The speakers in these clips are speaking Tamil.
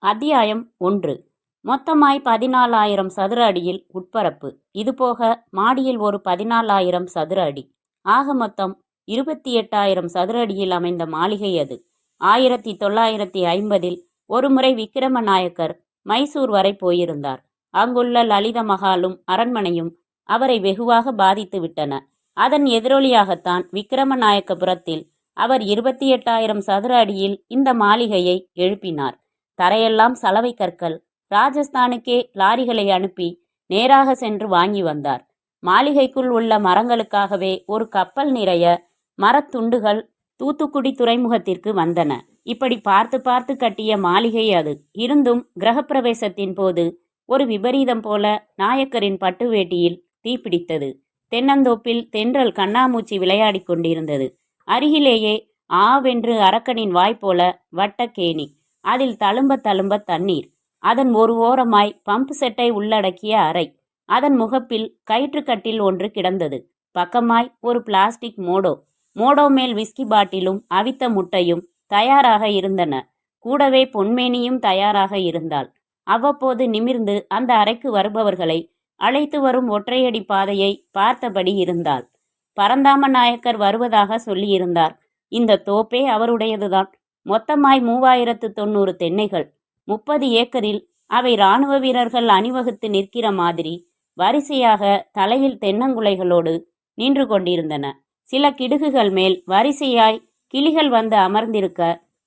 அத்தியாயம் 1. மொத்தமாய் 14,000 சதுர அடியில் உட்பரப்பு. இதுபோக மாடியில் ஒரு 14,000 சதுர அடி. ஆக மொத்தம் 28,000 சதுர அடியில் அமைந்த மாளிகை அது. 1950 ஒருமுறை விக்கிரம நாயக்கர் மைசூர் வரை போயிருந்தார். அங்குள்ள லலித மகாலும் அரண்மனையும் அவரை வெகுவாக பாதித்து விட்டன. அதன் எதிரொலியாகத்தான் விக்கிரம நாயக்கபுரத்தில் அவர் 28,000 சதுர அடியில் இந்த மாளிகையை எழுப்பினார். தரையெல்லாம் சலவை கற்கள். ராஜஸ்தானுக்கே லாரிகளை அனுப்பி நேராக சென்று வாங்கி வந்தார். மாளிகைக்குள் உள்ள மரங்களுக்காகவே ஒரு கப்பல் நிறைய மரத்துண்டுகள் தூத்துக்குடி துறைமுகத்திற்கு வந்தன. இப்படி பார்த்து பார்த்து கட்டிய மாளிகை அது. இருந்தும் கிரகப்பிரவேசத்தின் போது ஒரு விபரீதம் போல நாயக்கரின் பட்டு வேட்டியில் தீப்பிடித்தது. தென்னந்தோப்பில் தென்றல் கண்ணாமூச்சி விளையாடி கொண்டிருந்தது. அருகிலேயே ஆவென்று அரக்கனின் வாய் போல வட்டக்கேணி. அதில் தழும்ப தழும்ப தண்ணீர். அதன் ஒரு ஓரமாய் பம்பு செட்டை உள்ளடக்கிய அறை. அதன் முகப்பில் கயிற்றுக்கட்டில் ஒன்று கிடந்தது. பக்கமாய் ஒரு பிளாஸ்டிக் மோடோ. மோடோ மேல் விஸ்கி பாட்டிலும் அவித்த முட்டையும் தயாராக இருந்தன. கூடவே பொன்மேனியும் தயாராக இருந்தாள். அவ்வப்போது நிமிர்ந்து அந்த அறைக்கு வருபவர்களை அழைத்து வரும் ஒற்றையடி பாதையை பார்த்தபடி இருந்தாள். பரந்தாம நாயக்கர் வருவதாக சொல்லியிருந்தார். இந்த தோப்பே அவருடையதுதான். மொத்தமாய் 3090 தென்னைகள். 30 ஏக்கரில் அவை இராணுவ வீரர்கள் அணிவகுத்து நிற்கிற மாதிரி வரிசையாக தலையில் தென்னங்குலைகளோடு நின்று கொண்டிருந்தன. சில கிடுகுகள் மேல் வரிசையாய் கிளிகள் வந்து அமர்ந்திருக்க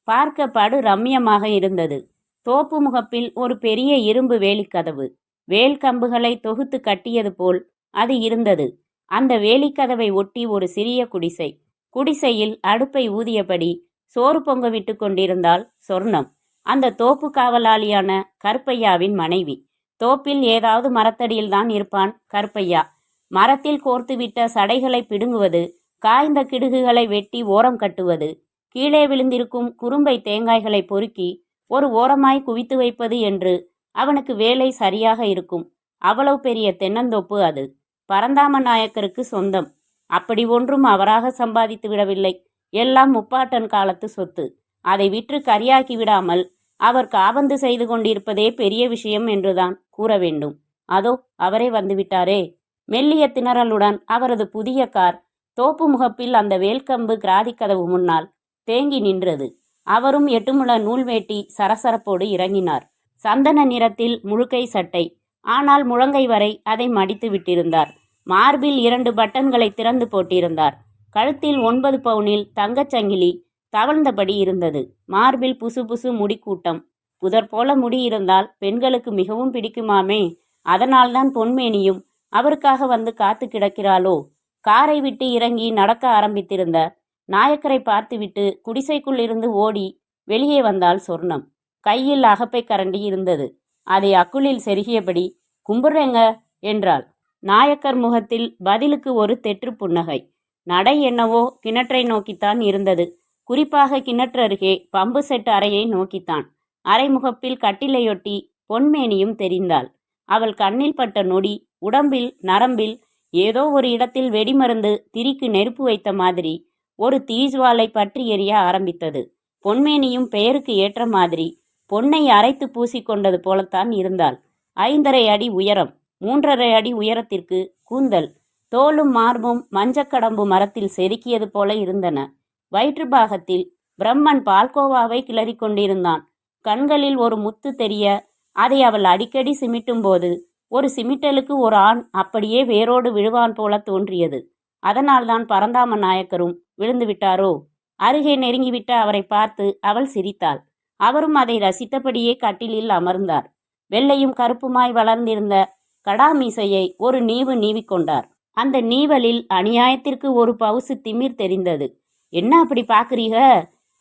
பார்க்க படு ரம்யமாக இருந்தது. தோப்பு முகப்பில் ஒரு பெரிய இரும்பு வேலிக்கதவு. வேல் கம்புகளை தொகுத்து கட்டியது போல் அது இருந்தது. அந்த வேலிக்கதவை ஒட்டி ஒரு சிறிய குடிசை. குடிசையில் அடுப்பை ஊதியபடி சோறு பொங்க விட்டு கொண்டிருந்தாள் சொர்ணம். அந்த தோப்பு காவலாளியான கருப்பையாவின் மனைவி. தோப்பில் ஏதாவது மரத்தடியில்தான் இருப்பான் கருப்பையா. மரத்தில் கோர்த்துவிட்ட சடைகளை பிடுங்குவது, காய்ந்த கிடுகுகளை வெட்டி ஓரம் கட்டுவது, கீழே விழுந்திருக்கும் குறும்பை தேங்காய்களை பொறுக்கி ஒரு ஓரமாய் குவித்து வைப்பது என்று அவனுக்கு வேலை சரியாக இருக்கும். அவ்வளவு பெரிய தென்னந்தோப்பு அது. பரந்தாம நாயக்கருக்கு சொந்தம். அப்படி ஒன்றும் அவராக சம்பாதித்து விடவில்லை. எல்லாம் முப்பாட்டன் காலத்து சொத்து. அதை விற்று கரியாக்கி விடாமல் அவர் காபந்து செய்து கொண்டிருப்பதே பெரிய விஷயம் என்றுதான் கூற வேண்டும். அதோ அவரே வந்துவிட்டாரே. மெல்லிய திணறலுடன் அவரது புதிய கார் தோப்பு முகப்பில் அந்த வேல்கம்பு கிராதிக்கதவு முன்னால் தேங்கி நின்றது. அவரும் 8 முழ நூல் வேட்டி சரசரப்போடு இறங்கினார். சந்தன நிறத்தில் முழுக்கை சட்டை. ஆனால் முழங்கை வரை அதை மடித்து விட்டிருந்தார். மார்பில் 2 பட்டன்களை திறந்து போட்டிருந்தார். கழுத்தில் 9 பவுனில் தங்கச்சங்கிலி தவழ்ந்தபடி இருந்தது. மார்பில் புசு புசு முடிக்கூட்டம். புதர் போல முடி இருந்தால் பெண்களுக்கு மிகவும் பிடிக்குமாமே. அதனால்தான் பொன்மேனியும் அவருக்காக வந்து காத்து கிடக்கிறாளோ. காரை விட்டு இறங்கி நடக்க ஆரம்பித்திருந்த நாயக்கரை பார்த்துவிட்டு குடிசைக்குள் இருந்து ஓடி வெளியே வந்தாள் சொர்ணம். கையில் அகப்பை கரண்டி இருந்தது. அதை அக்குளில் செருகியபடி கும்பிடுறேங்க என்றாள். நாயக்கர் முகத்தில் பதிலுக்கு ஒரு தெற்று புன்னகை. நடை என்னவோ கிணற்றை நோக்கித்தான் இருந்தது. குறிப்பாக கிணற்றருகே பம்பு செட் அறையை நோக்கித்தான். அரைமுகப்பில் கட்டிலையொட்டி பொன்மேனியும் தெரிந்தாள். அவள் கண்ணில் பட்ட நொடி உடம்பில் நரம்பில் ஏதோ ஒரு இடத்தில் வெடிமருந்து திரிக்கு நெருப்பு வைத்த மாதிரி ஒரு தீஜ்வாலை பற்றி எரிய ஆரம்பித்தது. பொன்மேனியும் பெயருக்கு ஏற்ற மாதிரி பொன்னை அரைத்து பூசிக்கொண்டது போலத்தான் இருந்தாள். 5.5 அடி உயரம், 3.5 அடி உயரத்திற்கு கூந்தல். தோலும் மார்பும் மஞ்சக்கடம்பு மரத்தில் செதுக்கியது போல இருந்தன. வயிற்று பாகத்தில் பிரம்மன் பால்கோவாவை கிளறி கொண்டிருந்தான். கண்களில் ஒரு முத்து தெரிய அதை அவள் அடிக்கடி சிமிட்டும் போது ஒரு சிமிட்டலுக்கு ஒரு ஆண் அப்படியே வேரோடு விழுவான் போல தோன்றியது. அதனால்தான் பரந்தாம நாயக்கரும் விழுந்து விட்டாரோ. அருகே நெருங்கிவிட்ட அவரை பார்த்து அவள் சிரித்தாள். அவரும் அதை ரசித்தபடியே கட்டிலில் அமர்ந்தார். வெள்ளையும் கருப்புமாய் வளர்ந்திருந்த கடாமீசையை ஒரு நீவு நீவிக்கொண்டார். அந்த நீவலில் அநியாயத்திற்கு ஒரு பவுசு திமிர் தெரிந்தது. என்ன அப்படி பாக்குறீக?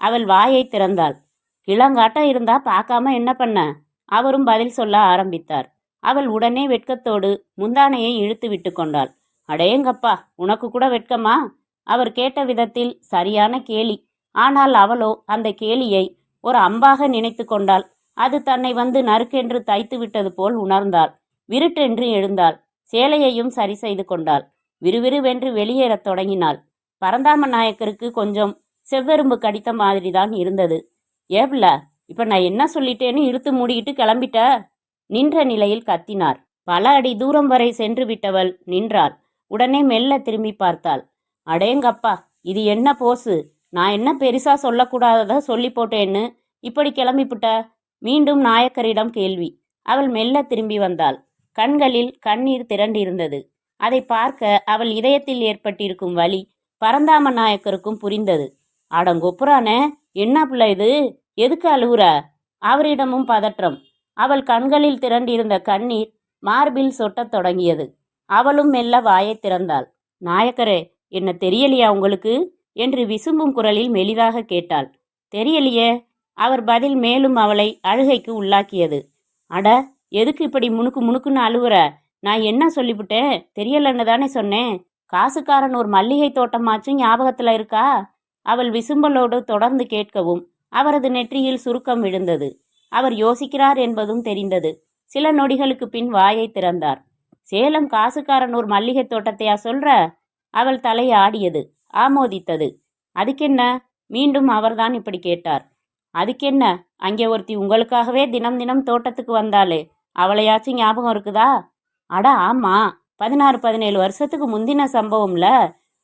அவள் வாயை திறந்தாள். கிளங்காட்டம் இருந்தா பார்க்காம என்ன பண்ண? அவரும் பதில் சொல்ல ஆரம்பித்தார். அவள் உடனே வெட்கத்தோடு முந்தானையை இழுத்து விட்டு கொண்டாள். அடேங்கப்பா, உனக்கு கூட வெட்கமா? அவர் கேட்ட விதத்தில் சரியான கேலி. ஆனால் அவளோ அந்த கேலியை ஒரு அம்பாக நினைத்து கொண்டாள். அது தன்னை வந்து நறுக்கென்று தைத்து விட்டது போல் உணர்ந்தாள். விருட்டென்று எழுந்தாள். சேலையையும் சரி செய்து கொண்டாள். விறுவிறுவென்று வெளியேறத் தொடங்கினாள். பரந்தாம நாயக்கருக்கு கொஞ்சம் செவ்வெரும்பு கடித்த மாதிரிதான் இருந்தது. ஏப்ல, இப்ப நான் என்ன சொல்லிட்டேன்னு இழுத்து மூடிக்கிட்டு கிளம்பிட்ட? நின்ற நிலையில் கத்தினார். பல அடி தூரம் வரை சென்று விட்டவள் நின்றாள். உடனே மெல்ல திரும்பி பார்த்தாள். அடேங்கப்பா, இது என்ன போசு? நான் என்ன பெருசா சொல்லக்கூடாதத சொல்லி போட்டேன்னு இப்படி கிளம்பிப்புட்ட? மீண்டும் நாயக்கரிடம் கேள்வி. அவள் மெல்ல திரும்பி வந்தாள். கண்களில் கண்ணீர் திரண்டிருந்தது. அதை பார்க்க அவள் இதயத்தில் ஏற்பட்டிருக்கும் வலி பரந்தாம நாயக்கருக்கும் புரிந்தது. அடங்கொப்புறானே, என்ன பிள்ளை இது? எதுக்கு அழுவுற? அவரிடமும் பதற்றம். அவள் கண்களில் திரண்டிருந்த கண்ணீர் மார்பில் சொட்டத் தொடங்கியது. அவளும் மெல்ல வாயை திறந்தாள். நாயக்கரே, என்ன தெரியலையா உங்களுக்கு என்று விசும்பும் குரலில் மெலிதாக கேட்டாள். தெரியலையே. அவர் பதில் மேலும் அவளை அழுகைக்கு உள்ளாக்கியது. அட, எதுக்கு இப்படி முணுக்கு முணுக்குன்னு அழுவுற? நான் என்ன சொல்லிவிட்டேன்? தெரியலன்னு தானே சொன்னேன். காசுக்காரன் ஒரு மல்லிகை தோட்டமாச்சும் ஞாபகத்துல இருக்கா? அவள் விசும்பலோடு தொடர்ந்து கேட்கவும் அவரது நெற்றியில் சுருக்கம் விழுந்தது. அவர் யோசிக்கிறார் என்பதும் தெரிந்தது. சில நொடிகளுக்கு பின் வாயை திறந்தார். சேலம் காசுக்காரன் ஒரு மல்லிகை தோட்டத்தையா சொல்ற? அவள் தலை ஆடியது, ஆமோதித்தது. அதுக்கென்ன? மீண்டும் அவர்தான் இப்படி கேட்டார். அதுக்கென்ன? அங்கே ஒருத்தி உங்களுக்காகவே தினம் தினம் தோட்டத்துக்கு வந்தாளே, அவளையாச்சும் ஞாபகம் இருக்குதா? அட ஆமா, 16-17 வருஷத்துக்கு முந்தின சம்பவம்ல.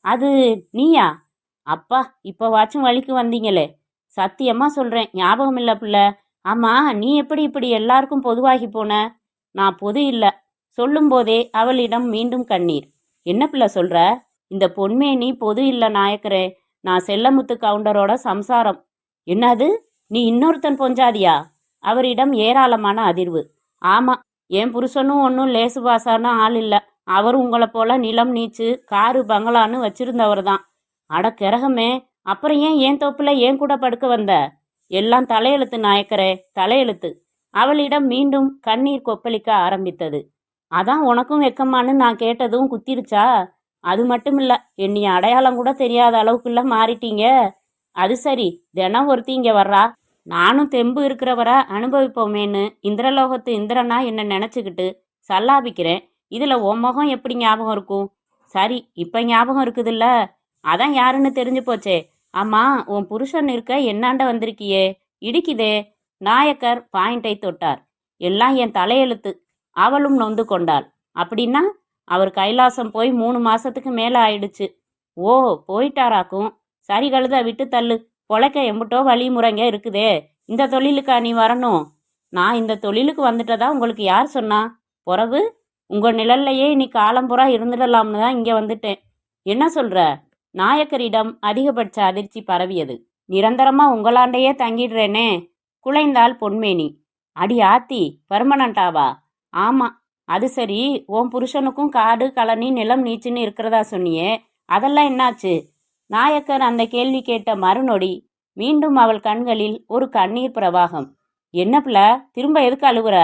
அது நீயா? அப்பா, இப்போவாச்சும் வழிக்கு வந்தீங்களே. சத்தியமா சொல்றேன், ஞாபகம் இல்லை பிள்ளை. ஆமா, நீ எப்படி இப்படி எல்லாருக்கும் பொதுவாகி போன? நான் பொது இல்ல. சொல்லும் போதே அவளிடம் மீண்டும் கண்ணீர். என்ன பிள்ளை சொல்ற? இந்த பொன்மேனி பொது இல்ல நாயக்கரே. நான் செல்லமுத்து கவுண்டரோட சம்சாரம். என்னது? நீ இன்னொருத்தன் பொஞ்சாதியா? அவரிடம் ஏராளமான அதிர்வு. ஆமா, என் புருஷனும் ஒன்றும் லேசுபாசான ஆள் இல்ல. அவரும் உங்களை போல நிலம் நீச்சு காரு பங்களான்னு வச்சிருந்தவர் தான். அட கிரகமே, அப்புறம் ஏன் தோப்புல ஏன் கூட படுக்க வந்த? எல்லாம் தலையெழுத்து நாயக்கரே, தலையெழுத்து. அவளிடம் மீண்டும் கண்ணீர் கொப்பளிக்க ஆரம்பித்தது. அதான் உனக்கும் வெக்கமானு நான் கேட்டதும் குத்திருச்சா? அது மட்டும் இல்ல, என்னைய அடையாளம் கூட தெரியாத அளவுக்குள்ள மாறிட்டீங்க. அது சரி, தினம் ஒருத்தி இங்க வர்றா. நானும் தெம்பு இருக்கிறவரா அனுபவிப்போமேன்னு இந்திரலோகத்து இந்திரனா என்ன நினைச்சுக்கிட்டு சல்லாபிக்கிறேன். இதுல உன் முகம் எப்படி ஞாபகம் இருக்கும்? சரி, இப்ப ஞாபகம் இருக்குதுல்ல. அதான் யாருன்னு தெரிஞ்சு போச்சே. ஆமா, உன் புருஷன் இருக்க என்னாண்ட வந்திருக்கியே, இடிக்குதே. நாயக்கர் பாயிண்டை தொட்டார். எல்லாம் என் தலையெழுத்து. அவளும் நொந்து கொண்டாள். அப்படின்னா அவர் கைலாசம் போய் 3 மாசத்துக்கு மேல ஆயிடுச்சு. ஓ, போயிட்டாராக்கும். சரி கழுத, விட்டு தள்ளு. பொழைக்க எம்புட்டோ வழிமுறைங்க இருக்குதே. இந்த தொழிலுக்கா நீ வரணும்? நான் இந்த தொழிலுக்கு வந்துட்டதா உங்களுக்கு யார் சொன்னா? பொறவு உங்க நிழல்லையே இனி காலம்புறா இருந்துடலாம்னு தான் இங்க வந்துட்டேன். என்ன சொல்ற? நாயக்கரிடம் அதிகபட்ச அதிர்ச்சி பரவியது. நிரந்தரமா உங்களாண்டையே தங்கிடுறேனே. குலைந்தாள் பொன்மேனி. அடி ஆத்தி, பர்மனண்டாவா? ஆமா. அது சரி, உன் புருஷனுக்கும் காடு கழனி நிலம் நீச்சுன்னு இருக்கிறதா சொன்னியே, அதெல்லாம் என்னாச்சு? நாயக்கர் அந்த கேள்வி கேட்ட மறுநொடி மீண்டும் அவள் கண்களில் ஒரு கண்ணீர் பிரவாகம். என்ன பிள்ள, திரும்ப எதுக்கு அழுகுற?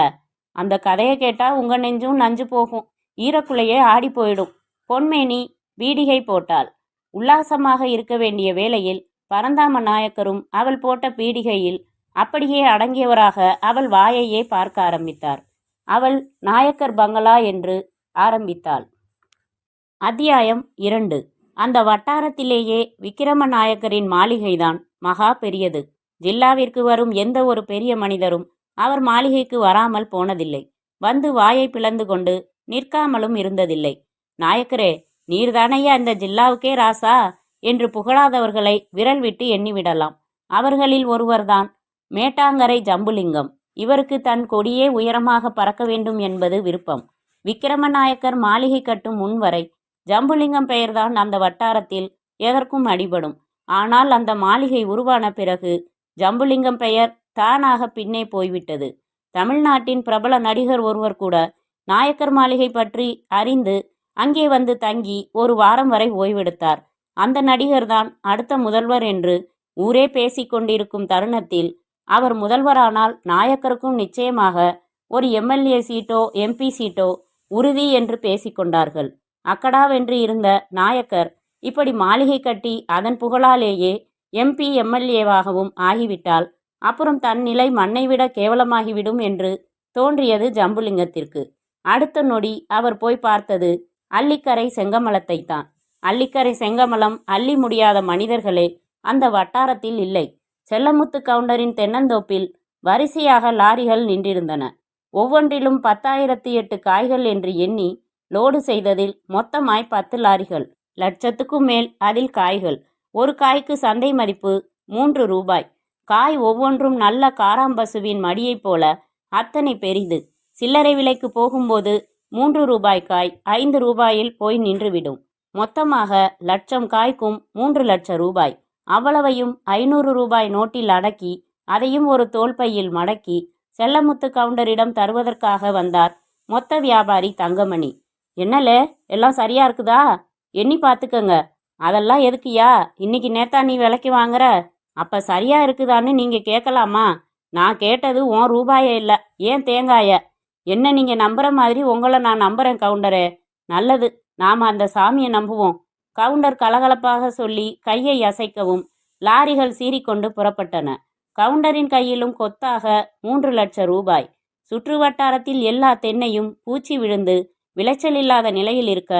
அந்த கதையை கேட்டா உங்க நெஞ்சும் நஞ்சு போகும். ஈரக்குலையே ஆடி போயிடும். பொன்மேனி பீடிகை போட்டாள். உல்லாசமாக இருக்க வேண்டிய வேளையில் பரந்தாம நாயக்கரும் அவள் போட்ட பீடிகையில் அப்படியே அடங்கியவராக அவள் வாயையே பார்க்க ஆரம்பித்தார். அவள் நாயக்கர் பங்களா என்று ஆரம்பித்தாள். அத்தியாயம் 2. அந்த வட்டாரத்திலேயே விக்கிரம நாயக்கரின் மாளிகைதான் மகா பெரியது. ஜில்லாவிற்கு வரும் எந்த ஒரு பெரிய மனிதரும் அவர் மாளிகைக்கு வராமல் போனதில்லை. வந்து வாயை பிளந்து கொண்டு நிற்காமலும் இருந்ததில்லை. நாயக்கரே, நீர்தானையா இந்த ஜில்லாவுக்கே ராசா என்று புகழாதவர்களை விரல் விட்டு எண்ணிவிடலாம். அவர்களில் ஒருவர்தான் மேட்டாங்கரை ஜம்புலிங்கம். இவருக்கு தன் கொடியே உயரமாக பறக்க வேண்டும் என்பது விருப்பம். விக்கிரமநாயக்கர் மாளிகை கட்டும் முன்வரை ஜம்புலிங்கம் பெயர்தான் அந்த வட்டாரத்தில் எதற்கும் அடிபடும். ஆனால் அந்த மாளிகை உருவான பிறகு ஜம்புலிங்கம் பெயர் தானாக பின்னே போய்விட்டது. தமிழ்நாட்டின் பிரபல நடிகர் ஒருவர் கூட நாயக்கர் மாளிகை பற்றி அறிந்து அங்கே வந்து தங்கி 1 வாரம் வரை ஓய்வெடுத்தார். அந்த நடிகர்தான் அடுத்த முதல்வர் என்று ஊரே பேசிக்கொண்டிருக்கும் தருணத்தில் அவர் முதல்வரானால் நாயக்கருக்கும் நிச்சயமாக ஒரு எம்எல்ஏ சீட்டோ எம்பி சீட்டோ உறுதி என்று பேசிக்கொண்டார்கள். அக்கடாவென்று இருந்த நாயக்கர் இப்படி மாளிகை கட்டி அதன் புகழாலேயே எம்பி எம்எல்ஏவாகவும் ஆகிவிட்டால் அப்புறம் தன் நிலை மண்ணை விட கேவலமாகிவிடும் என்று தோன்றியது ஜம்புலிங்கத்திற்கு. அடுத்த நொடி அவர் போய் பார்த்தது அள்ளிக்கரை செங்கமலத்தை தான். அள்ளிக்கரை செங்கமலம் அள்ளி முடியாத மனிதர்களே அந்த வட்டாரத்தில் இல்லை. செல்லமுத்து கவுண்டரின் தென்னந்தோப்பில் வரிசையாக லாரிகள் நின்றிருந்தன. ஒவ்வொன்றிலும் 10,008 காய்கள் என்று எண்ணி லோடு செய்ததில் மொத்தமாய் 10 லாரிகள். லட்சத்துக்கும் மேல் அதில் காய்கள். ஒரு காய்க்கு சந்தை மதிப்பு 3 ரூபாய். காய் ஒவ்வொன்றும் நல்ல காராம்பசுவின் மடியைப் போல அத்தனை பெரிது. சில்லறை விலைக்கு போகும்போது 3 ரூபாய் காய் 5 ரூபாயில் போய் நின்றுவிடும். மொத்தமாக லட்சம் காய்க்கும் 3 லட்சம் ரூபாய். அவ்வளவையும் 500 ரூபாய் நோட்டில் அடக்கி அதையும் ஒரு தோல்பையில் மடக்கி செல்லமுத்து கவுண்டரிடம் தருவதற்காக வந்தார் மொத்த வியாபாரி தங்கமணி. என்னலே, எல்லாம் சரியா இருக்குதா? எண்ணி பார்த்துக்கங்க. அதெல்லாம் எதுக்குயா? இன்னைக்கு நேத்தா நீ விலைக்கு வாங்குற? அப்ப சரியா இருக்குதான்னு நீங்க கேட்கலாமா? நான் கேட்டது உன் ரூபாயே இல்லை, ஏன் தேங்காய. என்ன நீங்க நம்புற மாதிரி உங்களை நான் நம்புறேன் கவுண்டரே. நல்லது, நாம அந்த சாமியை நம்புவோம். கவுண்டர் கலகலப்பாக சொல்லி கையை அசைக்கவும் லாரிகள் சீறிக்கொண்டு புறப்பட்டன. கவுண்டரின் கையிலும் கொத்தாக 3 லட்சம் ரூபாய். சுற்று வட்டாரத்தில் எல்லா தென்னையும் பூச்சி விழுந்து விளைச்சல் இல்லாத நிலையில் இருக்க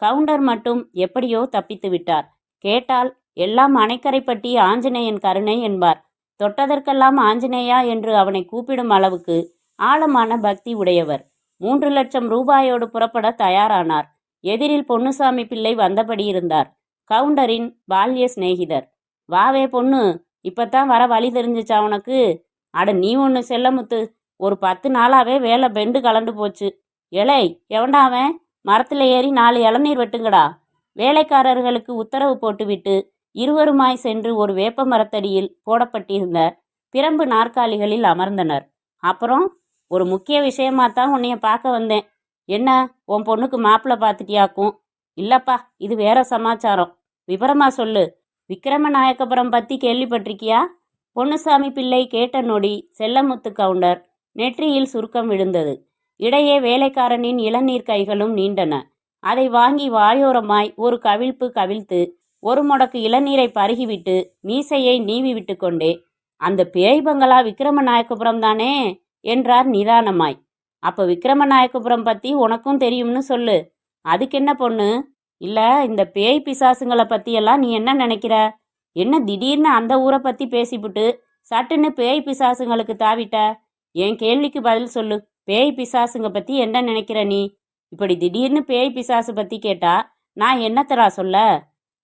கவுண்டர் மட்டும் எப்படியோ தப்பித்து விட்டார். கேட்டால் எல்லாம் அணைக்கரைப்பட்டி ஆஞ்சநேயன் கருணை என்பார். தொட்டதற்கெல்லாம் ஆஞ்சநேயா என்று அவனை கூப்பிடும் அளவுக்கு ஆழமான பக்தி உடையவர். 3 லட்சம் ரூபாயோடு புறப்பட தயாரானார். எதிரில் பொன்னுசாமி பிள்ளை வந்தபடி இருந்தார். கவுண்டரின் பால்ய சிநேகிதர். வாவே பொண்ணு, இப்பத்தான் வர வழி தெரிஞ்சிச்சா உனக்கு? அட நீ ஒன்று செல்லமுத்து, ஒரு 10 நாளாவே வேலை பெண்டு கலண்டு போச்சு. எலை, எவன்டாவன்? மரத்தில் ஏறி 4 இளநீர் வெட்டுங்கடா. வேலைக்காரர்களுக்கு உத்தரவு போட்டுவிட்டு இருவருமாய் சென்று ஒரு வேப்ப மரத்தடியில் போடப்பட்டிருந்த பிரம்பு நாற்காலிகளில் அமர்ந்தனர். அப்புறம் ஒரு முக்கிய விஷயமாத்தான் உன்னைய பார்க்க வந்தேன். என்ன, உன் பொண்ணுக்கு மாப்பிள்ளை பார்த்துட்டியாக்கும்? இல்லப்பா, இது வேற சமாச்சாரம். விவரமா சொல்லு. விக்கிரமநாயக்கபுரம் பற்றி கேள்விப்பட்டிருக்கியா? பொன்னுசாமி பிள்ளை கேட்ட நொடி செல்லமுத்து கவுண்டர் நெற்றியில் சுருக்கம் விழுந்தது. இடையே வேலைக்காரனின் இளநீர் கைகளும் நீண்டன. அதை வாங்கி வாயோரமாய் ஒரு கவிழ்ப்பு கவிழ்த்து ஒரு முடக்கு இளநீரை பருகிவிட்டு மீசையை நீவி விட்டு கொண்டே, அந்த பேய் பங்களா விக்கிரமநாயக்கபுரம் தானே என்றார் நிதானமாய். அப்போ விக்கிரமநாயக்கபுரம் பற்றி உனக்கும் தெரியும்னு சொல்லு. அதுக்கென்ன பொண்ணு? இல்லை, இந்த பேய் பிசாசுங்களை பற்றியெல்லாம் நீ என்ன நினைக்கிற? என்ன திடீர்னு அந்த ஊரை பற்றி பேசிவிட்டு சட்டுன்னு பேய் பிசாசுங்களுக்கு தாவிட்ட? என் கேள்விக்கு பதில் சொல்லு. பேய் பிசாசுங்க பற்றி என்ன நினைக்கிற நீ? இப்படி திடீர்னு பேய் பிசாசு பற்றி கேட்டா நான் என்னத்தரா சொல்ல?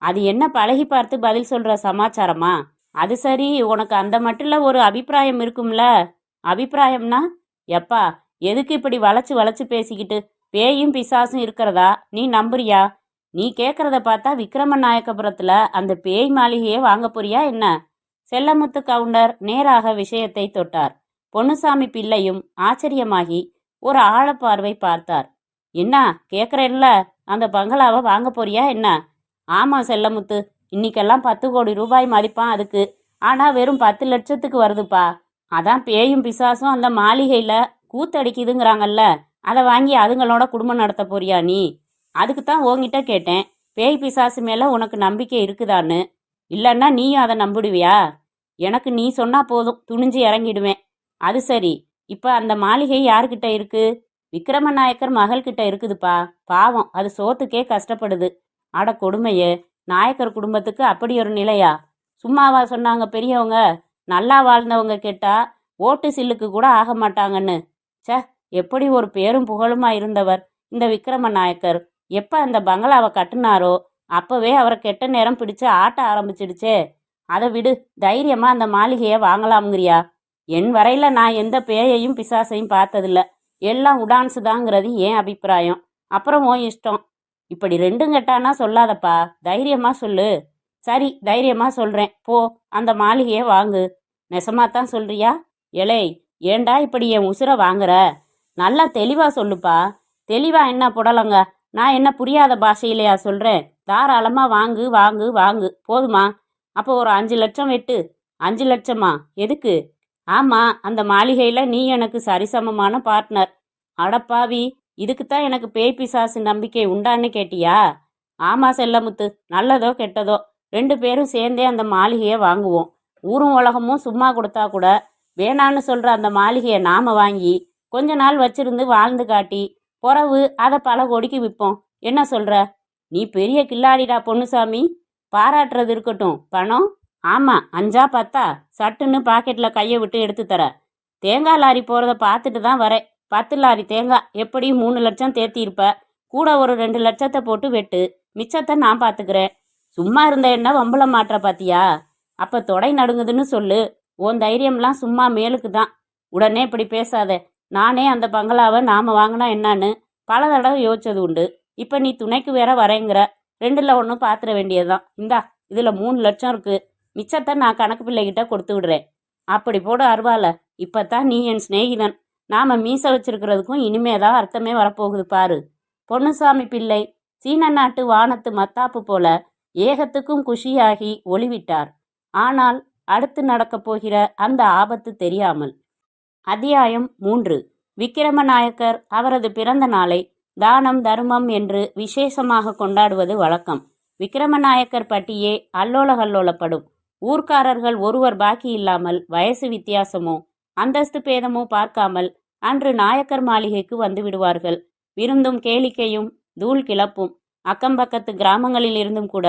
அது என்ன பழகி பார்த்து பதில் சொல்கிற சமாச்சாரமா? அது சரி, உனக்கு அந்த மட்டும் ஒரு அபிப்பிராயம் இருக்கும்ல? அபிப்பிராயம்னா? எப்பா, எதுக்கு இப்படி வளைச்சு வளைச்சு பேசிக்கிட்டு? பேயும் பிசாசும் இருக்கிறதா நீ நம்புறியா? நீ கேட்குறத பார்த்தா விக்கிரமநாயக்கபுரத்தில் அந்த பேய் மாளிகையே வாங்க போறியா என்ன? செல்லமுத்து கவுண்டர் நேராக விஷயத்தை தொட்டார். பொன்னுசாமி பிள்ளையும் ஆச்சரியமாகி ஒரு ஆழப்பார்வை பார்த்தார். என்ன கேட்குறல்ல, அந்த பங்களாவை வாங்க போறியா என்ன? ஆமாம் செல்லமுத்து, இன்னைக்கெல்லாம் 10 கோடி ரூபாய் மதிப்பான் அதுக்கு. ஆனால் வெறும் 10 லட்சத்துக்கு வருதுப்பா. அதான் பேயும் பிசாசும் அந்த மாளிகையில் கூத்தடிக்குதுங்கிறாங்கல்ல, அதை வாங்கி அதுங்களோட குடும்பம் நடத்த போறியா நீ? அதுக்கு தான் உங்ககிட்ட கேட்டேன், பேய் பிசாசு மேலே உனக்கு நம்பிக்கை இருக்குதான்னு. இல்லைன்னா நீயும் அதை நம்பிடுவியா? எனக்கு நீ சொன்னால் போதும், துணிஞ்சு இறங்கிடுவேன். அது சரி, இப்போ அந்த மாளிகை யாருக்கிட்ட இருக்கு? விக்கிரமநாயக்கர் மகள்கிட்ட இருக்குதுப்பா. பாவம், அது சோத்துக்கே கஷ்டப்படுது. அட கொடுமையே, நாயக்கர் குடும்பத்துக்கு அப்படி ஒரு நிலையா? சும்மாவா சொன்னாங்க பெரியவங்க? நல்லா வாழ்ந்தவங்க கேட்டா ஓட்டு சில்லுக்கு கூட ஆக மாட்டாங்கன்னு. சே, எப்படி ஒரு பேரும் புகழுமா இருந்தவர் இந்த விக்கிரமநாயக்கர். எப்போ அந்த பங்களாவை கட்டுனாரோ அப்போவே அவரை கெட்ட நேரம் பிடிச்சு ஆட்ட ஆரம்பிச்சிடுச்சே. அதை விடு, தைரியமாக அந்த மாளிகையை வாங்கலாம்ங்கிறியா? என் வரையில் நான் எந்த பேயையும் பிசாசையும் பார்த்ததில்ல. எல்லாம் உடான்ஸு தாங்கிறது என் அபிப்பிராயம். அப்புறம் உன் இஷ்டம். இப்படி ரெண்டும் கெட்டானா சொல்லாதப்பா, தைரியமாக சொல்லு. சரி, தைரியமாக சொல்கிறேன், போ அந்த மாளிகையை வாங்கு. நெசமாத்தான் சொல்கிறியா? எலே, ஏண்டா இப்படி என் உசுரை வாங்குற? நல்லா தெளிவாக சொல்லுப்பா. தெளிவாக என்ன புடலங்க? நான் என்ன புரியாத பாஷையிலையா சொல்கிறேன்? தாராளமாக வாங்கு வாங்கு வாங்கு. போதுமா? அப்போ ஒரு 5 லட்சம் வெட்டு. 5 லட்சமா? எதுக்கு? ஆமாம், அந்த மாளிகையில் நீ எனக்கு சரிசமமான பார்ட்னர். அடப்பாவி, இதுக்குத்தான் எனக்கு பேய் பிசாசு நம்பிக்கை உண்டான்னு கேட்டியா? ஆமாம் செல்லமுத்து, நல்லதோ கெட்டதோ 2 பேரும் சேர்ந்தே அந்த மாளிகையை வாங்குவோம். ஊரும் உலகமும் சும்மா கொடுத்தா கூட வேணான்னு சொல்கிற அந்த மாளிகையை நாம் வாங்கி கொஞ்ச நாள் வச்சிருந்து வாழ்ந்து காட்டி பிறவு அதை பல கோடிக்கு விற்போம். என்ன சொல்கிற? நீ பெரிய கில்லாடிடா பொன்னுசாமி. பாராட்டுறது இருக்கட்டும், பணம்? ஆமாம், 5 10 சட்டுன்னு பாக்கெட்டில் கையை விட்டு எடுத்து தர. தேங்காய் லாரி போகிறத பார்த்துட்டு தான் வரேன். 10 லாரி தேங்காய் எப்படியும் 3 லட்சம் தேர்த்தியிருப்ப. கூட ஒரு 2 லட்சத்தை போட்டு வெட்டு, மிச்சத்தை நான் பார்த்துக்கிறேன். சும்மா இருந்த என்ன வம்பளம் மாற்ற பாத்தியா? அப்போ தொடை நடுங்குதுன்னு சொல்லு. உன் தைரியம்லாம் சும்மா மேலுக்கு தான். உடனே இப்படி பேசாத. நானே அந்த பங்களாவை நாம் வாங்கினா என்னான்னு பல தடவை யோசிச்சது உண்டு. இப்போ நீ துணைக்கு வேற வரேங்கிற. 2ல் 1 பார்த்துட வேண்டியதுதான். இந்தா, இதில் 3 லட்சம் இருக்கு. மிச்சத்தை நான் கணக்கு பிள்ளைகிட்ட கொடுத்து விடுறேன். அப்படி போடு அருவால. இப்போத்தான் நீ என் சிநேகிதன். நாம் மீசை வச்சிருக்கிறதுக்கும் இனிமேதான் அர்த்தமே வரப்போகுது பாரு. பொன்னுசாமி பிள்ளை சீன நாட்டு வானத்து மத்தாப்பு போல ஏகத்துக்கும் குஷியாகி ஒளிவிட்டார். ஆனால் அடுத்து நடக்கப் போகிற அந்த ஆபத்து தெரியாமல். அத்தியாயம் 3. விக்கிரமநாயக்கர் அவரது பிறந்த நாளை தானம் தர்மம் என்று விசேஷமாக கொண்டாடுவது வழக்கம். விக்கிரமநாயக்கர் பட்டியே அல்லோல கல்லோலப்படும். ஊர்க்காரர்கள் ஒருவர் பாக்கி இல்லாமல் வயசு வித்தியாசமோ அந்தஸ்து பேதமோ பார்க்காமல் அன்று நாயக்கர் மாளிகைக்கு வந்து விடுவார்கள். விருந்தும் கேளிக்கையும் தூள் கிளப்பும். அக்கம்பக்கத்து கிராமங்களில் இருந்தும் கூட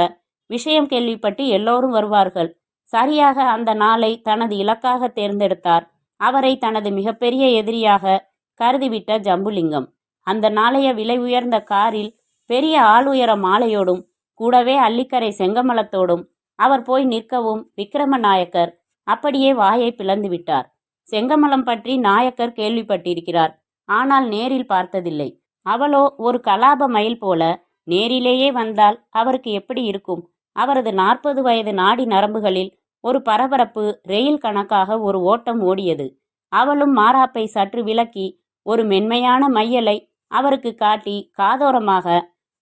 விஷயம் கேள்விப்பட்டு எல்லோரும் வருவார்கள். சரியாக அந்த நாளை தனது இலக்காக தேர்ந்தெடுத்தார் அவரை தனது மிகப்பெரிய எதிரியாக கருதிவிட்ட ஜம்புலிங்கம். அந்த நாளைய விலை உயர்ந்த காரில் பெரிய ஆளுயர மாலையோடும் கூடவே அள்ளிக்கரை செங்கமலத்தோடும் அவர் போய் நிற்கவும் விக்கிரமநாயக்கர் அப்படியே வாயை பிளந்து விட்டார். செங்கமலம் பற்றி நாயக்கர் கேள்விப்பட்டிருக்கிறார். ஆனால் நேரில் பார்த்ததில்லை. அவளோ ஒரு கலாப மயில் போல. நேரிலேயே வந்தால் அவருக்கு எப்படி இருக்கும்? அவரது 40 வயது நாடி நரம்புகளில் ஒரு பரபரப்பு ரெயில் கணக்காக ஒரு ஓட்டம் ஓடியது. அவளும் மாறாப்பை சற்று விலக்கி ஒரு மென்மையான மையலை அவருக்கு காட்டி காதோரமாக,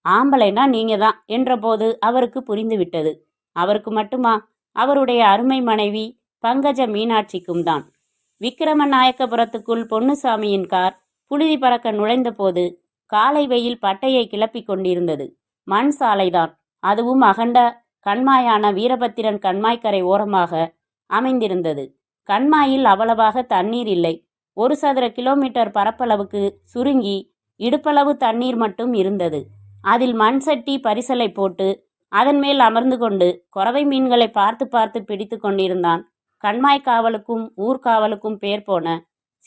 ஆம்பளைனா நீங்க தான் என்றபோது அவருக்கு புரிந்துவிட்டது. அவருக்கு மட்டுமா? அவருடைய அருமை மனைவி பங்கஜ மீனாட்சிக்கும் தான். விக்கிரமநாயக்கபுரத்துக்குள் பொன்னுசாமியின் கார் புழுதி பறக்க நுழைந்த போது காலை வெயில் பட்டையை கிளப்பிக் கொண்டிருந்தது. மண் சாலைதான். அதுவும் அகண்ட கண்மாயான வீரபத்திரன் கண்மாய்க்கரை ஓரமாக அமைந்திருந்தது. கண்மாயில் அவ்வளவாக தண்ணீர் இல்லை. 1 சதுர கிலோமீட்டர் பரப்பளவுக்கு சுருங்கி இடுப்பளவு தண்ணீர் மட்டும் இருந்தது. அதில் மண் சட்டி பரிசலை போட்டு அதன் மேல் அமர்ந்து கொண்டு கொறவை மீன்களை பார்த்து பார்த்து பிடித்து கொண்டிருந்தான் கண்மாய் காவலுக்கும் ஊர்காவலுக்கும் பேர் போன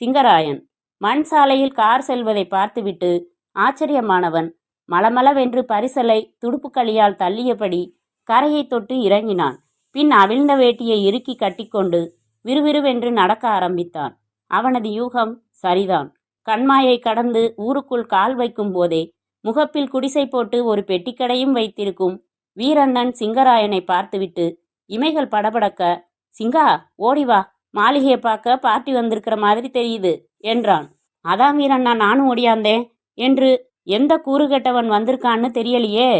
சிங்கராயன். மண் சாலையில் கார் செல்வதை பார்த்துவிட்டு ஆச்சரியமானவன் மளமளவென்று பரிசலை துடுப்புக்களியால் தள்ளியபடி கரையை தொட்டு இறங்கினான். பின் அவிழ்ந்த வேட்டியை இறுக்கி கட்டிக்கொண்டு விறுவிறுவென்று நடக்க ஆரம்பித்தான். அவனது யூகம் சரிதான். கண்மாயை கடந்து ஊருக்குள் கால் வைக்கும் போதே முகப்பில் குடிசை போட்டு ஒரு பெட்டிக்கடையும் வைத்திருக்கும் வீரண்ணன் சிங்கராயனை பார்த்துவிட்டு இமைகள் படபடக்க, சிங்கா ஓடிவா, மாளிகையை பார்க்க பார்ட்டி வந்திருக்கிற மாதிரி தெரியுது என்றான். அதான் வீரண்ணா, நானும் ஓடியாந்தேன் என்று. எந்த கூறுகெட்டவன் வந்திருக்கான்னு தெரியலையே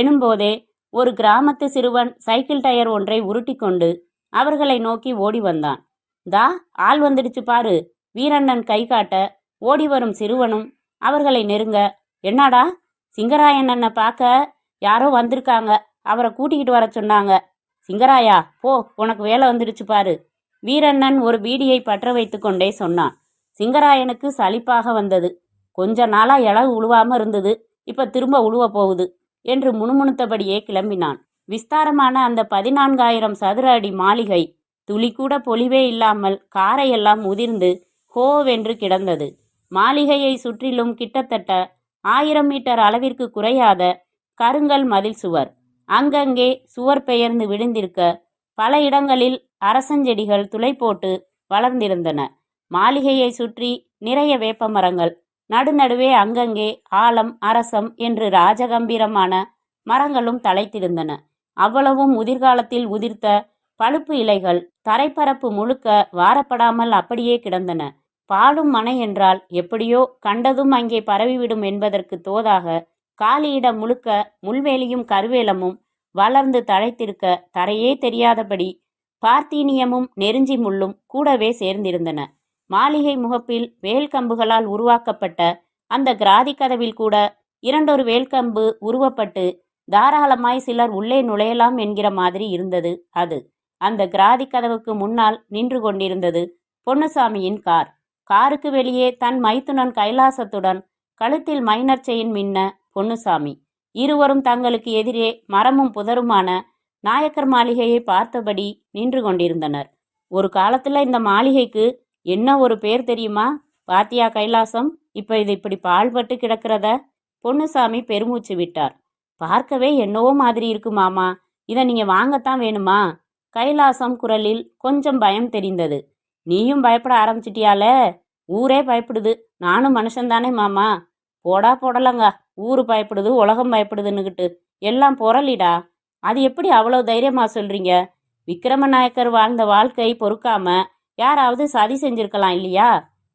எனும்போதே ஒரு கிராமத்து சிறுவன் சைக்கிள் டயர் ஒன்றை உருட்டி கொண்டு அவர்களை நோக்கி ஓடி வந்தான். தா, ஆள் வந்துடுச்சு பாரு. வீரண்ணன் கை காட்ட ஓடி வரும் சிறுவனும் அவர்களை நெருங்க, என்னடா, சிங்கராயன் அண்ணனை பார்க்க யாரோ வந்திருக்காங்க, அவரை கூட்டிக்கிட்டு வர சொன்னாங்க. சிங்கராயா, போ, உனக்கு வேலை வந்துடுச்சு பாரு. வீரண்ணன் ஒரு பீடியை பற்ற வைத்து கொண்டே சொன்னான். சிங்கராயனுக்கு சலிப்பாக வந்தது. கொஞ்ச நாளா இளவு உழுவாம இருந்தது, இப்ப திரும்ப உழுவ போகுது என்று முணுமுணுத்தபடியே கிளம்பினான். விஸ்தாரமான அந்த 14,000 சதுர அடி மாளிகை துளி கூட பொலிவே இல்லாமல் காரையெல்லாம் உதிர்ந்து ஹோவென்று கிடந்தது. மாளிகையை சுற்றிலும் கிட்டத்தட்ட 1000 மீட்டர் அளவிற்கு குறையாத கருங்கல் மதில் சுவர். அங்கங்கே சுவர் பெயர்ந்து விழுந்திருக்க பல இடங்களில் அரசஞ்செடிகள் துளை போட்டு வளர்ந்திருந்தன. மாளிகையை சுற்றி நிறைய வேப்ப மரங்கள், நடுநடுவே அங்கங்கே ஆலம் அரசம் என்று ராஜகம்பீரமான மரங்களும் தழைத்திருந்தன. அவ்வளவும் உதிர்காலத்தில் உதிர்த்த பழுப்பு இலைகள் தரைப்பரப்பு முழுக்க வாரப்படாமல் அப்படியே கிடந்தன. பாலும் மனை என்றால் எப்படியோ கண்டதும் அங்கே பரவிவிடும் என்பதற்கு தோதாக காலியிடம் முழுக்க முள்வேலியும் கருவேலமும் வளர்ந்து தழைத்திருக்க தரையே தெரியாதபடி பார்த்தீனியமும் நெருஞ்சி முள்ளும் கூடவே சேர்ந்திருந்தன. மாளிகை முகப்பில் வேல்கம்புகளால் உருவாக்கப்பட்ட அந்த கிராதி கதவில் கூட 2 வேல்கம்பு உருவப்பட்டு தாராளமாய் சிலர் உள்ளே நுழையலாம் என்கிற மாதிரி இருந்தது அது. அந்த கிராதி கதவுக்கு முன்னால் நின்று கொண்டிருந்தது பொன்னுசாமியின் கார். காருக்கு வெளியே தன் மைத்துனன் கைலாசத்துடன் கழுத்தில் மைனர் செயின் மின்ன பொன்னுசாமி. இருவரும் தங்களுக்கு எதிரே மரமும் புதருமான நாயக்கர் மாளிகையை பார்த்தபடி நின்று கொண்டிருந்தனர். ஒரு காலத்துல இந்த மாளிகைக்கு என்ன ஒரு பேர் தெரியுமா? பாத்தியா கைலாசம், இப்ப இது இப்படி பாழ்பட்டு கிடக்கிறத? பொன்னுசாமி பெருமூச்சு விட்டார். பார்க்கவே என்னவோ மாதிரி இருக்கு மாமா, இதை நீங்க வாங்கத்தான் வேணுமா? கைலாசம் குரலில் கொஞ்சம் பயம் தெரிந்தது. நீயும் பயப்பட ஆரம்பிச்சிட்டியால? ஊரே பயப்படுது, நானும் மனுஷன்தானே மாமா. போடா போடலங்க, ஊரு பயப்படுது உலகம் பயப்படுதுன்னுகிட்டு எல்லாம் பொறலிடா. அது எப்படி அவ்வளோ தைரியமா சொல்றீங்க? விக்ரமநாயக்கர் வாழ்ந்த வாழ்க்கை பொறுக்காம யாராவது சதி செஞ்சிருக்கலாம் இல்லையா?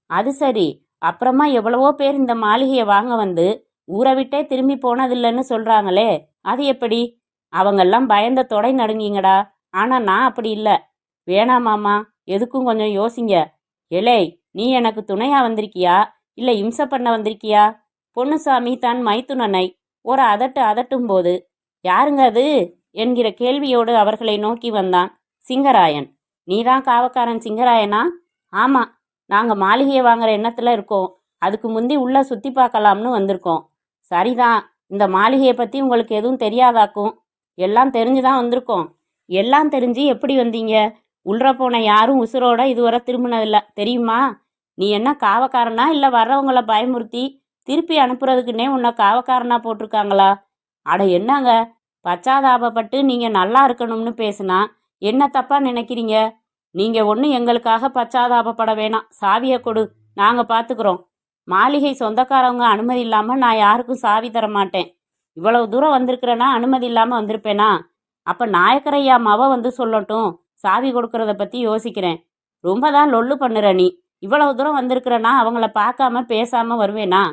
அது சரி, அப்புறமா எவ்வளவோ பேர் இந்த மாளிகையை வாங்க வந்து ஊரை விட்டே திரும்பி போனதில்லைன்னு சொல்றாங்களே, அது எப்படி? அவங்கெல்லாம் பயந்த தொடை நடுங்கிங்கடா. ஆனா நான் அப்படி இல்லை. வேணாமாமா, எதுக்கும் கொஞ்சம் யோசிங்க. எலே, நீ எனக்கு துணையா வந்திருக்கியா இல்ல இம்சை பண்ண வந்திருக்கியா? பொன்னுசாமி தன் மைத்துனனை ஒரு அதட்டும் போது, யாருங்க அது என்கிற கேள்வியோடு அவர்களை நோக்கி வந்தான் சிங்கராயன். நீதான் காவக்காரன் சிங்கராயனா? ஆமா, நாங்க மாளிகையை வாங்குற எண்ணத்துல இருக்கோம். அதுக்கு முந்தி உள்ள சுத்தி பார்க்கலாம்னு வந்திருக்கோம். சரிதான், இந்த மாளிகையை பத்தி உங்களுக்கு எதுவும் தெரியாதாக்கும். எல்லாம் தெரிஞ்சுதான் வந்திருக்கோம். எல்லாம் தெரிஞ்சு எப்படி வந்தீங்க? உள்ள போன யாரும் உசுரோட இதுவரை திரும்பினதில்ல தெரியுமா? நீ என்ன காவக்காரனா இல்ல வர்றவங்கள பயமுறுத்தி திருப்பி அனுப்புறதுக்குன்னே உன்னை காவக்காரனா போட்டிருக்காங்களா? அட என்னங்க, பச்சாதாபப்பட்டு நீங்க நல்லா இருக்கணும்னு பேசுனா என்ன தப்பா நினைக்கிறீங்க? நீங்க ஒன்றும் எங்களுக்காக பச்சாதாபப்பட வேணாம். சாவியை கொடு, நாங்க பாத்துக்கிறோம். மாளிகை சொந்தக்காரவங்க அனுமதி இல்லாம நான் யாருக்கும் சாவி தர மாட்டேன். இவ்வளவு தூரம் வந்திருக்கிறேன்னா அனுமதி இல்லாம வந்திருப்பேனா? அப்ப நாயக்கரையா மவ வந்து சொல்லட்டும், சாவி கொடுக்கறத பத்தி யோசிக்கிறேன். ரொம்ப தான் லொல்லு பண்ணுற நீ. இவ்வளவு தூரம் வந்திருக்கிறேன்னா அவங்கள பார்க்காம பேசாம வருவேனா?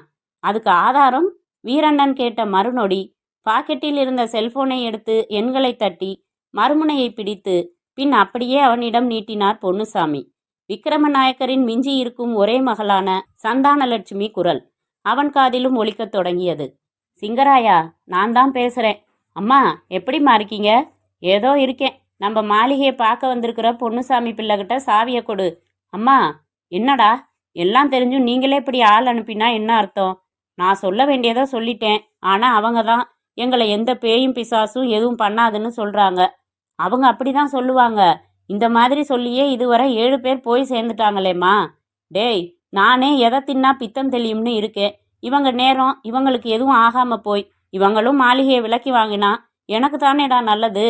அதுக்கு ஆதாரம்? வீரண்ணன் கேட்ட மறுநொடி பாக்கெட்டில் இருந்த செல்போனை எடுத்து எண்களை தட்டி மறுமுனையை பிடித்து பின் அப்படியே அவனிடம் நீட்டினார் பொன்னுசாமி. விக்ரமநாயக்கரின் மிஞ்சி இருக்கும் ஒரே மகளான சந்தானலட்சுமி குரல் அவன் காதிலும் ஒலிக்கத் தொடங்கியது. சிங்கராயா, நான் தான் பேசுறேன். அம்மா, எப்படிம்மா இருக்கீங்க? ஏதோ இருக்கேன். நம்ம மாளிகையை பார்க்க வந்திருக்கிற பொன்னுசாமி பிள்ளைகிட்ட சாவியை கொடு. அம்மா, என்னடா எல்லாம் தெரிஞ்சும் நீங்களே இப்படி ஆள் அனுப்பினா என்ன அர்த்தம்? நான் சொல்ல வேண்டியதை சொல்லிட்டேன். ஆனா அவங்க தான் எங்களை எந்த பேயும் பிசாசும் எதுவும் பண்ணாதுன்னு சொல்றாங்க. அவங்க அப்படிதான் சொல்லுவாங்க. இந்த மாதிரி சொல்லியே இதுவரை 7 பேர் போய் சேர்ந்துட்டாங்களேம்மா. டேய், நானே எதை தின்னா பித்தம் தெளியும்னு இருக்கேன். இவங்க நேரம் இவங்களுக்கு எதுவும் ஆகாம போய் இவங்களும் மாளிகையை விலக்கி வாங்கினா எனக்கு தானேடா நல்லது.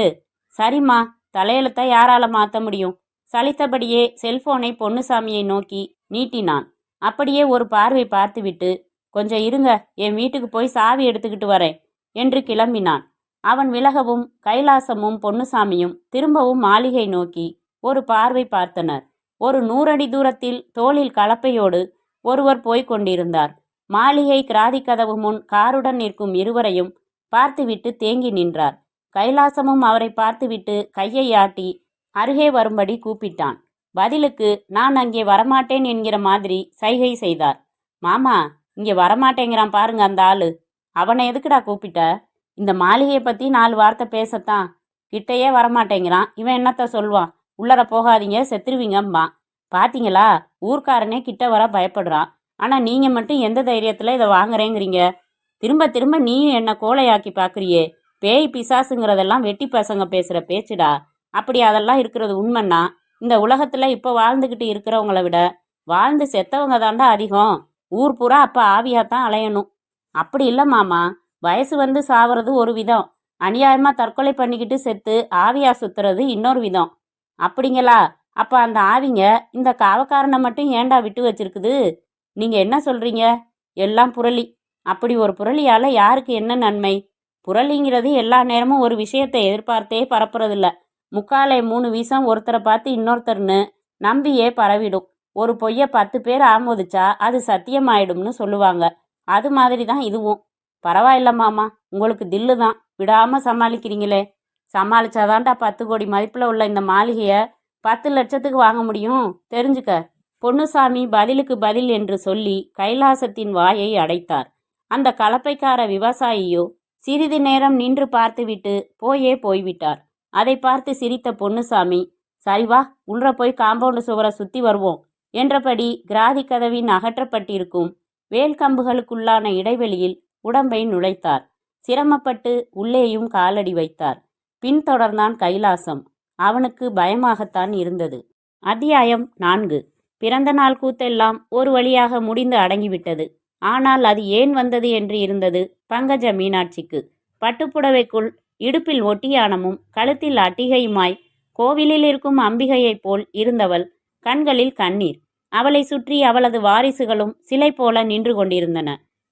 சரிம்மா, தலையெழுத்தை யாரால மாற்ற முடியும்? சலித்தபடியே செல்போனை பொன்னுசாமியை நோக்கி நீட்டினான். அப்படியே ஒரு பார்வை பார்த்துவிட்டு, கொஞ்சம் இருங்க, என் வீட்டுக்கு போய் சாவி எடுத்துக்கிட்டு வரேன் என்று கிளம்பினான். அவன் விலகவும் கைலாசமும் பொன்னுசாமியும் திரும்பவும் மாளிகை நோக்கி ஒரு பார்வை பார்த்தனர். ஒரு 100 அடி தூரத்தில் தோளில் கலப்பையோடு ஒருவர் போய்க் கொண்டிருந்தார். மாளிகை கிராதி கதவு முன் காருடன் நிற்கும் இருவரையும் பார்த்துவிட்டு தேங்கி நின்றார். கைலாசமும் அவரை பார்த்துவிட்டு கையை ஆட்டி அருகே வரும்படி கூப்பிட்டான். பதிலுக்கு நான் அங்கே வரமாட்டேன் என்கிற மாதிரி சைகை செய்தார். மாமா, இங்கே வரமாட்டேங்கிறான் பாருங்க அந்த ஆளு. அவனை எதுக்குடா கூப்பிட்ட? இந்த மாளிகையை பற்றி 4 வார்த்தை பேசத்தான். கிட்டையே வரமாட்டேங்கிறான். இவன் என்னத்த சொல்வான்? உள்ளர போகாதீங்க, செத்துருவீங்கம்மா. பாத்தீங்களா, ஊர்க்காரனே கிட்ட வர பயப்படுறான். ஆனால் நீங்கள் மட்டும் எந்த தைரியத்தில் இதை வாங்குறேங்கிறீங்க? திரும்ப திரும்ப நீயும் என்ன கோலையாக்கி பார்க்குறியே. பேய் பிசாசுங்கிறதெல்லாம் வெட்டி பசங்க பேசுகிற பேச்சுடா. அப்படி அதெல்லாம் இருக்கிறது உண்மைன்னா இந்த உலகத்தில் இப்போ வாழ்ந்துக்கிட்டு இருக்கிறவங்கள விட வாழ்ந்து செத்தவங்க தாண்டா அதிகம். ஊர் பூரா அப்போ ஆவியாத்தான் அலையணும். அப்படி இல்லை மாமா, வயசு வந்து சாவறது ஒரு விதம், அநியாயமாக தற்கொலை பண்ணிக்கிட்டு செத்து ஆவியா சுத்துறது இன்னொரு விதம். அப்படிங்களா? அப்போ அந்த ஆவிங்க இந்த காவக்காரனை மட்டும் ஏண்டா விட்டு வச்சிருக்குது? நீங்கள் என்ன சொல்கிறீங்க? எல்லாம் புரளி. அப்படி ஒரு புரளியால் யாருக்கு என்ன நன்மை? புரளிங்கிறது எல்லா நேரமும் ஒரு விஷயத்தை எதிர்பார்த்தே பரப்புறதில்ல. முக்காலே 3 வீசம் ஒருத்தரை பார்த்து இன்னொருத்தர்னு நம்பியே பரவிடும். ஒரு பொய்யை 10 பேர் ஆமோதிச்சா அது சத்தியமாயிடும்னு சொல்லுவாங்க. அது மாதிரி தான் இதுவும். பரவாயில்ல மாமா, உங்களுக்கு தில்லு தான், விடாமல் சமாளிக்கிறீங்களே. சமாளிச்சாதான்டா 10 கோடி மதிப்பில் உள்ள இந்த மாளிகையை 10 லட்சத்துக்கு வாங்க முடியும், தெரிஞ்சுக்க. பொன்னுசாமி பதிலுக்கு பதில் என்று சொல்லி கைலாசத்தின் வாயை அடைத்தார். அந்த கலப்பைக்கார விவசாயியோ சிறிது நேரம் நின்று பார்த்துவிட்டு போய்விட்டார். அதை பார்த்து சிரித்த பொன்னுசாமி, சரி வா, உள்ள போய் காம்பவுண்டு சுவரை சுற்றி வருவோம் என்றபடி கிராதி கதவின் அகற்றப்பட்டிருக்கும் வேல் கம்புகளுக்குள்ளான இடைவெளியில் உடம்பை நுழைத்தார். சிரமப்பட்டு உள்ளேயும் காலடி வைத்தார். பின்தொடர்ந்தான் கைலாசம். அவனுக்கு பயமாகத்தான் இருந்தது. அத்தியாயம் 4. பிறந்த நாள் கூத்தெல்லாம் ஒரு வழியாக முடிந்து அடங்கிவிட்டது. ஆனால் அது ஏன் வந்தது என்று இருந்தது பங்கஜ மீனாட்சிக்கு. பட்டுப்புடவைக்குள் இடுப்பில் ஒட்டியானமும் கழுத்தில் அட்டிகையுமாய் கோவிலில் இருக்கும் அம்பிகையைப் போல் இருந்தவள் கண்களில் கண்ணீர். அவளை சுற்றி அவளது வாரிசுகளும் சிலை போல நின்று கொண்டிருந்தன.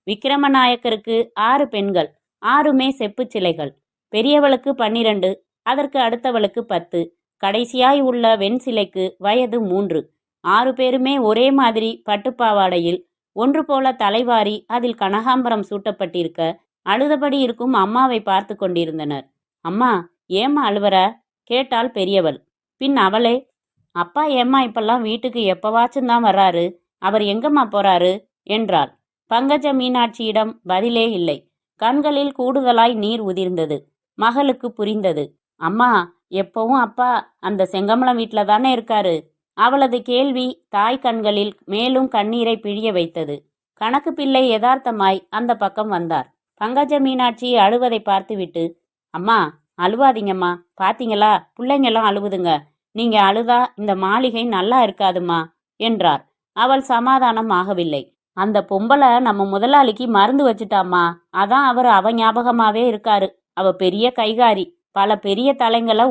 விக்கிரமநாயக்கருக்கு 6 பெண்கள், 6மே செப்பு சிலைகள். பெரியவளுக்கு 12, அதற்கு அடுத்தவளுக்கு 10, கடைசியாய் உள்ள வெண் சிலைக்கு வயது 3. 6 பேருமே ஒரே மாதிரி பட்டுப்பாவாடையில் ஒன்று போல தலைவாரி அதில் கனகாம்பரம் சூட்டப்பட்டிருக்க அழுதபடி இருக்கும் அம்மாவை பார்த்து கொண்டிருந்தனர். அம்மா, ஏம்மா அழுவற கேட்டாள் பெரியவள். பின் அவளே, அப்பா ஏம்மா இப்பெல்லாம் வீட்டுக்கு எப்பவாச்சும் தான் வர்றாரு, அவர் எங்கம்மா போறாரு என்றாள். பங்கஜ மீனாட்சியிடம் பதிலே இல்லை. கண்களில் கூடுதலாய் நீர் உதிர்ந்தது. மகளுக்கு புரிந்தது. அம்மா, எப்பவும் அப்பா அந்த செங்கமலம் வீட்டில தானே இருக்காரு. அவளது கேள்வி தாய் கண்களில் மேலும் கண்ணீரை பிழிய வைத்தது. கணக்கு பிள்ளை யதார்த்தமாய் அந்த பக்கம் வந்தார். பங்கஜ மீனாட்சி அழுவதை பார்த்துவிட்டு, அம்மா அழுவாதீங்கம்மா, பாத்தீங்களா பிள்ளைங்கெல்லாம் அழுவுதுங்க, நீங்க அழுதா இந்த மாளிகை நல்லா இருக்காதுமா என்றார். அவள் சமாதானம் ஆகவில்லை. அந்த பொம்பளை நம்ம முதலாளிக்கு மருந்து வச்சுட்டாமா, அதான் அவர் அவ ஞாபகமாவே இருக்காரு. அவ பெரிய கைகாரி, பல பெரிய தலைங்களை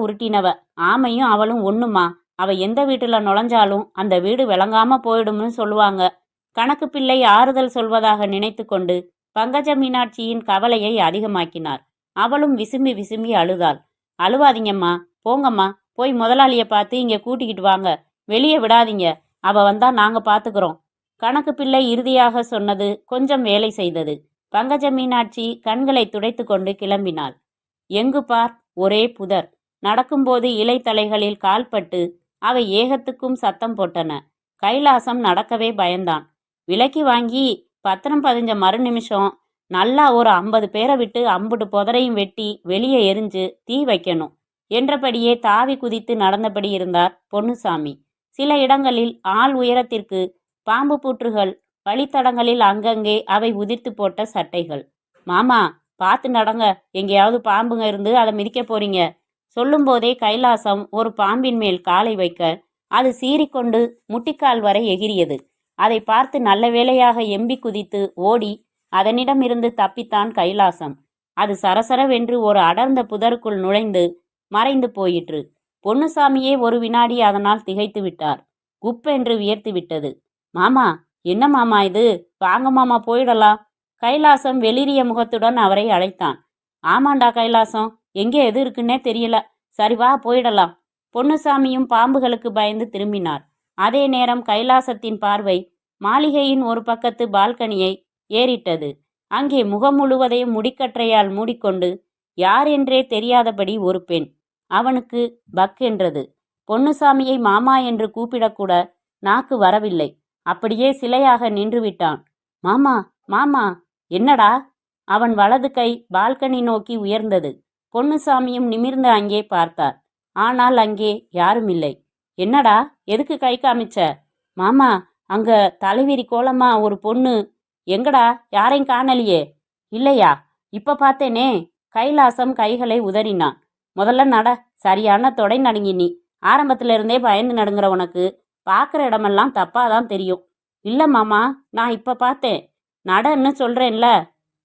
உருட்டினவ. ஆமையும் அவளும் ஒண்ணுமா. அவ எந்த வீட்டுல நுழைஞ்சாலும் அந்த வீடு விளங்காம போயிடும்னு சொல்லுவாங்க. கணக்கு பிள்ளை ஆறுதல் சொல்வதாக நினைத்து கொண்டு பங்கஜ மீனாட்சியின் கவலையை அதிகமாக்கினார். அவளும் விசும்பி விசும்பி அழுதாள். அழுவாதீங்கம்மா, போங்கம்மா, போய் முதலாளிய பார்த்து இங்க கூட்டிக்கிட்டு வாங்க, வெளியே விடாதீங்க, அவ வந்தா நாங்க பாத்துக்கிறோம். கணக்கு பிள்ளை இறுதியாக சொன்னது கொஞ்சம் வேலை செய்தது. பங்கஜ மீனாட்சி கண்களை துடைத்து கொண்டு கிளம்பினாள். எங்கு பார் ஒரே புதர். நடக்கும்போது இலை தலைகளில் கால்பட்டு அவை ஏகத்துக்கும் சத்தம் போட்டன. கைலாசம் நடக்கவே பயந்தான். விலைக்கு வாங்கி பத்திரம் பதிஞ்ச மறு நிமிஷம் நல்லா ஒரு 50 பேரை விட்டு அம்புட்டு புதரையும் வெட்டி வெளியே எரிஞ்சு தீ வைக்கணும் என்றபடியே தாவி குதித்து நடந்தபடி இருந்தார் பொன்னுசாமி. சில இடங்களில் ஆள் உயரத்திற்கு பாம்பு பூற்றுகள், வழித்தடங்களில் அங்கங்கே அவை உதிர்த்து போட்ட சட்டைகள். மாமா, பார்த்து நடங்க, எங்கேயாவது பாம்புங்க இருந்து அதை மிதிக்க போறீங்க. சொல்லும் போதே கைலாசம் ஒரு பாம்பின் மேல் காலை வைக்க அது சீறிக்கொண்டு முட்டிக்கால் வரை எகிரியது. அதை பார்த்து நல்ல வேளையாக எம்பி குதித்து ஓடி அதனிடமிருந்து தப்பித்தான் கைலாசம். அது சரசரவென்று ஒரு அடர்ந்த புதருக்குள் நுழைந்து மறைந்து போயிற்று. பொன்னுசாமியே ஒரு வினாடி அதனால் திகைத்து விட்டார். குப்பென்று வியர்த்து விட்டது. மாமா, என்ன மாமா இது, வாங்க மாமா போயிடலாம். கைலாசம் வெளிரிய முகத்துடன் அவரை அழைத்தான். ஆமாண்டா கைலாசம், எங்கே எது இருக்குன்னே தெரியல, சரி வா போயிடலாம். பொன்னுசாமியும் பாம்புகளுக்கு பயந்து திரும்பினார். அதே நேரம் கைலாசத்தின் பார்வை மாளிகையின் ஒரு பக்கத்து பால்கனியை ஏறிட்டது. அங்கே முகம் முழுவதையும் முடிக்கற்றையால் மூடிக்கொண்டு யார் என்றே தெரியாதபடி ஒரு பெண். அவனுக்கு பக் என்றது. பொன்னுசாமியை மாமா என்று கூப்பிடக்கூட நாக்கு வரவில்லை. அப்படியே சிலையாக நின்று விட்டான். மாமா, மாமா. என்னடா? அவன் வலது கை பால்கனி நோக்கி உயர்ந்தது. பொன்னுசாமியும் நிமிர்ந்து அங்கே பார்த்தார். ஆனால் அங்கே யாரும் இல்லை. என்னடா, எதுக்கு கை காமிச்ச? மாமா, அங்க தலைவிரி கோலமா ஒரு பொண்ணு. எங்கடா, யாரையும் காணலியே. இல்லையா, இப்ப பார்த்தேனே. கைலாசம் கைகளை உதறினான். முதல்ல நட, சரியான தொடை நடுங்கி நீ. ஆரம்பத்துல இருந்தே பயந்து நடுங்கிற உனக்கு பார்க்குற இடமெல்லாம் தப்பாதான் தெரியும். இல்ல மாமா, நான் இப்ப பார்த்தேன், நடன்னு சொல்றேன்ல.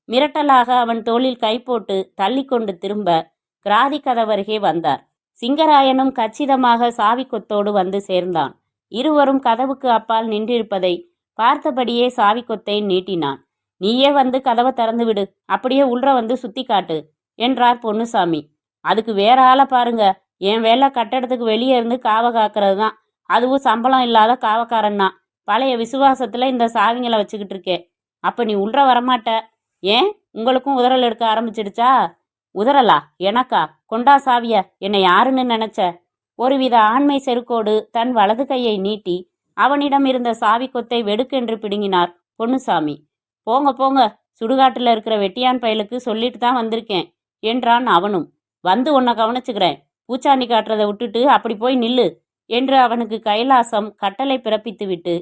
மிரட்டலாக அவன் தோளில் கை போட்டு தள்ளி கொண்டு திரும்ப கிராதி கதவருகே வந்தார். சிங்கராயனும் கச்சிதமாக சாவி கொத்தோடு வந்து சேர்ந்தான். இருவரும் கதவுக்கு அப்பால் நின்றிருப்பதை பார்த்தபடியே சாவி கொத்தை நீட்டினான். நீயே வந்து கதவை திறந்து விடு, அப்படியே உள்ற வந்து சுத்தி காட்டு என்றார் பொன்னுசாமி. அதுக்கு வேற ஆளை பாருங்க, என் வேலை கட்டடத்துக்கு வெளியே இருந்து காவ காக்கிறது தான். அதுவும் சம்பளம் இல்லாத காவக்காரன் தான். பழைய விசுவாசத்துல இந்த சாவிங்களை வச்சுக்கிட்டு இருக்கேன். அப்ப நீ உள்ற வரமாட்ட. ஏன், உங்களுக்கும் உதறல் எடுக்க ஆரம்பிச்சிடுச்சா? உதறலா? எனக்கா? கொண்டா சாவிய, என்னை யாருன்னு நினைச்ச? ஒருவித ஆண்மை செருக்கோடு தன் வலது கையை நீட்டி அவனிடம் இருந்த சாவி கொத்தை வெடுக்கென்று பிடுங்கினார் பொன்னுசாமி. போங்க போங்க, சுடுகாட்டுல இருக்கிற வெட்டியான் பயலுக்கு சொல்லிட்டு தான் வந்திருக்கேன் என்றான் அவனும். வந்து உன்னை கவனிச்சுக்கிறேன், பூச்சாண்டி காட்டுறதை விட்டுட்டு அப்படி போய் நில்லு என்று அவனுக்கு கைலாசம் கட்டளை பிறப்பித்துவிட்டு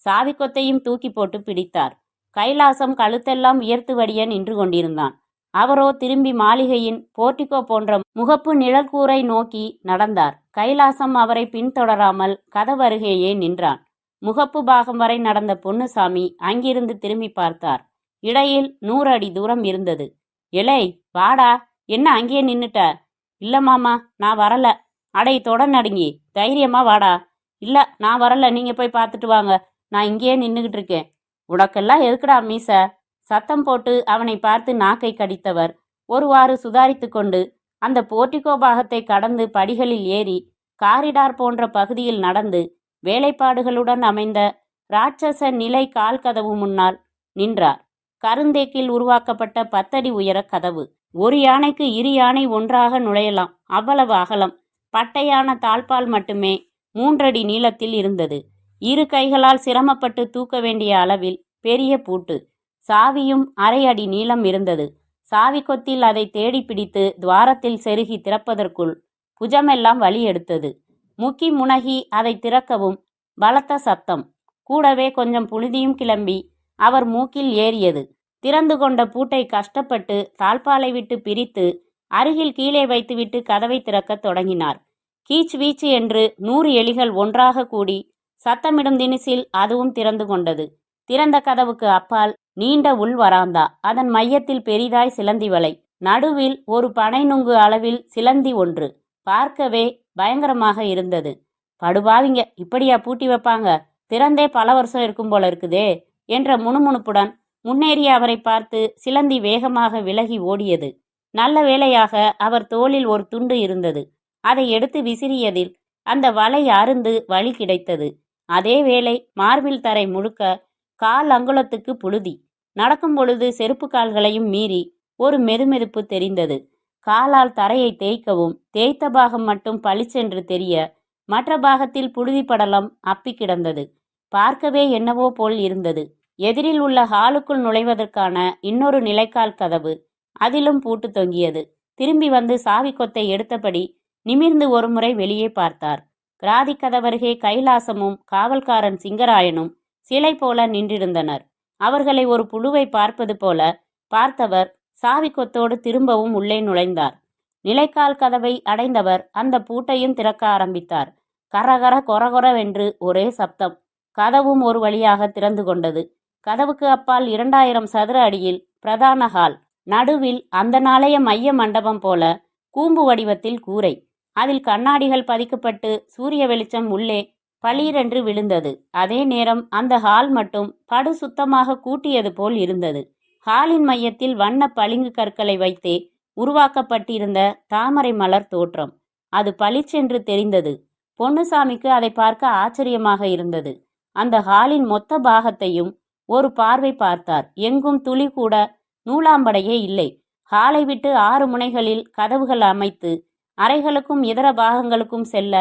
சாவி கொத்தையும் தூக்கி போட்டு பிடித்தார். கைலாசம் கழுத்தெல்லாம் உயர்த்து வடிய நின்று கொண்டிருந்தான். அவரோ திரும்பி மாளிகையின் போர்டிகோ போன்ற முகப்பு நிழற்கூரை நோக்கி நடந்தார். கைலாசம் அவரை பின்தொடராமல் கதவருகேயே நின்றான். முகப்பு பாகம் வரை நடந்த பொன்னுசாமி அங்கிருந்து திரும்பி பார்த்தார். இடையில் 100 அடி தூரம் இருந்தது. எலை வாடா, என்ன அங்கேயே நின்னுட்ட? இல்ல மாமா, நான் வரல. அடை தொட நடுங்கி, தைரியமா வாடா. இல்ல நான் வரல, நீங்க போய் பார்த்துட்டு வாங்க, நான் இங்கேயே நின்றுகிட்டு இருக்கேன். உனக்கெல்லாம் எதுக்குடா மீச? சத்தம் போட்டு அவனை பார்த்து நாக்கை கடித்தவர் ஒருவாறு சுதாரித்து கொண்டு அந்த போர்டிகோ பாகத்தை கடந்து படிகளில் ஏறி காரிடார் போன்ற பகுதியில் நடந்து வேலைப்பாடுகளுடன் அமைந்த ராட்சச நிலை கால் கதவு முன்னால் நின்றார். கருந்தேக்கில் உருவாக்கப்பட்ட 10 அடி உயர கதவு. ஒரு யானைக்கு 2 யானை ஒன்றாக நுழையலாம், அவ்வளவு அகலம். பட்டையான தாழ்பால் மட்டுமே 3 அடி நீளத்தில் இருந்தது. 2 கைகளால் சிரமப்பட்டு தூக்க வேண்டிய அளவில் பெரிய பூட்டு. சாவியும் 1/2 அடி நீளம் இருந்தது. சாவி கொத்தில் அதை தேடி பிடித்து துவாரத்தில் செருகி திறப்பதற்குள் புஜமெல்லாம் வலி எடுத்தது. முக்கி முனகி அதை திறக்கவும் பலத்த சத்தம். கூடவே கொஞ்சம் புழுதியும் கிளம்பி அவர் மூக்கில் ஏறியது. திறந்து கொண்ட பூட்டை கஷ்டப்பட்டு தாழ்பாலை விட்டு பிரித்து அருகில் கீழே வைத்துவிட்டு கதவை திறக்கத் தொடங்கினார். கீச் வீச்சு என்று 100 எலிகள் ஒன்றாக கூடி சத்தமிடும் தினிசில் அதுவும் திறந்து கொண்டது. திறந்த கதவுக்கு அப்பால் நீண்ட உள் வராந்தா. அதன் மையத்தில் பெரிதாய் சிலந்தி வலை. நடுவில் ஒரு பனை நுங்கு அளவில் சிலந்தி ஒன்று. பார்க்கவே பயங்கரமாக இருந்தது. படுபாவிங்க, இப்படியா பூட்டி வைப்பாங்க? திறந்தே பல வருஷம் இருக்கும் போல இருக்குதே என்ற முணுமுணுப்புடன் முன்னேறிய அவரை பார்த்து சிலந்தி வேகமாக விலகி ஓடியது. நல்ல வேளையாக அவர் தோளில் ஒரு துண்டு இருந்தது. அதை எடுத்து விசிறியதில் அந்த வலை அருந்து வழி கிடைத்தது. அதே வேளை மார்பில் தரை முழுக்க கால் அங்குலத்துக்கு புழுதி. நடக்கும் பொழுது செருப்பு கால்களையும் மீறி ஒரு மெதுமெதுப்பு தெரிந்தது. காலால் தரையை தேய்க்கவும் தேய்த்த பாகம் மட்டும் பளிச்சென்று தெரிய மற்ற பாகத்தில் புழுதி படலம் அப்பி கிடந்தது. பார்க்கவே என்னவோ போல் இருந்தது. எதிரில் உள்ள ஹாலுக்குள் நுழைவதற்கான இன்னொரு நிலைக்கால் கதவு, அதிலும் பூட்டு தொங்கியது. திரும்பி வந்து சாவி கொத்தை எடுத்தபடி நிமிர்ந்து ஒருமுறை வெளியே பார்த்தார். கிராதி கதவருகே கைலாசமும் காவல்காரன் சிங்கராயனும் சிலை போல நின்றிருந்தனர். அவர்களை ஒரு புழுவை பார்ப்பது போல பார்த்தவர் சாவி கொத்தோடு திரும்பவும் உள்ளே நுழைந்தார். நிலைக்கால் கதவை அடைந்தவர் அந்த பூட்டையும் திறக்க ஆரம்பித்தார். கரகர கொரகொரவென்று ஒரே சப்தம். கதவும் ஒரு வழியாக திறந்து கொண்டது. கதவுக்கு அப்பால் 2000 சதுர அடியில் பிரதான ஹால். நடுவில் அந்த நாளைய மைய மண்டபம் போல கூம்பு வடிவத்தில் கூரை. அதில் கண்ணாடிகள் பதிக்கப்பட்டு சூரிய வெளிச்சம் உள்ளே பளீரென்று விழுந்தது. அதே நேரம் அந்த ஹால் மட்டும் படு சுத்தமாக கூட்டியது போல் இருந்தது. ஹாலின் மையத்தில் வண்ண பளிங்கு கற்களை வைத்தே உருவாக்கப்பட்டிருந்த தாமரை மலர் தோற்றம். அது பளிச்சென்று தெரிந்தது. பொன்னுசாமிக்கு அதை பார்க்க ஆச்சரியமாக இருந்தது. அந்த ஹாலின் மொத்த பாகத்தையும் ஒரு பார்வை பார்த்தார். எங்கும் துளி கூட நூலாம்படையே இல்லை. ஹாலை விட்டு 6 முனைகளில் கதவுகள் அமைத்து அறைகளுக்கும் இதர பாகங்களுக்கும் செல்ல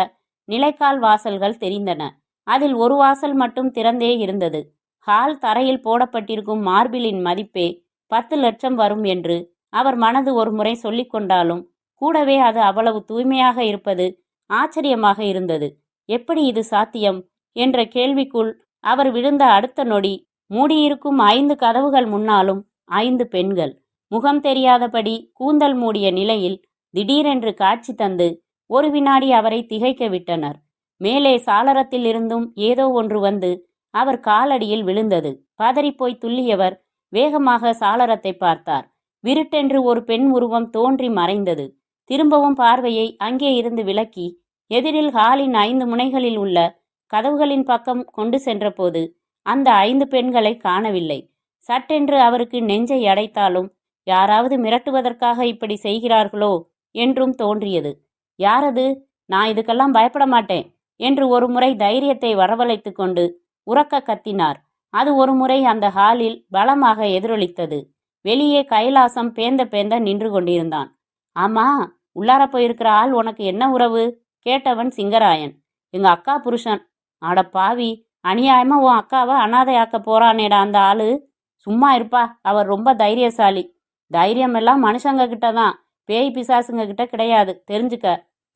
நிலைக்கால் வாசல்கள் தெரிந்தன. அதில் ஒரு வாசல் மட்டும் திறந்தே இருந்தது. ஹால் தரையில் போடப்பட்டிருக்கும் மார்பிளின் மதிப்பே 10 லட்சம் வரும் என்று அவர் மனது ஒரு முறை சொல்லிக் கொண்டாலும் கூடவே அது அவ்வளவு தூய்மையாக இருப்பது ஆச்சரியமாக இருந்தது. எப்படி இது சாத்தியம் என்ற கேள்விக்குள் அவர் விழுந்த அடுத்த நொடி மூடியிருக்கும் 5 கதவுகள் முன்னாலும் 5 பெண்கள் முகம் தெரியாதபடி கூந்தல் மூடிய நிலையில் திடீரென்று காட்சி தந்து ஒரு வினாடி அவரை திகைக்க விட்டனர். மேலே சாளரத்தில் இருந்தும் ஏதோ ஒன்று வந்து அவர் காலடியில் விழுந்தது. பதறிப்போய் துள்ளியவர் வேகமாக சாளரத்தை பார்த்தார். விருட்டென்று ஒரு பெண் உருவம் தோன்றி மறைந்தது. திரும்பவும் பார்வையை அங்கே இருந்து விலக்கி எதிரில் ஹாலின் 5 முனைகளில் உள்ள கதவுகளின் பக்கம் கொண்டு சென்றபோது அந்த 5 பெண்களை காணவில்லை. சட்டென்று அவருக்கு நெஞ்சை அடைத்தாலும் யாராவது மிரட்டுவதற்காக இப்படி செய்கிறார்களோ என்றும் தோன்றியது. யாரது? நான் இதுக்கெல்லாம் பயப்பட மாட்டேன் என்று ஒரு முறை தைரியத்தை வரவழைத்து கொண்டு உரக்க கத்தினார். அது ஒரு முறை அந்த ஹாலில் பலமாக எதிரொலித்தது. வெளியே கைலாசம் பேந்த பேந்த நின்று கொண்டிருந்தான். ஆமா, உள்ளார போயிருக்கிற ஆள் உனக்கு என்ன உறவு? கேட்டவன் சிங்கராயன். எங்க அக்கா புருஷன். அட பாவி, அநியாயமா உன் அக்காவை அனாதையாக்க போறானேடா அந்த ஆளு. சும்மா இருப்பா, அவர் ரொம்ப தைரியசாலி. தைரியம் எல்லாம் மனுஷங்க கிட்ட தான், பேய் பிசாசுங்க கிட்ட கிடையாது, தெரிஞ்சுக்க.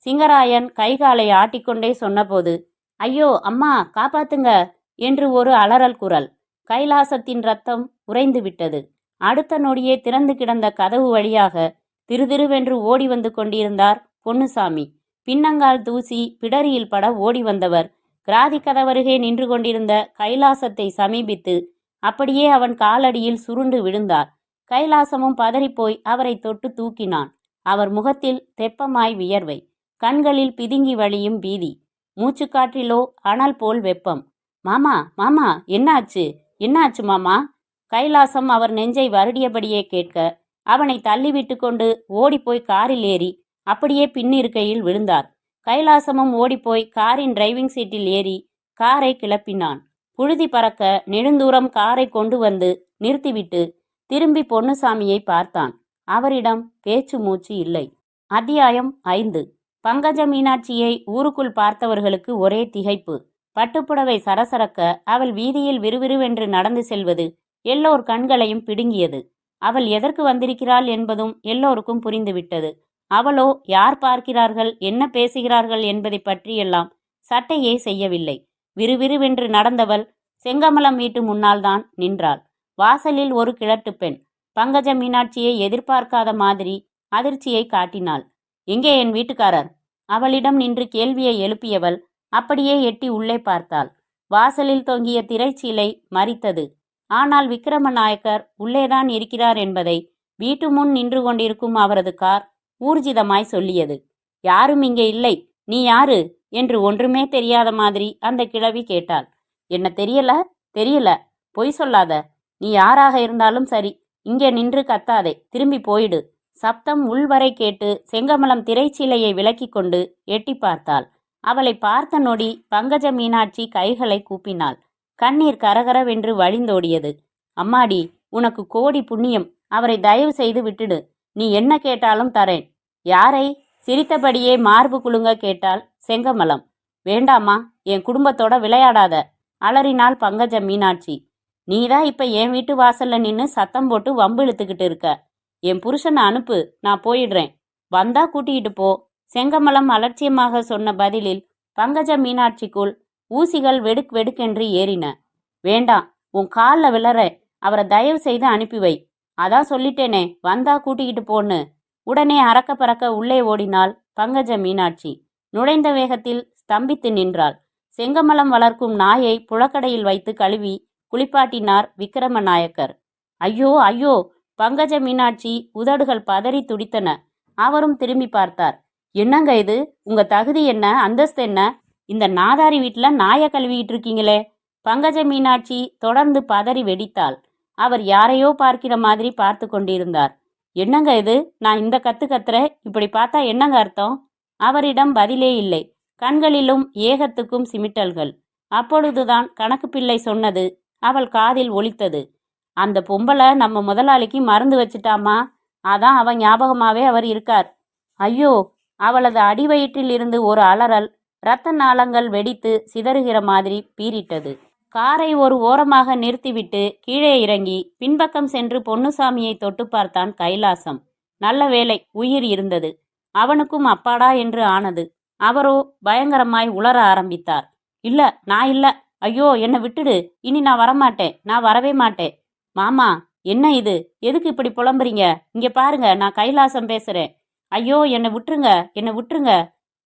சிங்கராயன் கைகாலை ஆட்டிக்கொண்டே சொன்னபோது ஐயோ அம்மா காப்பாத்துங்க என்று ஒரு அலறல் குரல். கைலாசத்தின் ரத்தம் உறைந்து விட்டது. அடுத்த நொடியே திறந்து கிடந்த கதவு வழியாக திருதிருவென்று ஓடி வந்து கொண்டிருந்தார் பொன்னுசாமி. பின்னங்கால் தூசி பிடரியில் பட ஓடி வந்தவர் கிராதி கதவருகே நின்று கொண்டிருந்த கைலாசத்தை சமீபித்து அப்படியே அவன் காலடியில் சுருண்டு விழுந்தார். கைலாசமும் பதறிப்போய் அவரை தொட்டு தூக்கினான். அவர் முகத்தில் தெப்பமாய் வியர்வை, கண்களில் பிதுங்கி வழியும் பீதி, மூச்சுக்காற்றிலோ அனல் போல் வெப்பம். மாமா, மாமா, என்னாச்சு, என்னாச்சு மாமா? கைலாசம் அவர் நெஞ்சை வருடியபடியே கேட்க அவனை தள்ளிவிட்டு கொண்டு ஓடிப்போய் காரில் ஏறி அப்படியே பின்னிருக்கையில் விழுந்தார். கைலாசமும் ஓடிப்போய் காரின் டிரைவிங் சீட்டில் ஏறி காரை கிளப்பினான். புழுதி பறக்க நெடுந்தூரம் காரை கொண்டு வந்து நிறுத்திவிட்டு திரும்பி பொன்னுசாமியை பார்த்தான். அவரிடம் பேச்சு மூச்சு இல்லை. அத்தியாயம் 5. பங்கஜ மீனாட்சியை ஊருக்குள் பார்த்தவர்களுக்கு ஒரே திகைப்பு. பட்டுப்புடவை சரசரக்க அவள் வீதியில் விறுவிறுவென்று நடந்து செல்வது எல்லோர் கண்களையும் பிடுங்கியது. அவள் எதற்கு வந்திருக்கிறாள் என்பதும் எல்லோருக்கும் புரிந்துவிட்டது. அவளோ யார் பார்க்கிறார்கள், என்ன பேசுகிறார்கள் என்பதை பற்றியெல்லாம் சட்டையே செய்யவில்லை. விறுவிறுவென்று நடந்தவள் செங்கமலம் வீட்டு முன்னால் தான் நின்றாள். வாசலில் ஒரு கிழட்டு பெண் பங்கஜ மீனாட்சியை எதிர்பார்க்காத மாதிரி அதிர்ச்சியை காட்டினாள். எங்கே என் வீட்டுக்காரர்? அவளிடம் நின்று கேள்வியை எழுப்பியவள் அப்படியே எட்டி உள்ளே பார்த்தாள். வாசலில் தொங்கிய திரைச்சீலை மறித்தது. ஆனால் விக்கிரமநாயக்கர் உள்ளேதான் இருக்கிறார் என்பதை வீட்டு முன் நின்று கொண்டிருக்கும் அவரது கார் ஊர்ஜிதமாய் சொல்லியது. யாரும் இங்கே இல்லை, நீ யாரு என்று ஒன்றுமே தெரியாத மாதிரி அந்த கிழவி கேட்டாள். என்ன தெரியல? தெரியல, பொய் சொல்லாத. நீ யாராக இருந்தாலும் சரி, இங்கே நின்று கத்தாதே, திரும்பி போயிடு. சப்தம் உள்வரை கேட்டு செங்கமலம் திரைச்சீலையை விலக்கி கொண்டு எட்டி பார்த்தாள். அவளை பார்த்த நொடி பங்கஜ மீனாட்சி கைகளை கூப்பினாள். கண்ணீர் கரகரவென்று வழிந்தோடியது. அம்மாடி, உனக்கு கோடி புண்ணியம், அவரை தயவு செய்து விட்டுடு. நீ என்ன கேட்டாலும் தரேன். யாரை? சிரித்தபடியே மார்பு குலுங்க கேட்டாள் செங்கமலம். வேண்டாமா, என் குடும்பத்தோட விளையாடாத, அலறினாள் பங்கஜ மீனாட்சி. நீதான் இப்ப என் வீட்டு வாசல்ல நின்று சத்தம் போட்டு வம்பு இழுத்துக்கிட்டு இருக்க. என் புருஷனை அனுப்பு, நான் போயிடுறேன். வந்தா கூட்டிகிட்டு போ. செங்கமலம் அலட்சியமாக சொன்ன பதிலில் பங்கஜ மீனாட்சிக்குள் ஊசிகள் வெடுக் வெடுக்கென்று ஏறின. வேண்டாம், உன் காலில் விழற, அவரை தயவு செய்து அனுப்பி வை. அதான் சொல்லிட்டேனே, வந்தா கூட்டிக்கிட்டு போன்னு. உடனே அறக்க பறக்க உள்ளே ஓடினாள் பங்கஜ மீனாட்சி. நுழைந்த வேகத்தில் ஸ்தம்பித்து நின்றாள். செங்கமலம் வளர்க்கும் நாயை புழக்கடையில் வைத்து கழுவி குளிப்பாட்டினார் விக்கிரமநாயக்கர். ஐயோ ஐயோ! பங்கஜ மீனாட்சி உதடுகள் பதறி துடித்தன. அவரும் திரும்பி பார்த்தார். என்னங்க இது? உங்க தகுதி என்ன, அந்தஸ்து என்ன? இந்த நாதாரி வீட்டில் நாயை கழுவிக்கிட்டு இருக்கீங்களே! பங்கஜ மீனாட்சி தொடர்ந்து பதறி வெடித்தாள். அவர் யாரையோ பார்க்கிற மாதிரி பார்த்து கொண்டிருந்தார். என்னங்க இது? நான் இந்த கத்து கத்துறேன், இப்படி பார்த்தா என்னங்க அர்த்தம்? அவரிடம் பதிலே இல்லை. கண்களிலும் ஏகத்துக்கும் சிமிட்டல்கள். அப்பொழுதுதான் கணக்கு பிள்ளை சொன்னது அவள் காதில் ஒலித்தது. அந்த பொம்பளை நம்ம முதலாளிக்கு மருந்து வச்சுட்டாமா, அதான் அவன் ஞாபகமாவே அவர் இருக்கார். ஐயோ! அவளது அடிவயிற்றில் இருந்து ஒரு அலறல் இரத்த நாளங்கள் வெடித்து சிதறுகிற மாதிரி பீறிட்டது. காரை ஒரு ஓரமாக நிறுத்திவிட்டு கீழே இறங்கி பின்பக்கம் சென்று பொன்னுசாமியை தொட்டு பார்த்தான் கைலாசம். நல்ல வேளை, உயிர் இருந்தது. அவனுக்கும் அப்பாடா என்று ஆனது. அவரோ பயங்கரமாய் உளர ஆரம்பித்தார். இல்ல, நான் இல்ல, ஐயோ என்னை விட்டுடு, இனி நான் வரமாட்டேன், நான் வரவே மாட்டேன். மாமா, என்ன இது? எதுக்கு இப்படி புலம்புறீங்க? இங்க பாருங்க, நான் கைலாசம் பேசுறேன். ஐயோ என்னை விட்டுருங்க, என்னை விட்டுருங்க.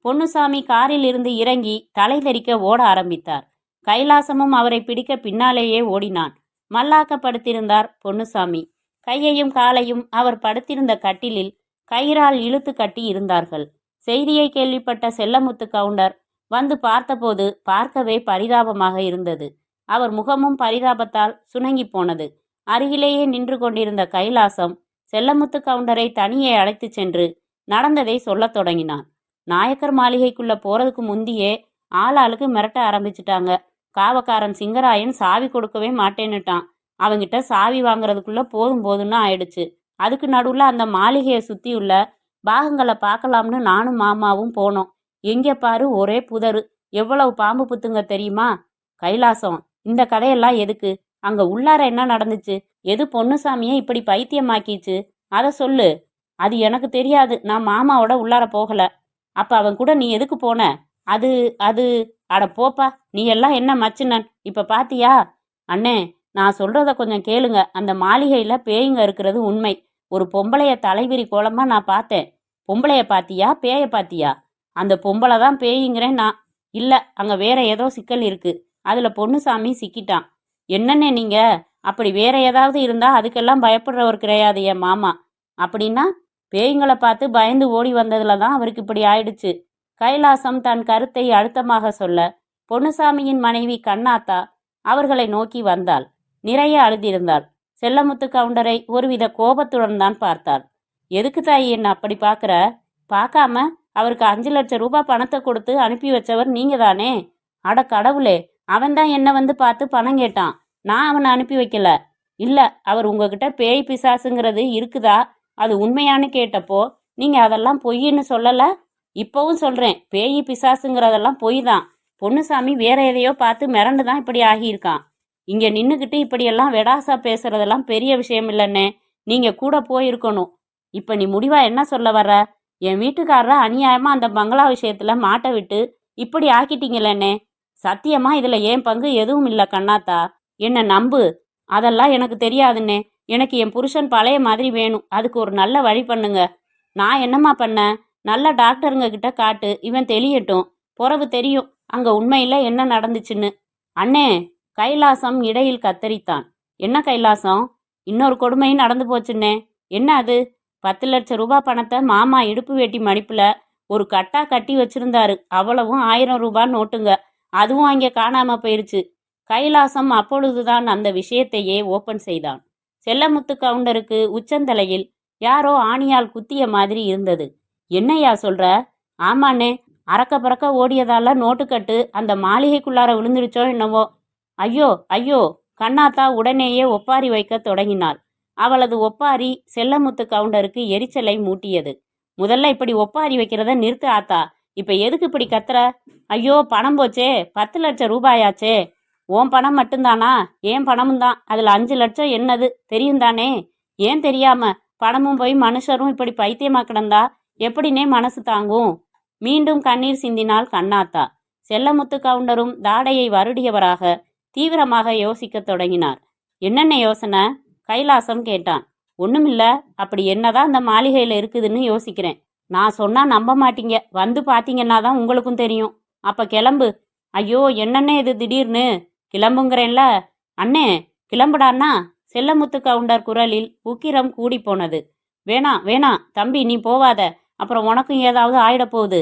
பொன்னுசாமி காரில் இருந்து இறங்கி தலை தெறிக்க ஓட ஆரம்பித்தார். கைலாசமும் அவரை பிடிக்க பின்னாலேயே ஓடினான். மல்லாக்க படுத்திருந்தார் பொன்னுசாமி. கையையும் காலையும் அவர் படுத்திருந்த கட்டிலில் கயிறால் இழுத்து கட்டி இருந்தார்கள். செய்தியை கேள்விப்பட்ட செல்லமுத்து கவுண்டர் வந்து பார்த்தபோது பார்க்கவே பரிதாபமாக இருந்தது. அவர் முகமும் பரிதாபத்தால் சுணங்கி போனது. அருகிலேயே நின்று கொண்டிருந்த கைலாசம் செல்லமுத்து கவுண்டரை தனியே அழைத்து சென்று நடந்ததை சொல்லத் தொடங்கினான். நாயக்கர் மாளிகைக்குள்ள போறதுக்கு முந்தியே ஆளாளுக்கு மிரட்ட ஆரம்பிச்சுட்டாங்க. காவக்காரன் சிங்கராயன் சாவி கொடுக்கவே மாட்டேன்னுட்டான். அவங்கிட்ட சாவி வாங்குறதுக்குள்ள போதும் போதும்னு ஆயிடுச்சு. அதுக்கு நடுவில் அந்த மாளிகையை சுத்தியுள்ள பாகங்களை பார்க்கலாம்னு நானும் மாமாவும் போனோம். எங்கே பாரு ஒரே புதரு, எவ்வளவு பாம்பு புத்துங்க தெரியுமா? கைலாசம், இந்த கதையெல்லாம் எதுக்கு? அங்க உள்ளார என்ன நடந்துச்சு? எது பொன்னுசாமியை இப்படி பைத்தியமாக்கிச்சு? அதை சொல்லு. அது எனக்கு தெரியாது, நான் மாமாவோட உள்ளார போகல. அப்ப அவன் கூட நீ எதுக்கு போன? அது அது அட போப்பா, நீ எல்லாம் என்ன மச்சினன் இப்ப பாத்தியா? அண்ணே, நான் சொல்றத கொஞ்சம் கேளுங்க. அந்த மாளிகையில பேய்ங்க இருக்கிறது உண்மை. ஒரு பொம்பளைய தலைவிரி கோலமா நான் பார்த்தேன். பொம்பளைய பாத்தியா பேய பாத்தியா? அந்த பொம்பளை தான் பேய்ங்கிறேன் நான். இல்ல, அங்க வேற ஏதோ சிக்கல் இருக்கு. அதுல பொன்னுசாமி சிக்கிட்டான். என்னண்ணே நீங்க? அப்படி வேற ஏதாவது இருந்தா அதுக்கெல்லாம் பயப்படுறவர் கிடையாது என் மாமா. அப்படின்னா பேய்களை பார்த்து பயந்து ஓடி வந்ததுல தான் அவருக்கு இப்படி ஆயிடுச்சு. கைலாசம் தன் கருத்தை அழுத்தமாக சொல்ல, பொன்னுசாமியின் மனைவி கண்ணாத்தா அவர்களை நோக்கி வந்தாள். நிறைய அழுதிருந்தாள். செல்லமுத்து கவுண்டரை ஒருவித கோபத்துடன் தான் பார்த்தாள். எதுக்கு தாயி என்ன அப்படி பார்க்குற? பார்க்காம அவருக்கு 5 லட்சம் ரூபாய் பணத்தை கொடுத்து அனுப்பி வச்சவர் நீங்க தானே? அட கடவுளே, அவன்தான் என்ன வந்து பார்த்து பணம் கேட்டான். நான் அவனை அனுப்பி வைக்கல. இல்ல, அவர் உங்ககிட்ட பேய் பிசாசுங்கிறது இருக்குதா, அது உண்மையானு கேட்டப்போ நீங்க அதெல்லாம் பொய்ன்னு சொல்லல. இப்பவும் சொல்றேன், பேய் பிசாசுங்கிறதெல்லாம் பொய் தான். பொன்னுசாமி வேற எதையோ பார்த்து மிரண்டு தான் இப்படி ஆகியிருக்கான். இங்க நின்னுக்கிட்டு இப்படியெல்லாம் வெடாசா பேசுறதெல்லாம் பெரிய விஷயம் இல்லைன்னே. நீங்க கூட போயிருக்கணும். இப்ப நீ முடிவா என்ன சொல்ல வர்ற? என் வீட்டுக்காரர அநியாயமா அந்த பங்களா விஷயத்துல மாட்ட விட்டு இப்படி ஆக்கிட்டீங்களேண்ணே. சத்தியமா இதுல ஏன் பங்கு எதுவும் இல்ல கண்ணாத்தா. என்ன நம்பு. அதெல்லாம் எனக்கு தெரியாதுண்ணே. எனக்கு என் புருஷன் பழைய மாதிரி வேணும். அதுக்கு ஒரு நல்ல வழி பண்ணுங்க. நான் என்னம்மா பண்ண? நல்ல டாக்டருங்க கிட்ட காட்டு, இவன் தெளியட்டும். பிறகு தெரியும் அங்க உண்மையில என்ன நடந்துச்சுன்னு. அண்ணே, கைலாசம் இடையில் கத்தரித்தான். என்ன கைலாசம்? இன்னொரு கொடுமையும் நடந்து போச்சுன்னே. என்ன அது? 10 லட்சம் ரூபாய் பணத்தை மாமா இடுப்பு வேட்டி மடிப்புல ஒரு கட்டா கட்டி வச்சிருந்தாரு. அவ்வளவும் 1000 ரூபாய் நோட்டுங்க. அதுவும் அங்கே காணாம போயிருச்சு. கைலாசம் அப்பொழுதுதான் அந்த விஷயத்தையே ஓபன் செய்தான். செல்லமுத்து கவுண்டருக்கு உச்சந்தலையில் யாரோ ஆணியால் குத்திய மாதிரி இருந்தது. என்னையா சொல்ற? ஆமாண்ணே, அறக்க பறக்க ஓடியதால நோட்டுக்கட்டு அந்த மாளிகைக்குள்ளார விழுந்துடுச்சோ என்னவோ. ஐயோ ஐயோ! கண்ணாத்தா உடனேயே ஒப்பாரி வைக்க தொடங்கினாள். அவளது ஒப்பாரி செல்லமுத்து கவுண்டருக்கு எரிச்சலை மூட்டியது. முதல்ல இப்படி ஒப்பாரி வைக்கிறத நிறுத்து ஆத்தா. இப்ப எதுக்கு இப்படி கத்துற? ஐயோ, பணம் போச்சே, 10 லட்சம் ரூபாயாச்சே. உன் பணம் மட்டும்தானா? ஏன் பணமும் தான். அதுல 5 லட்சம் என்னது தெரியும் தானே? ஏன் தெரியாம? பணமும் போய் மனுஷரும் இப்படி பைத்தியமா கிடந்தா எப்படினே மனசு தாங்கும்? மீண்டும் கண்ணீர் சிந்தினாள் கண்ணாத்தா. செல்லமுத்து கவுண்டரும் தாடையை வருடியவராக தீவிரமாக யோசிக்கத் தொடங்கினார். என்னென்ன யோசனை? கைலாசம் கேட்டான். ஒண்ணுமில்ல, அப்படி என்னதான் அந்த மாளிகையில இருக்குதுன்னு யோசிக்கிறேன். நான் சொன்னா நம்ப மாட்டீங்க. வந்து பாத்தீங்கன்னா தான் உங்களுக்கும் தெரியும். அப்ப கிளம்பு. ஐயோ, என்னண்ணே இது திடீர்னு? கிளம்புங்கிறேன்ல. அண்ணே, கிளம்புடான்னா. செல்லமுத்து கவுண்டர் குரலில் உக்கிரம் கூடி போனது. வேணாம் வேணாம் தம்பி, நீ போவாத. அப்புறம் உனக்கும் ஏதாவது ஆயிட போகுது.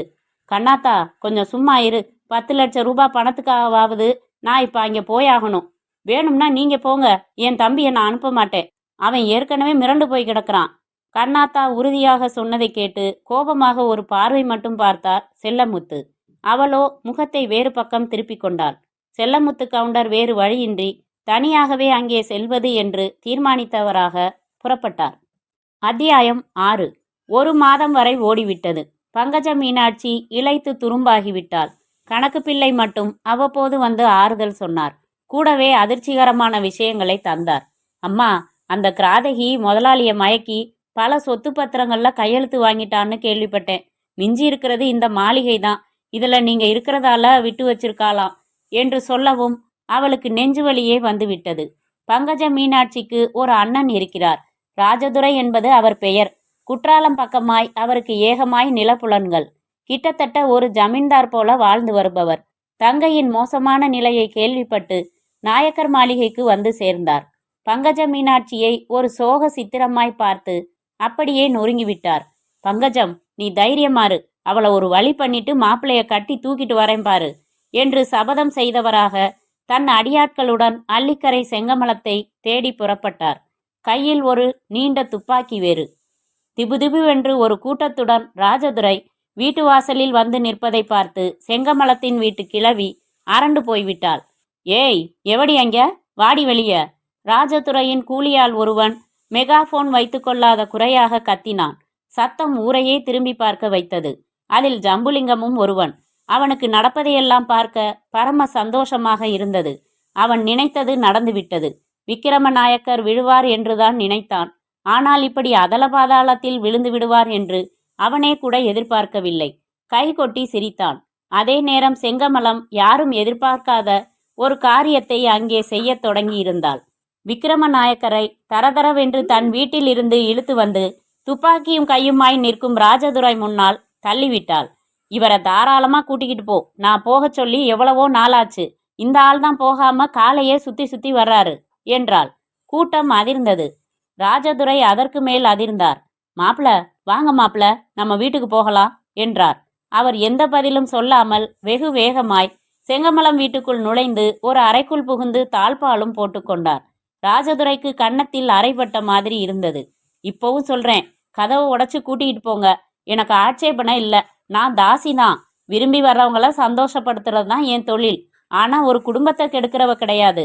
கண்ணாத்தா, கொஞ்சம் சும்மா இரு. 10 லட்சம் ரூபாய் பணத்துக்காவது நான் இப்ப அங்கே போயாகணும். வேணும்னா நீங்க போங்க. என் தம்பியை நான் அனுப்ப மாட்டேன். அவன் ஏற்கனவே மிரண்டு போய் கிடக்குறான். கண்ணாத்தா உறுதியாக சொன்னதை கேட்டு கோபமாக ஒரு பார்வை மட்டும் பார்த்தார் செல்லமுத்து. அவளோ முகத்தை வேறு பக்கம் திருப்பிக் கொண்டாள். செல்லமுத்து கவுண்டர் வேறு வழியின்றி தனியாகவே அங்கே செல்வது என்று தீர்மானித்தவராக புறப்பட்டார். அத்தியாயம் 6. 1 மாதம் வரை ஓடிவிட்டது. பங்கஜ மீனாட்சி இளைத்து துரும்பாகிவிட்டாள். கணக்கு பிள்ளை மட்டும் அவ்வப்போது வந்து ஆறுதல் சொன்னார். கூடவே அதிர்ச்சிகரமான விஷயங்களை தந்தார். அம்மா, அந்த கிராதகி முதலாளிய மயக்கி பல சொத்து பத்திரங்கள்ல கையெழுத்து வாங்கிட்டான்னு கேள்விப்பட்டேன். மிஞ்சி இருக்கிறது இந்த மாளிகை தான். இதுல நீங்க இருக்கிறதால விட்டு வச்சிருக்காளாம் என்று சொல்லவும் அவளுக்கு நெஞ்சு வலியே வந்து விட்டது. பங்கஜ மீனாட்சிக்கு ஒரு அண்ணன் இருக்கிறார். ராஜதுரை என்பது அவர் பெயர். குற்றாலம் பக்கமாய் அவருக்கு ஏகமாய் நிலப்புலன்கள். கிட்டத்தட்ட ஒரு ஜமீன்தார் போல வாழ்ந்து வருபவர். தங்கையின் மோசமான நிலையை கேள்விப்பட்டு நாயக்கர் மாளிகைக்கு வந்து சேர்ந்தார். பங்கஜ மீனாட்சியை ஒரு சோக சித்திரமாய் பார்த்து அப்படியே நொறுங்கிவிட்டார். பங்கஜம், நீ தைரியமாறு. அவளை ஒரு வழி பண்ணிட்டு மாப்பிளைய கட்டி தூக்கிட்டு வரேன் பாரு என்று சபதம் செய்தவராக தன் அடியாட்களுடன் அள்ளிக்கரை செங்கமலத்தை தேடி புறப்பட்டார். கையில் ஒரு நீண்ட துப்பாக்கி வேறு. திபுதிபுவென்று ஒரு கூட்டத்துடன் ராஜதுரை வீட்டு வாசலில் வந்து நிற்பதை பார்த்து செங்கமலத்தின் வீட்டு கிழவி அரண்டு போய்விட்டாள். ஏய், எவடி அங்க? வாடி வெளிய! ராஜதுரையின் கூலியால் ஒருவன் மெகாஃபோன் வைத்து கொள்ளாத குறையாக கத்தினான். சத்தம் ஊரையே திரும்பி பார்க்க வைத்தது. அதில் ஜம்புலிங்கமும் ஒருவன். அவனுக்கு நடப்பதையெல்லாம் பார்க்க பரம சந்தோஷமாக இருந்தது. அவன் நினைத்தது நடந்துவிட்டது. விக்கிரமநாயக்கர் விழுவார் என்றுதான் நினைத்தான். ஆனால் இப்படி அதல பாதாளத்தில் விழுந்து விடுவார் என்று அவனே கூட எதிர்பார்க்கவில்லை. கை கொட்டி சிரித்தான். அதே நேரம் செங்கமலம் யாரும் எதிர்பார்க்காத ஒரு காரியத்தை அங்கே செய்ய தொடங்கி இருந்தாள். விக்கிரமநாயக்கரை தரதரவென்று தன் வீட்டில் இருந்து இழுத்து வந்து துப்பாக்கியும் கையுமாய் நிற்கும் ராஜதுரை முன்னால் தள்ளிவிட்டாள். இவரை தாராளமா கூட்டிக்கிட்டு போ, நான் போகச் சொல்லி எவ்வளவோ நாளாச்சு, இந்த ஆள் தான் போகாம காலையே சுத்தி சுத்தி வர்றாரு என்றாள். கூட்டம் அதிர்ந்தது. ராஜதுரை அதற்கு மேல் அதிர்ந்தார். மாப்பிள, வாங்க மாப்பிள, நம்ம வீட்டுக்கு போகலாம் என்றார். அவர் எந்த பதிலும் சொல்லாமல் வெகு வேகமாய் செங்கமலம் வீட்டுக்குள் நுழைந்து ஒரு அறைக்குள் புகுந்து தாழ்பாலும் போட்டுக்கொண்டார். ராஜதுரைக்கு கன்னத்தில் அறைப்பட்ட மாதிரி இருந்தது. இப்போவும் சொல்றேன், கதவை உடைச்சு கூட்டிகிட்டு போங்க, எனக்கு ஆட்சேபனை இல்லை, நான் தாசி தான், விரும்பி வர்றவங்கள சந்தோஷப்படுத்துறது தான் என் தொழில், ஆனா ஒரு குடும்பத்தை கெடுக்கிறவ கிடையாது.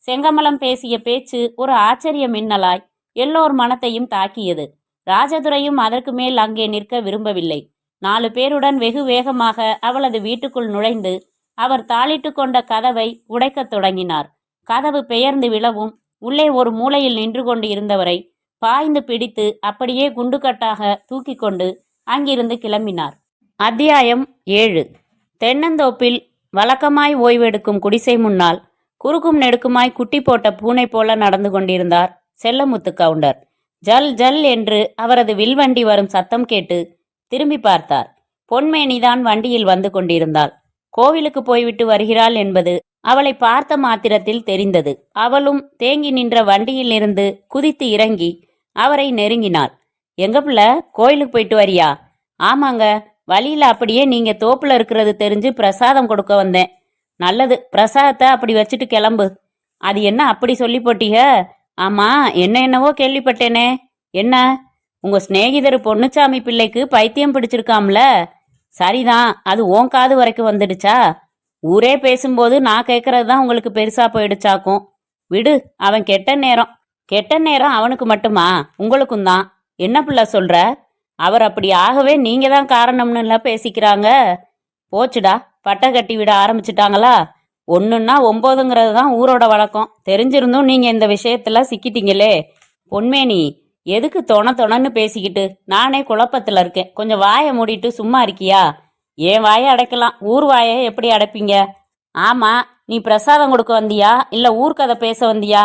செங்கமலம் பேசிய பேச்சு ஒரு ஆச்சரிய மின்னலாய் எல்லோர் மனத்தையும் தாக்கியது. ராஜதுரையும் அதற்கு மேல் அங்கே நிற்க விரும்பவில்லை. 4 பேருடன் வெகு வேகமாக அவளது வீட்டுக்குள் நுழைந்து அவர் தாளிட்டு கொண்ட கதவை உடைக்கத் தொடங்கினார். கதவு பெயர்ந்து விழவும் உள்ளே ஒரு மூலையில் நின்று கொண்டு இருந்தவரை பாய்ந்து பிடித்து அப்படியே குண்டுகட்டாக தூக்கி கொண்டு அங்கிருந்து கிளம்பினார். அத்தியாயம் 7. தென்னந்தோப்பில் வழக்கமாய் ஓய்வெடுக்கும் குடிசை முன்னால் குறுக்கும் நெடுக்குமாய் குட்டி போட்ட பூனை போல நடந்து கொண்டிருந்தார் செல்லமுத்து கவுண்டர். ஜல் ஜல் என்று அவரது வில்வண்டி வரும் சத்தம் கேட்டு திரும்பி பார்த்தார். பொன்மேனிதான் வண்டியில் வந்து கொண்டிருந்தாள். கோவிலுக்கு போய்விட்டு வருகிறாள் என்பது அவளை பார்த்த மாத்திரத்தில் தெரிந்தது. அவளும் தேங்கி நின்ற வண்டியில் இருந்து குதித்து இறங்கி அவரை நெருங்கினாள். எங்க பிள்ளை, கோயிலுக்கு போயிட்டு வரியா? ஆமாங்க, வழியில அப்படியே நீங்க தோப்புல இருக்கிறது தெரிஞ்சு பிரசாதம் கொடுக்க வந்தேன். நல்லது, பிரசாதத்தை அப்படி வச்சுட்டு கிளம்பு. அது என்ன அப்படி சொல்லி போட்டீங்க? ஆமா, என்னவோ கேள்விப்பட்டேனே. என்ன, உங்க சிநேகிதர் பொன்னுச்சாமி பிள்ளைக்கு பைத்தியம் பிடிச்சிருக்காம்ல? சரிதான், அது உன் காது வரைக்கும் வந்துடுச்சா? ஊரே பேசும்போது நான் கேட்கறது தான் உங்களுக்கு பெருசா போயிடுச்சாக்கும். விடு, அவன் கெட்ட நேரம். கெட்ட நேரம் அவனுக்கு மட்டுமா, உங்களுக்கும் தான். என்ன பிள்ளை சொல்ற? அவர் அப்படி ஆகவே நீங்க தான் காரணம்னு பேசிக்கிறாங்க. போச்சுடா, பட்டை கட்டி விட ஆரம்பிச்சுட்டாங்களா? 1ன்னா 9ங்கிறது தான் ஊரோட வழக்கம். தெரிஞ்சிருந்தும் நீங்க இந்த விஷயத்துல சிக்கிட்டீங்களே. பொன்மேனி, எதுக்கு தொணன்னு பேசிக்கிட்டு? நானே குழப்பத்துல இருக்கேன். கொஞ்சம் வாயை மூடிட்டு சும்மா இருக்கியா? என் வாயை அடைக்கலாம், ஊர் வாயை எப்படி அடைப்பீங்க? ஆமா, நீ பிரசாதம் கொடுக்க வந்தியா இல்ல ஊர்க்கதை பேச வந்தியா?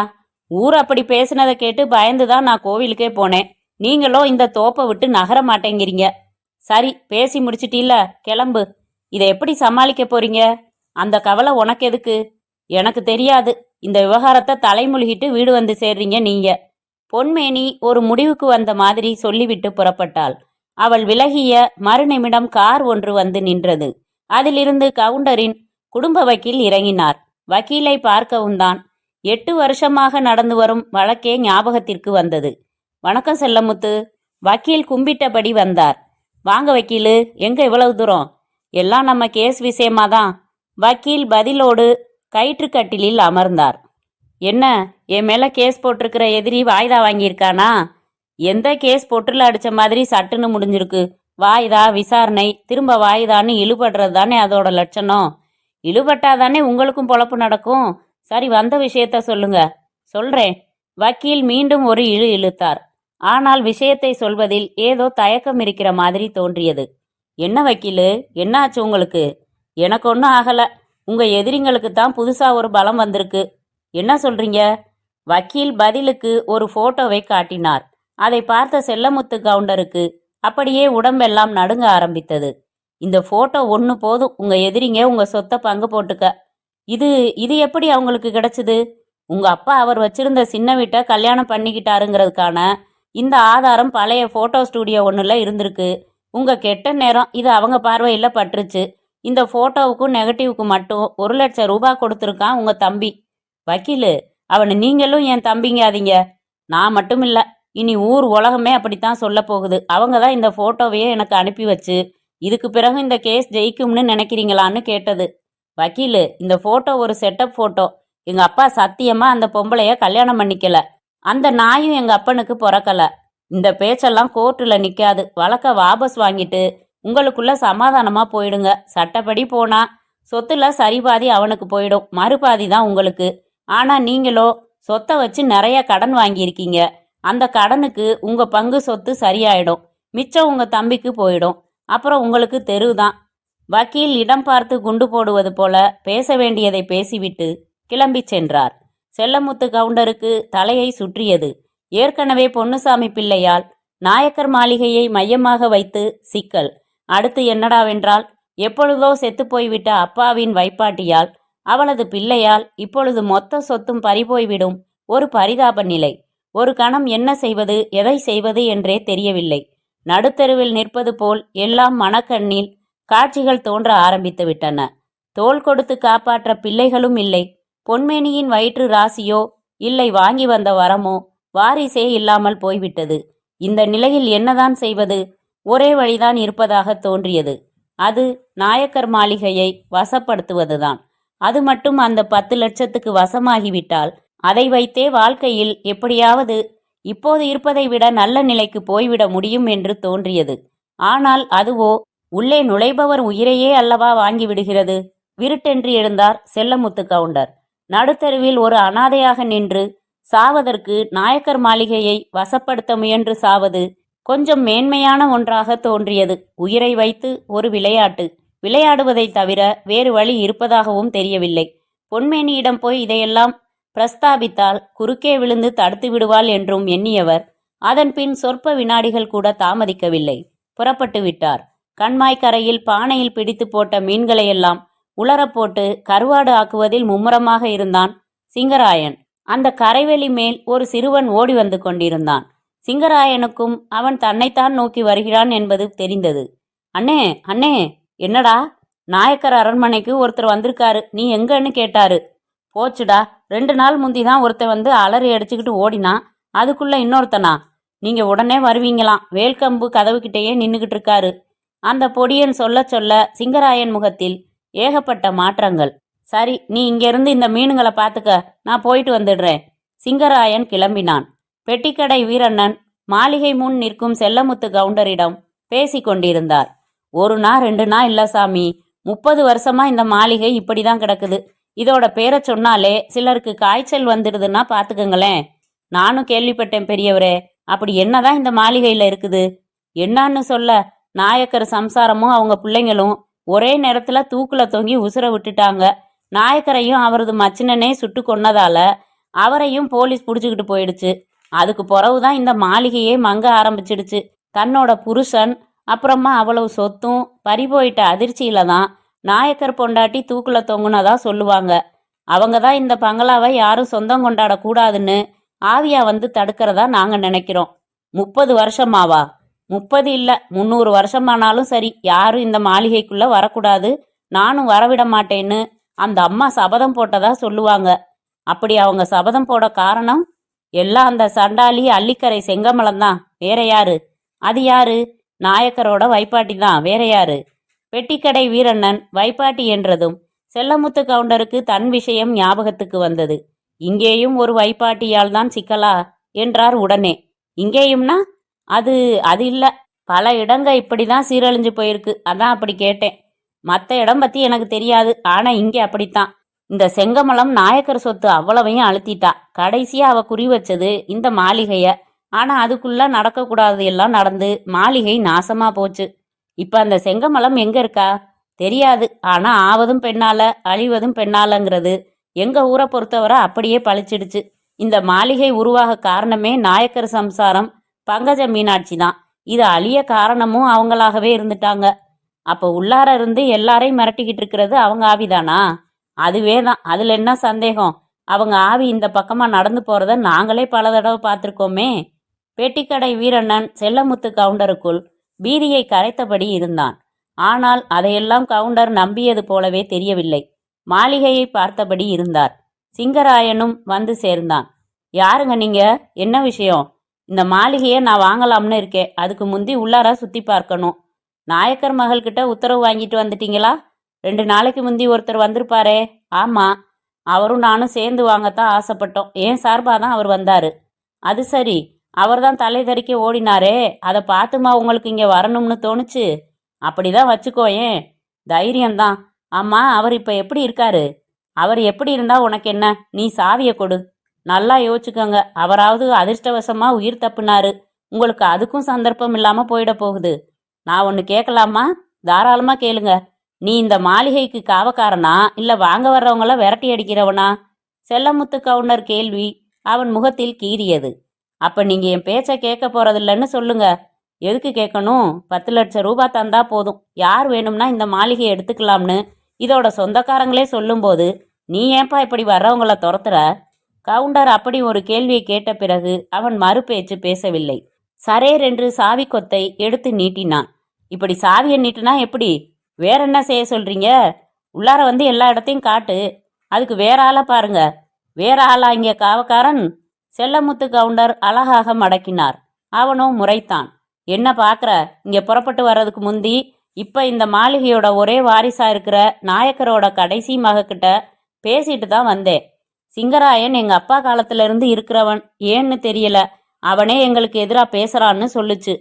ஊர் அப்படி பேசினதை கேட்டு பயந்துதான் நான் கோவிலுக்கே போனேன். நீங்களும் இந்த தோப்பை விட்டு நகர மாட்டேங்கிறீங்க. சரி, பேசி முடிச்சிட்டீல்ல, கிளம்பு. இதை எப்படி சமாளிக்க போறீங்க? அந்த கவலை உனக்கு எதுக்கு? எனக்கு தெரியாது. இந்த விவகாரத்தை தலைமுழுகிட்டு வீடு வந்து சேர்றீங்க நீங்க. பொன்மேனி ஒரு முடிவுக்கு வந்த மாதிரி சொல்லிவிட்டு புறப்பட்டாள். அவள் விலகிய மறுநிமிடம் கார் ஒன்று வந்து நின்றது. அதிலிருந்து கவுண்டரின் குடும்ப வக்கீல் இறங்கினார். வக்கீலை பார்க்கவும் தான் 8 வருஷமாக நடந்து வரும் வழக்கே ஞாபகத்திற்கு வந்தது. வணக்கம் செல்லமுத்து. வக்கீல் கும்பிட்டபடி வந்தார். வாங்க வக்கீலு, எங்க இவ்வளவு தூரம்? எல்லாம் நம்ம கேஸ் விஷயமாதான். வக்கீல் பதிலோடு கயிற்றுக்கட்டிலில் அமர்ந்தார். என்ன, என் மேல கேஸ் போட்டிருக்கிற எதிரி வாய்தா வாங்கியிருக்கானா? எந்த கேஸ் பொட்டுல அடிச்ச மாதிரி சட்டுன்னு முடிஞ்சிருக்கு. வாய்தா விசாரணை திரும்ப வாய்தான்னு இழுபடுறது தானே அதோட லட்சணம். இழுபட்டாதானே உங்களுக்கும் பொழப்பு நடக்கும். சரி, வந்த விஷயத்த சொல்லுங்க. சொல்றேன். வக்கீல் மீண்டும் ஒரு இழுத்தார். ஆனால் விஷயத்தை சொல்வதில் ஏதோ தயக்கம் இருக்கிற மாதிரி தோன்றியது. என்ன வக்கீலு, என்ன ஆச்சு உங்களுக்கு? எனக்கு ஒன்றும் ஆகல. உங்க எதிரிங்களுக்கு தான் புதுசா ஒரு பலம் வந்திருக்கு. என்ன சொல்றீங்க? வக்கீல் பதிலுக்கு ஒரு போட்டோவை காட்டினார். அதை பார்த்த செல்லமுத்து கவுண்டருக்கு அப்படியே உடம்பெல்லாம் நடுங்க ஆரம்பித்தது. இந்த போட்டோ ஒன்று போதும், உங்க எதிரிங்க உங்க சொத்தை பங்கு போட்டுக்க. இது எப்படி அவங்களுக்கு கிடைச்சது? உங்க அப்பா அவர் வச்சிருந்த சின்ன வீட்டை கல்யாணம் பண்ணிக்கிட்டாருங்கிறதுக்கான இந்த ஆதாரம் பழைய போட்டோ ஸ்டூடியோ ஒன்றுல இருந்திருக்கு. உங்க கெட்ட நேரம் இது அவங்க பார்வையில் பட்டுருச்சு. இந்த போட்டோவுக்கும் நெகட்டிவ்க்கு மட்டும் 1 லட்சம் ரூபாய் கொடுத்துருக்கான் உங்க தம்பி. வக்கீலு, அவனை நீங்களும் என் தம்பிங்காதீங்க. நான் மட்டும் இல்லை, இனி ஊர் உலகமே அப்படித்தான் சொல்ல போகுது. அவங்க தான் இந்த போட்டோவையே எனக்கு அனுப்பி வச்சு இதுக்கு பிறகு இந்த கேஸ் ஜெயிக்கும்னு நினைக்கிறீங்களான்னு கேட்டது. வக்கீலு, இந்த போட்டோ ஒரு செட்டப் போட்டோ. எங்க அப்பா சத்தியமா அந்த பொம்பளைய கல்யாணம் பண்ணிக்கல. அந்த நாயும் எங்க அப்பனுக்கு பிறக்கல. இந்த பேச்செல்லாம் கோர்ட்டில் நிற்காது. வழக்க வாபஸ் வாங்கிட்டு உங்களுக்குள்ள சமாதானமா போயிடுங்க. சட்டப்படி போனா சொத்துல சரிபாதி அவனுக்கு போயிடும், மறுபாதி தான் உங்களுக்கு. ஆனா நீங்களோ சொத்தை வச்சு நிறைய கடன் வாங்கியிருக்கீங்க. அந்த கடனுக்கு உங்க பங்கு சொத்து சரியாயிடும், மிச்சம் உங்க தம்பிக்கு போயிடும். அப்புறம் உங்களுக்கு தெருவுதான். வக்கீல் இடம் பார்த்து குண்டு போடுவது போல பேச வேண்டியதை பேசிவிட்டு கிளம்பி சென்றார். செல்லமுத்து கவுண்டருக்கு தலையை சுற்றியது. ஏற்கனவே பொன்னுசாமி பிள்ளையால் நாயக்கர் மாளிகையை மையமாக வைத்து சிக்கல். அடுத்து என்னடாவென்றால், எப்பொழுதோ செத்துப்போய்விட்ட அப்பாவின் வைப்பாட்டியால், அவளது பிள்ளையால் இப்பொழுது மொத்த சொத்தும் பறிபோய்விடும் ஒரு பரிதாப நிலை. ஒரு கணம் என்ன செய்வது, எதை செய்வது என்றே தெரியவில்லை. நடுத்தெருவில் நிற்பது போல் எல்லாம் மனக்கண்ணில் காட்சிகள் தோன்ற ஆரம்பித்து விட்டன. தோள் கொடுத்து காப்பாற்ற பிள்ளைகளும் இல்லை. பொன்மேனியின் வயிற்று ராசியோ இல்லை வாங்கி வந்த வரமோ வாரிசே இல்லாமல் போய்விட்டது. இந்த நிலையில் என்னதான் செய்வது? ஒரே வழிதான் இருப்பதாக தோன்றியது. அது நாயக்கர் மாளிகையை வசப்படுத்துவதுதான். அது மட்டும் அந்த 10 லட்சத்துக்கு வசமாகிவிட்டால் அதை வைத்தே வாழ்க்கையில் எப்படியாவது இப்போது இருப்பதை விட நல்ல நிலைக்கு போய்விட முடியும் என்று தோன்றியது. ஆனால் அதுவோ உள்ளே நுழைபவர் உயிரையே அல்லவா வாங்கிவிடுகிறது. விருட்டென்று எழுந்தார் செல்லமுத்து கவுண்டர். நடுத்தருவில் ஒரு அனாதையாக நின்று சாவதற்கு நாயக்கர் மாளிகையை வசப்படுத்த முயன்று சாவது கொஞ்சம் மேன்மையான ஒன்றாக தோன்றியது. உயிரை வைத்து ஒரு விளையாட்டு விளையாடுவதை தவிர வேறு வழி இருப்பதாகவும் தெரியவில்லை. பொன்மேனியிடம் போய் இதையெல்லாம் பிரஸ்தாபித்தால் குறுக்கே விழுந்து தடுத்து விடுவாள் என்றும் எண்ணியவர் அதன் பின் சொற்ப வினாடிகள் கூட தாமதிக்கவில்லை. புறப்பட்டு விட்டார். கண்மாய்க்கரையில் பானையில் பிடித்து போட்ட மீன்களையெல்லாம் உலரப்போட்டு கருவாடு ஆக்குவதில் மும்முரமாக இருந்தான் சிங்கராயன். அந்த கரைவெளி மேல் ஒரு சிறுவன் ஓடி வந்து கொண்டிருந்தான். சிங்கராயனுக்கும் அவன் தன்னைத்தான் நோக்கி வருகிறான் என்பது தெரிந்தது. அண்ணே அண்ணே, என்னடா? நாயக்கர் அரண்மனைக்கு ஒருத்தர் வந்திருக்காரு, நீ எங்கன்னு கேட்டாரு. போச்சுடா, 2 நாள் முந்திதான் ஒருத்தர் வந்து அலறி அடிச்சுக்கிட்டு ஓடினான். அதுக்குள்ள இன்னொருத்தனா? நீங்க உடனே வருவீங்களாம். வேல்கம்பு கதவுக்கிட்டேயே நின்னுகிட்டு இருக்காரு. அந்த பொடியன் சொல்ல சொல்ல சிங்கராயன் முகத்தில் ஏகப்பட்ட மாற்றங்கள். சரி, நீ இங்கிருந்து இந்த மீனுங்களை பார்த்துக்க, நான் போயிட்டு வந்துடுறேன். சிங்கராயன் கிளம்பினான். பெட்டிக்கடை வீரண்ணன் மாளிகை முன் நிற்கும் செல்லமுத்து கவுண்டரிடம் பேசி கொண்டிருந்தார். 1 நாள் 2 நாள் இல்ல சாமி, 30 வருஷமா இந்த மாளிகை இப்படிதான் கிடக்குது. இதோட பேரை சொன்னாலே சிலருக்கு காய்ச்சல் வந்துடுதுன்னா பார்த்துக்கங்களேன். நானும் கேள்விப்பட்டேன் பெரியவரே. அப்படி என்னதான் இந்த மாளிகையில் இருக்குது? என்னான்னு சொல்ல, நாயக்கர் சம்சாரமும் அவங்க பிள்ளைங்களும் ஒரே நேரத்தில் தூக்கில் தொங்கி உசுர விட்டுட்டாங்க. நாயக்கரையும் அவரது மச்சினனே சுட்டு கொன்னதால அவரையும் போலீஸ் பிடிச்சிக்கிட்டு போயிடுச்சு. அதுக்கு பிறகுதான் இந்த மாளிகையே மங்க ஆரம்பிச்சிடுச்சு. தன்னோட புருஷன் அப்புறமா அவ்வளவு சொத்தும் பறிபோயிட்ட அதிர்ச்சியில தான் நாயக்கர் பொண்டாட்டி தூக்கில் தொங்குனதா சொல்லுவாங்க. அவங்க தான் இந்த பங்களாவை யாரும் சொந்தம் கொண்டாடக்கூடாதுன்னு ஆவியா வந்து தடுக்கிறதா நாங்கள் நினைக்கிறோம். 30 வருஷமாவா? 30 இல்லை, 300 வருஷமானாலும் சரி, யாரும் இந்த மாளிகைக்குள்ள வரக்கூடாது, நானும் வரவிட மாட்டேன்னு அந்த அம்மா சபதம் போட்டதா சொல்லுவாங்க. அப்படி அவங்க சபதம் போட காரணம் எல்லாம் அந்த சண்டாளி அள்ளிக்கரை செங்கமலம்தான். வேற யாரு? அது யாரு? நாயக்கரோட வைப்பாட்டி தான். வேற யாரு? பெட்டிக்கடை வீரண்ணன் வைப்பாட்டி என்றதும் செல்லமுத்து கவுண்டருக்கு தன் விஷயம் ஞாபகத்துக்கு வந்தது. இங்கேயும் ஒரு வைப்பாட்டியால் தான் சிக்கலா என்றார் உடனே. இங்கேயும்னா அது அது இல்ல, பல இடங்க இப்படிதான் சீரழிஞ்சு போயிருக்கு, அதான் அப்படி கேட்டேன். மற்ற இடம் பத்தி எனக்கு தெரியாது, ஆனா இங்கே அப்படித்தான். இந்த செங்கமலம் நாயக்கர் சொத்து அவ்வளவையும் அழுத்திட்டா. கடைசியா அவ குறி வச்சது இந்த மாளிகைய. ஆனா அதுக்குள்ள நடக்கக்கூடாது எல்லாம் நடந்து மாளிகை நாசமா போச்சு. இப்ப அந்த செங்கமலம் எங்க இருக்கா தெரியாது. ஆனா ஆவதும் பெண்ணால அழிவதும் பெண்ணாலங்கிறது எங்க ஊரை பொறுத்தவரை அப்படியே பழிச்சிடுச்சு. இந்த மாளிகை உருவாக காரணமே நாயக்கர் சம்சாரம் பங்கஜ மீனாட்சி தான். இது அழிய காரணமும் அவங்களாகவே இருந்துட்டாங்க. அப்ப உள்ளார இருந்து எல்லாரையும் மிரட்டிக்கிட்டு இருக்கிறது அவங்க ஆவிதானா? அதுவே தான். அதுல என்ன சந்தேகம்? அவங்க ஆவி இந்த பக்கமா நடந்து போறத நாங்களே பல தடவை பார்த்துருக்கோமே. பெட்டிக்கடை வீரண்ணன் செல்லமுத்து கவுண்டருக்குள் பீதியை கரைத்தபடி இருந்தான். ஆனால் அதையெல்லாம் கவுண்டர் நம்பியது போலவே தெரியவில்லை. மாளிகையை பார்த்தபடி இருந்தார். சிங்கராயனும் வந்து சேர்ந்தான். யாருங்க நீங்க? என்ன விஷயம்? இந்த மாளிகையை நான் வாங்கலாம்னு இருக்கேன். அதுக்கு முந்தி உள்ளார சுத்தி பார்க்கணும். நாயக்கர் மகள்கிட்ட உத்தரவு வாங்கிட்டு வந்துட்டீங்களா? 2 நாளைக்கு முந்தி ஒருத்தர் வந்திருப்பாரே. ஆமா, அவரும் நானும் சேர்ந்து வாங்கத்தான் ஆசைப்பட்டோம். ஏன் சார்பா தான் அவர் வந்தாரு. அது சரி, அவர் தான் தலை தெறிக்க ஓடினாரே, அதை பார்த்துமா உங்களுக்கு இங்கே வரணும்னு தோணுச்சு? அப்படிதான் வச்சுக்கோயேன், தைரியம்தான். ஆமா, அவர் இப்போ எப்படி இருக்காரு? அவர் எப்படி இருந்தா உனக்கு என்ன? நீ சாவியை கொடு. நல்லா யோசிச்சுக்கோங்க. அவராவது அதிர்ஷ்டவசமா உயிர் தப்புனாரு, உங்களுக்கு அதுக்கும் சந்தர்ப்பம் இல்லாம போயிட போகுது. நான் ஒன்று கேட்கலாமா? தாராளமா கேளுங்க. நீ இந்த மாளிகைக்கு காவக்காரனா இல்ல வாங்க வர்றவங்கள விரட்டி அடிக்கிறவனா? செல்லமுத்து கவுண்டர் கேள்வி அவன் முகத்தில் கீறியது. அப்ப நீங்க என் பேச்ச கேட்க போறதில்லன்னு சொல்லுங்க. எதுக்கு கேட்கணும்? 10 லட்சம் ரூபாய் தந்தா போதும். யார் வேணும்னா இந்த மாளிகையை எடுத்துக்கலாம்னு இதோட சொந்தக்காரங்களே சொல்லும்போது நீ ஏன்பா இப்படி வர்றவங்கள துரத்துற? கவுண்டர் அப்படி ஒரு கேள்வியை கேட்ட பிறகு அவன் மறுபேச்சு பேசவில்லை. சரேர் என்று சாவி கொத்தை எடுத்து நீட்டினான். இப்படி சாவியை நீட்டினா எப்படி? வேற என்ன செய்ய சொல்றீங்க? உள்ளார வந்து எல்லா இடத்தையும் காட்டு. அதுக்கு வேற ஆளை பாருங்க. வேற ஆளா இங்க காவக்காரன்? செல்லமுத்து கவுண்டர் அழகாக மடக்கினார். அவனோ முறைத்தான். என்ன பாக்குற? இங்க புறப்பட்டு வர்றதுக்கு முந்தி இப்ப இந்த மாளிகையோட ஒரே வாரிசா இருக்கிற நாயக்கரோட கடைசி மகக்கிட்ட பேசிட்டு தான் வந்தேன். சிங்கராயன் எங்க அப்பா காலத்துல இருந்து இருக்கிறவன், ஏன்னு தெரியல, அவனே எங்களுக்கு எதிரா பேசுறான்னு சொல்லுச்சு.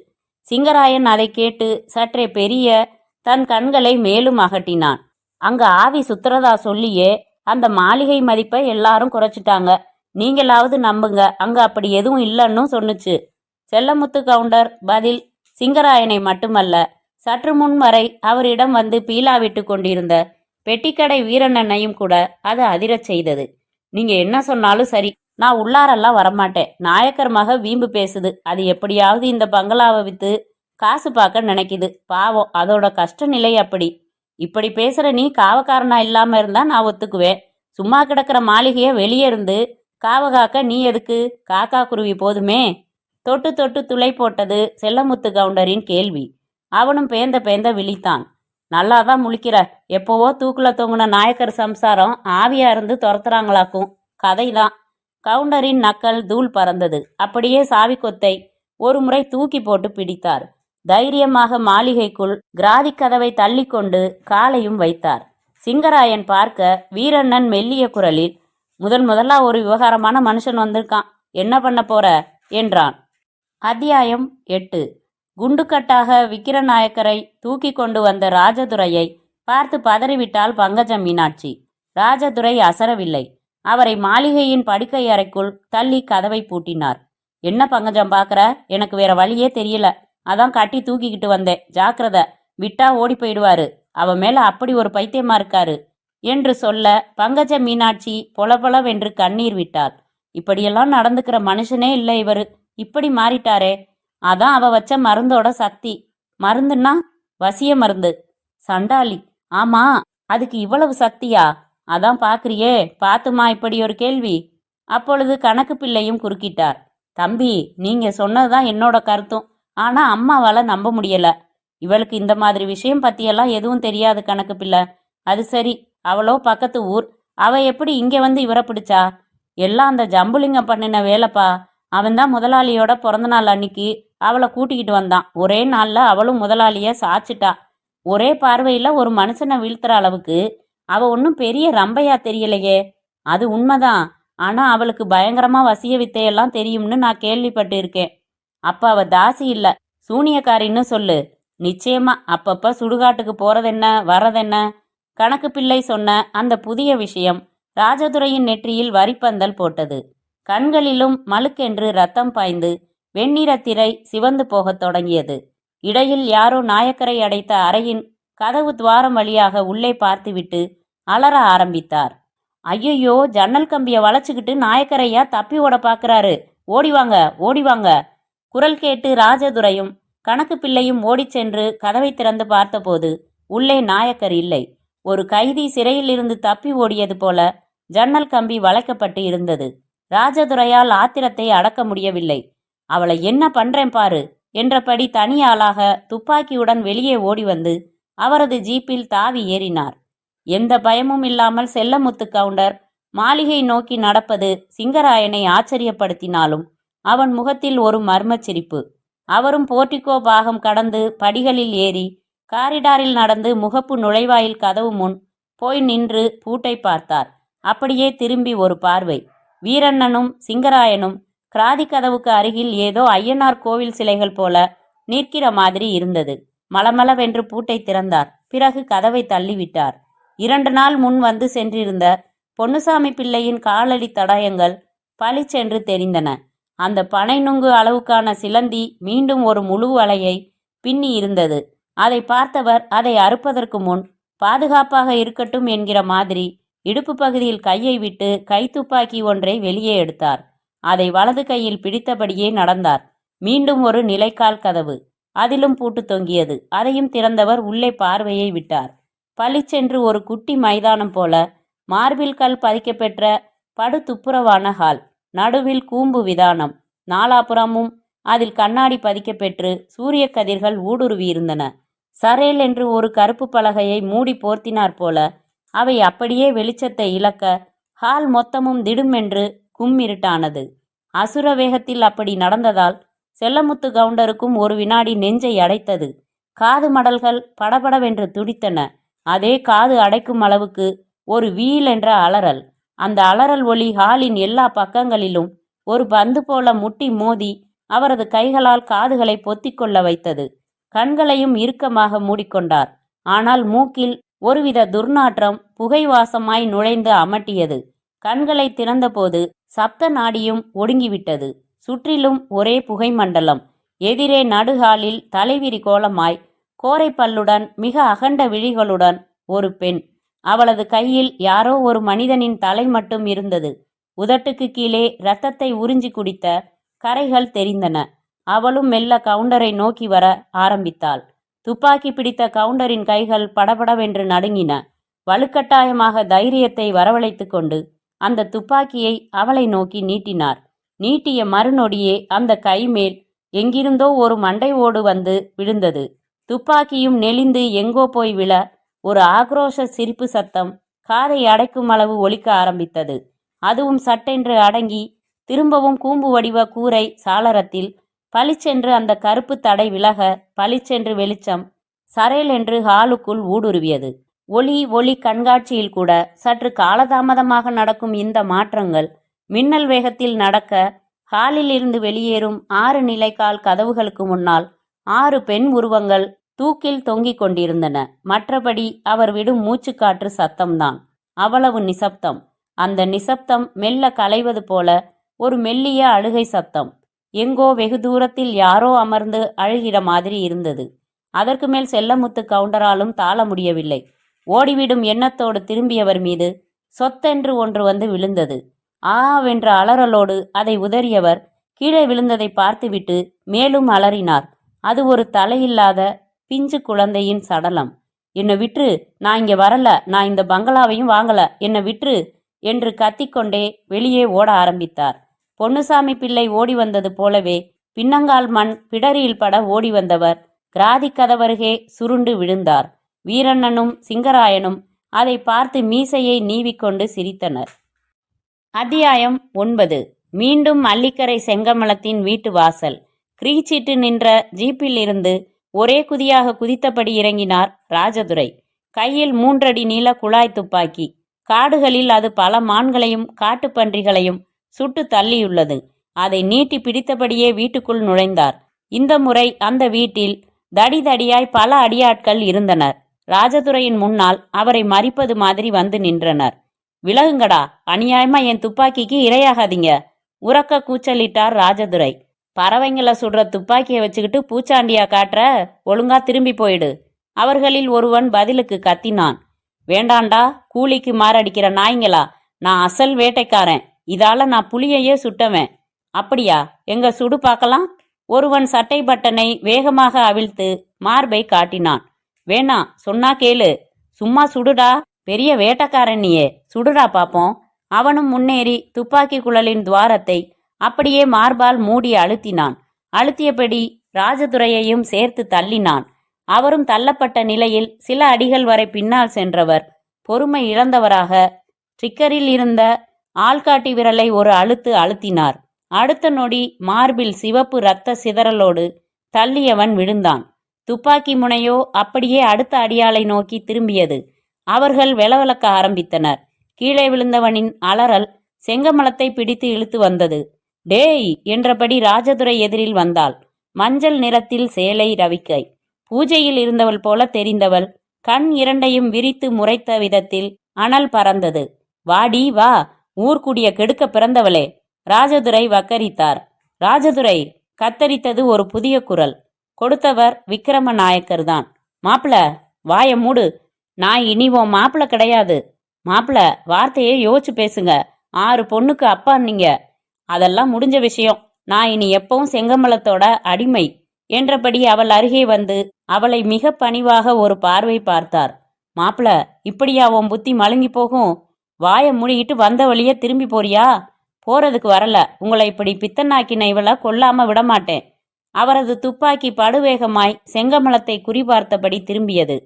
சிங்கராயன் அதை கேட்டு சற்றே பெரிய தன் கண்களை மேலும் அகட்டினான். அங்க ஆவி சுத்துறதா சொல்லியே அந்த மாளிகை மதிப்பை எல்லாரும் குறைச்சிட்டாங்க. நீங்களாவது நம்புங்க, அங்க அப்படி எதுவும் இல்லைன்னு சொன்னுச்சு. செல்லமுத்து கவுண்டர் பதில் சிங்கராயனை மட்டுமல்ல, சற்று முன் வரை அவரிடம் வந்து பீலா விட்டு கொண்டிருந்த பெட்டிக்கடை வீரண்ணனையும் கூட அது அதிரச் செய்தது. நீங்க என்ன சொன்னாலும் சரி, நான் உள்ளாரெல்லாம் வரமாட்டேன். நாயக்கர் மக வீம்பு பேசுது. அது எப்படியாவது இந்த பங்களாவை வித்து காசு பார்க்க நினைக்குது. பாவம், அதோட கஷ்ட நிலை அப்படி. இப்படி பேசுற நீ காவக்காரனா இல்லாம இருந்தா நான் ஒத்துக்குவேன். சும்மா கிடக்கிற மாளிகைய வெளியே இருந்து காவகாக்க நீ எதுக்கு? காக்கா குருவி போதுமே. தொட்டு தொட்டு துளை போட்டது செல்லமுத்து கவுண்டரின் கேள்வி. அவனும் பேந்த பேந்த விழித்தான். நல்லாதான் முழிக்கிற. எப்போவோ தூக்குல தொங்குன நாயக்கர் சம்சாரம் ஆவியா இருந்து துரத்துறாங்களாக்கும். கதைதான். கவுண்டரின் நக்கல் தூள் பறந்தது. அப்படியே சாவி கொத்தை ஒரு முறை தூக்கி போட்டு பிடித்தார். தைரியமாக மாளிகைக்குள் கிராதி கதவை தள்ளி கொண்டு காலையும் வைத்தார். சிங்கராயன் பார்க்க வீரண்ணன் மெல்லிய குரலில், முதலா ஒரு விவகாரமான மனுஷன் வந்திருக்கான். என்ன பண்ண போற என்றான். அத்தியாயம் 8. குண்டுக்கட்டாக விக்கிரநாயக்கரை தூக்கி கொண்டு வந்த ராஜதுரையை பார்த்து பதறிவிட்டாள் பங்கஜ மீனாட்சி. ராஜதுரை அசரவில்லை. அவரை மாளிகையின் படுக்கை அறைக்குள் தள்ளி கதவை பூட்டினார். என்ன பங்கஜம் பாக்குற? எனக்கு வேற வழியே தெரியல. அதான் கட்டி தூக்கிக்கிட்டு வந்தேன். ஜாக்கிரத, விட்டா ஓடி போயிடுவாரு. அவ மேல அப்படி ஒரு பைத்தியமா இருக்காரு என்று சொல்ல பங்கஜ மீனாட்சி பொலபொலவென்று கண்ணீர் விட்டாள். இப்படியெல்லாம் நடந்துக்கிற மனுஷனே இல்லை இவரு. இப்படி மாறிட்டாரே. அதான் அவ வச்ச மருந்தோட சக்தி. மருந்துன்னா வசிய மருந்து. சண்டாளி. ஆமா, அதுக்கு இவ்வளவு சக்தியா? அதான் பாக்குறியே. பாத்துமா இப்படி ஒரு கேள்வி. அப்பொழுது கணக்கு பிள்ளையும் குறுக்கிட்டார். தம்பி, நீங்க சொன்னதுதான் என்னோட கருத்தும். ஆனா அம்மாவால நம்ப முடியல. இவளுக்கு இந்த மாதிரி விஷயம் பத்தியெல்லாம் எதுவும் தெரியாது கணக்கு பிள்ளை. அது சரி, அவளோ பக்கத்து ஊர். அவ எப்படி இங்க வந்து இவரை பிடிச்சா? எல்லாம் அந்த ஜம்புலிங்கம் பண்ணின வேலைப்பா. அவன்தான் முதலாளியோட பிறந்த நாள் அன்னைக்கு அவளை கூட்டிக்கிட்டு வந்தான். ஒரே நாள்ல அவளும் முதலாளிய சாச்சிட்டா. ஒரே பார்வையில ஒரு மனுஷனை வீழ்த்துற அளவுக்கு அவ ஒன்றும் பெரிய ரம்பையா தெரியலையே. அது உண்மைதான். ஆனா அவளுக்கு பயங்கரமா வசிய வித்தையெல்லாம் தெரியும்னு நான் கேள்விப்பட்டு இருக்கேன். அப்ப அவ தாசி இல்ல, சூனியக்காரின்னு சொல்லு. நிச்சயமா அப்பப்ப சுடுகாட்டுக்கு போறதென்ன வர்றதென்ன. கணக்கு பிள்ளை சொன்ன அந்த புதிய விஷயம் ராஜதுரையின் நெற்றியில் வரிப்பந்தல் போட்டது. கண்களிலும் மழுக்கென்று ரத்தம் பாய்ந்து வெண்ணிற திரை சிவந்து போகத் தொடங்கியது. இடையில் யாரோ நாயக்கரை அடைத்த அறையின் கதவு துவாரம் வழியாக உள்ளே பார்த்துவிட்டு அலற ஆரம்பித்தார். ஐயையோ, ஜன்னல் கம்பிய வளைச்சுக்கிட்டு நாயக்கரையா தப்பி ஓட பாக்குறாரு. ஓடிவாங்க, ஓடிவாங்க. குரல் கேட்டு ராஜதுரையும் கணக்கு பிள்ளையும் ஓடிச் சென்று கதவை திறந்து பார்த்தபோது உள்ளே நாயக்கர் இல்லை. ஒரு கைதி சிறையில் இருந்து தப்பி ஓடியது போல ஜன்னல் கம்பி வளைக்கப்பட்டு இருந்தது. ராஜதுரையால் ஆத்திரத்தை அடக்க முடியவில்லை. அவளை என்ன பண்றேன் பாரு என்றபடி தனியாளாக துப்பாக்கியுடன் வெளியே ஓடி வந்து அவரது ஜீப்பில் தாவி ஏறினார். எந்த பயமும் இல்லாமல் செல்லமுத்து கவுண்டர் மாளிகை நோக்கி நடப்பது சிங்கராயனை ஆச்சரியப்படுத்தினாலும் அவன் முகத்தில் ஒரு மர்மச் சிரிப்பு. அவரும் போர்டிகோ பாகம் கடந்து படிகளில் ஏறி காரிடாரில் நடந்து முகப்பு நுழைவாயில் கதவு முன் போய் நின்று பூட்டை பார்த்தார். அப்படியே திரும்பி ஒரு பார்வை. வீரண்ணனும் சிங்கராயனும் கிராதி கதவுக்கு அருகில் ஏதோ ஐயனார் கோவில் சிலைகள் போல நிற்கிற மாதிரி இருந்தது. மளமளவென்று பூட்டை திறந்தார். பிறகு கதவை தள்ளிவிட்டார். 2 நாள் முன் வந்து சென்றிருந்த பொன்னுசாமி பிள்ளையின் காலடி தடயங்கள் பளிச்சென்று தெரிந்தன. அந்த பனை நுங்கு அளவுக்கான சிலந்தி மீண்டும் ஒரு முழு வலையை பின்னி இருந்தது. அதை பார்த்தவர் அதை அறுப்பதற்கு முன் பாதுகாப்பாக இருக்கட்டும் என்கிற மாதிரி இடுப்பு பகுதியில் கையை விட்டு கைத்துப்பாக்கி ஒன்றை வெளியே எடுத்தார். அதை வலது கையில் பிடித்தபடியே நடந்தார். மீண்டும் ஒரு நிலைக்கால் கதவு, அதிலும் பூட்டு தொங்கியது. அதையும் திறந்தவர் உள்ளே பார்வையை விட்டார். பளிச்சென்று ஒரு குட்டி மைதானம் போல மார்பில் கல் பதிக்கப்பெற்ற படு துப்புரவான ஹால். நடுவில் கூம்பு விதானம். நாலாபுறமும் அதில் கண்ணாடி பதிக்கப்பெற்று சூரிய கதிர்கள் ஊடுருவியிருந்தன. சரேல் என்று ஒரு கருப்பு பலகையை மூடி போர்த்தினார் போல அவை அப்படியே வெளிச்சத்தை இழக்க ஹால் மொத்தமும் திடுமென்று கும்மிருட்டானது. அசுர வேகத்தில் அப்படி நடந்ததால் செல்லமுத்து கவுண்டருக்கும் ஒரு வினாடி நெஞ்சை அடைத்தது. காது மடல்கள் படபடவென்று துடித்தன. அதே காது அடைக்கும் அளவுக்கு ஒரு வீல் என்ற அலறல். அந்த அலறல் ஒலி ஹாலின் எல்லா பக்கங்களிலும் ஒரு பந்து போல முட்டி மோதி அவரது கைகளால் காதுகளை பொத்திக்கொள்ள வைத்தது. கண்களையும் இறுக்கமாக மூடிக்கொண்டார். ஆனால் மூக்கில் ஒருவித துர்நாற்றம் புகை வாசமாய் நுழைந்து அமட்டியது. கண்களை திறந்தபோது சப்த நாடியும் ஒடுங்கிவிட்டது. சுற்றிலும் ஒரே புகை மண்டலம். எதிரே நடுஹாலில் தலைவிரி கோலமாய் கோரை பல்லுடன் மிக அகண்ட விழிகளுடன் ஒரு பெண். அவளது கையில் யாரோ ஒரு மனிதனின் தலை மட்டும் இருந்தது. உதட்டுக்கு கீழே இரத்தத்தை உறிஞ்சி குடித்த கரைகள் தெரிந்தன. அவளும் மெல்ல கவுண்டரை நோக்கி வர ஆரம்பித்தாள். துப்பாக்கி பிடித்த கவுண்டரின் கைகள் படபடவென்று நடுங்கின. வலுக்கட்டாயமாக தைரியத்தை வரவழைத்து கொண்டு அந்த துப்பாக்கியை அவளை நோக்கி நீட்டினார். நீட்டிய மறுநொடியே அந்த கை மேல் எங்கிருந்தோ ஒரு மண்டை ஓடு வந்து விழுந்தது. துப்பாக்கியும் நெளிந்து எங்கோ போய் விழ ஒரு ஆக்ரோஷ சிரிப்பு சத்தம் காதை அடைக்கும் அளவு ஒலிக்க ஆரம்பித்தது. அதுவும் சட்டென்று அடங்கி திரும்பவும் கூம்பு வடிவ கூரை சாளரத்தில் பளிச்சென்று அந்த கருப்பு தடை விலக பளிச்சென்று வெளிச்சம் சரேல் என்று ஹாலுக்குள் ஊடுருவியது. ஒளி கண்காட்சியில் கூட சற்று காலதாமதமாக நடக்கும் இந்த மாற்றங்கள் மின்னல் வேகத்தில் நடக்க ஹாலில் இருந்து வெளியேறும் 6 நிலைக்கால் கதவுகளுக்கு முன்னால் 6 பெண் உருவங்கள் தூக்கில் தொங்கிக் கொண்டிருந்தன. மற்றபடி அவர் விடும் மூச்சுக்காற்று சத்தம்தான். அவ்வளவு நிசப்தம். அந்த நிசப்தம் மெல்ல கலைவது போல ஒரு மெல்லிய அழுகை சத்தம். எங்கோ வெகு தூரத்தில் யாரோ அமர்ந்து அழுகிற மாதிரி இருந்தது. அதற்கு மேல் செல்லமுத்து கவுண்டராலும் தாள முடியவில்லை. ஓடிவிடும் எண்ணத்தோடு திரும்பியவர் மீது சொத்தென்று ஒன்று வந்து விழுந்தது. ஆவென்ற அலறலோடு அதை உதறியவர் கீழே விழுந்ததை பார்த்துவிட்டு மேலும் அலறினார். அது ஒரு தலையில்லாத பிஞ்சு குழந்தையின் சடலம். என்னை விற்று, நான் இங்கே வரல, நான் இந்த பங்களாவையும் வாங்கல, என்னை விற்று என்று கத்திக்கொண்டே வெளியே ஓட ஆரம்பித்தார். பொன்னுசாமி பிள்ளை ஓடி வந்தது போலவே பின்னங்கால் மண் பிடரியில் பட ஓடி வந்தவர் கிராதி கதவருகே சுருண்டு விழுந்தார். வீரண்ணனும் சிங்கராயனும் அதை பார்த்து மீசையை நீவிக்கொண்டு சிரித்தனர். அத்தியாயம் 9. மீண்டும் அள்ளிக்கரை செங்கமலத்தின் வீட்டு வாசல். கிரீச்சிட்டு நின்ற ஜீப்பில் இருந்து ஒரே குதியாக குதித்தபடி இறங்கினார் ராஜதுரை. கையில் 3 அடி நீள குழாய் துப்பாக்கி. காடுகளில் அது பல மான்களையும் காட்டுப்பன்றிகளையும் சுட்டு தள்ளியுள்ளது. அதை நீட்டி பிடித்தபடியே வீட்டுக்குள் நுழைந்தார். இந்த முறை அந்த வீட்டில் தடிதடியாய் பல அடியாட்கள் இருந்தனர். ராஜதுரையின் முன்னால் அவரை மறிப்பது மாதிரி வந்து நின்றனர். விலகுங்கடா, அநியாயமா என் துப்பாக்கிக்கு இரையாகாதீங்க, உரக்க கூச்சலிட்டார் ராஜதுரை. பறவைங்களை சுடுற துப்பாக்கியை வச்சுக்கிட்டு பூச்சாண்டியா காட்டுற, ஒழுங்கா திரும்பி போயிடு. அவர்களில் ஒருவன் பதிலுக்கு கத்தினான். வேண்டாண்டா, கூலிக்கு மாரடிக்கிற நாய்ங்களா, நான் அசல் வேட்டைக்காரன், இதால நான் புலியையே சுட்டவன். அப்படியா, எங்க சுடு பார்க்கலாம். ஒருவன் சட்டை பட்டனை வேகமாக அவிழ்த்து மார்பை காட்டினான். வேணா, சொன்னா கேளு, சும்மா சுடுடா, பெரிய வேட்டைக்காரன் நீயே, சுடுடா பாப்போம். அவனும் முன்னேறி துப்பாக்கி குழலின் துவாரத்தை அப்படியே மார்பால் மூடி அழுத்தினான். அழுத்தியபடி ராஜதுரையையும் சேர்த்து தள்ளினான். அவரும் தள்ளப்பட்ட நிலையில் சில அடிகள் வரை பின்னால் சென்றவர் பொறுமை இழந்தவராக ட்ரிக்கரில் இருந்த ஆள்காட்டி விரலை ஒரு அழுத்தினார். அடுத்த நொடி மார்பில் சிவப்பு இரத்த சிதறலோடு தள்ளியவன் விழுந்தான். துப்பாக்கி முனையோ அப்படியே அடுத்த அடியாளை நோக்கி திரும்பியது. அவர்கள் வெலவெலக்க ஆரம்பித்தனர். கீழே விழுந்தவனின் அலறல் செங்கமலத்தை பிடித்து இழுத்து வந்தது. டேய் என்றபடி ராஜதுரை எதிரில் வந்தாள். மஞ்சள் நிறத்தில் சேலை ரவிக்கை. பூஜையில் இருந்தவள் போல தெரிந்தவள் கண் இரண்டையும் விரித்து முறைத்த விதத்தில் அனல் பறந்தது. வாடி வா, ஊர்க்குடிய கெடுக்க பிறந்தவளே. ராஜதுரை வக்கரித்தார். ராஜதுரை கத்தரித்தது ஒரு புதிய குரல். கொடுத்தவர் விக்கிரம நாயக்கர் தான். மாப்பிள, வாய மூடு, நான் இனி உன் மாப்பிள கிடையாது. மாப்பிள, வார்த்தையை யோசிச்சு பேசுங்க. 6 பொண்ணுக்கு அப்பா நீங்க. அதெல்லாம் முடிஞ்ச விஷயம். நான் இனி எப்பவும் செங்கமலத்தோட அடிமை என்றபடி அவள் அருகே வந்து அவளை மிக பணிவாக ஒரு பார்வை பார்த்தார். மாப்பிள, இப்படியா உன் புத்தி மழுங்கி போகும்? வாயை மூடிக்கிட்டு வந்த வழியே திரும்பி போறியா? போறதுக்கு வரல. உங்களை இப்படி பித்தனாக்கின இவளை கொல்லாம விடமாட்டேன். அவரது துப்பாக்கி படுவேகமாய் செங்கமலத்தை குறிபார்த்தபடி திரும்பியது.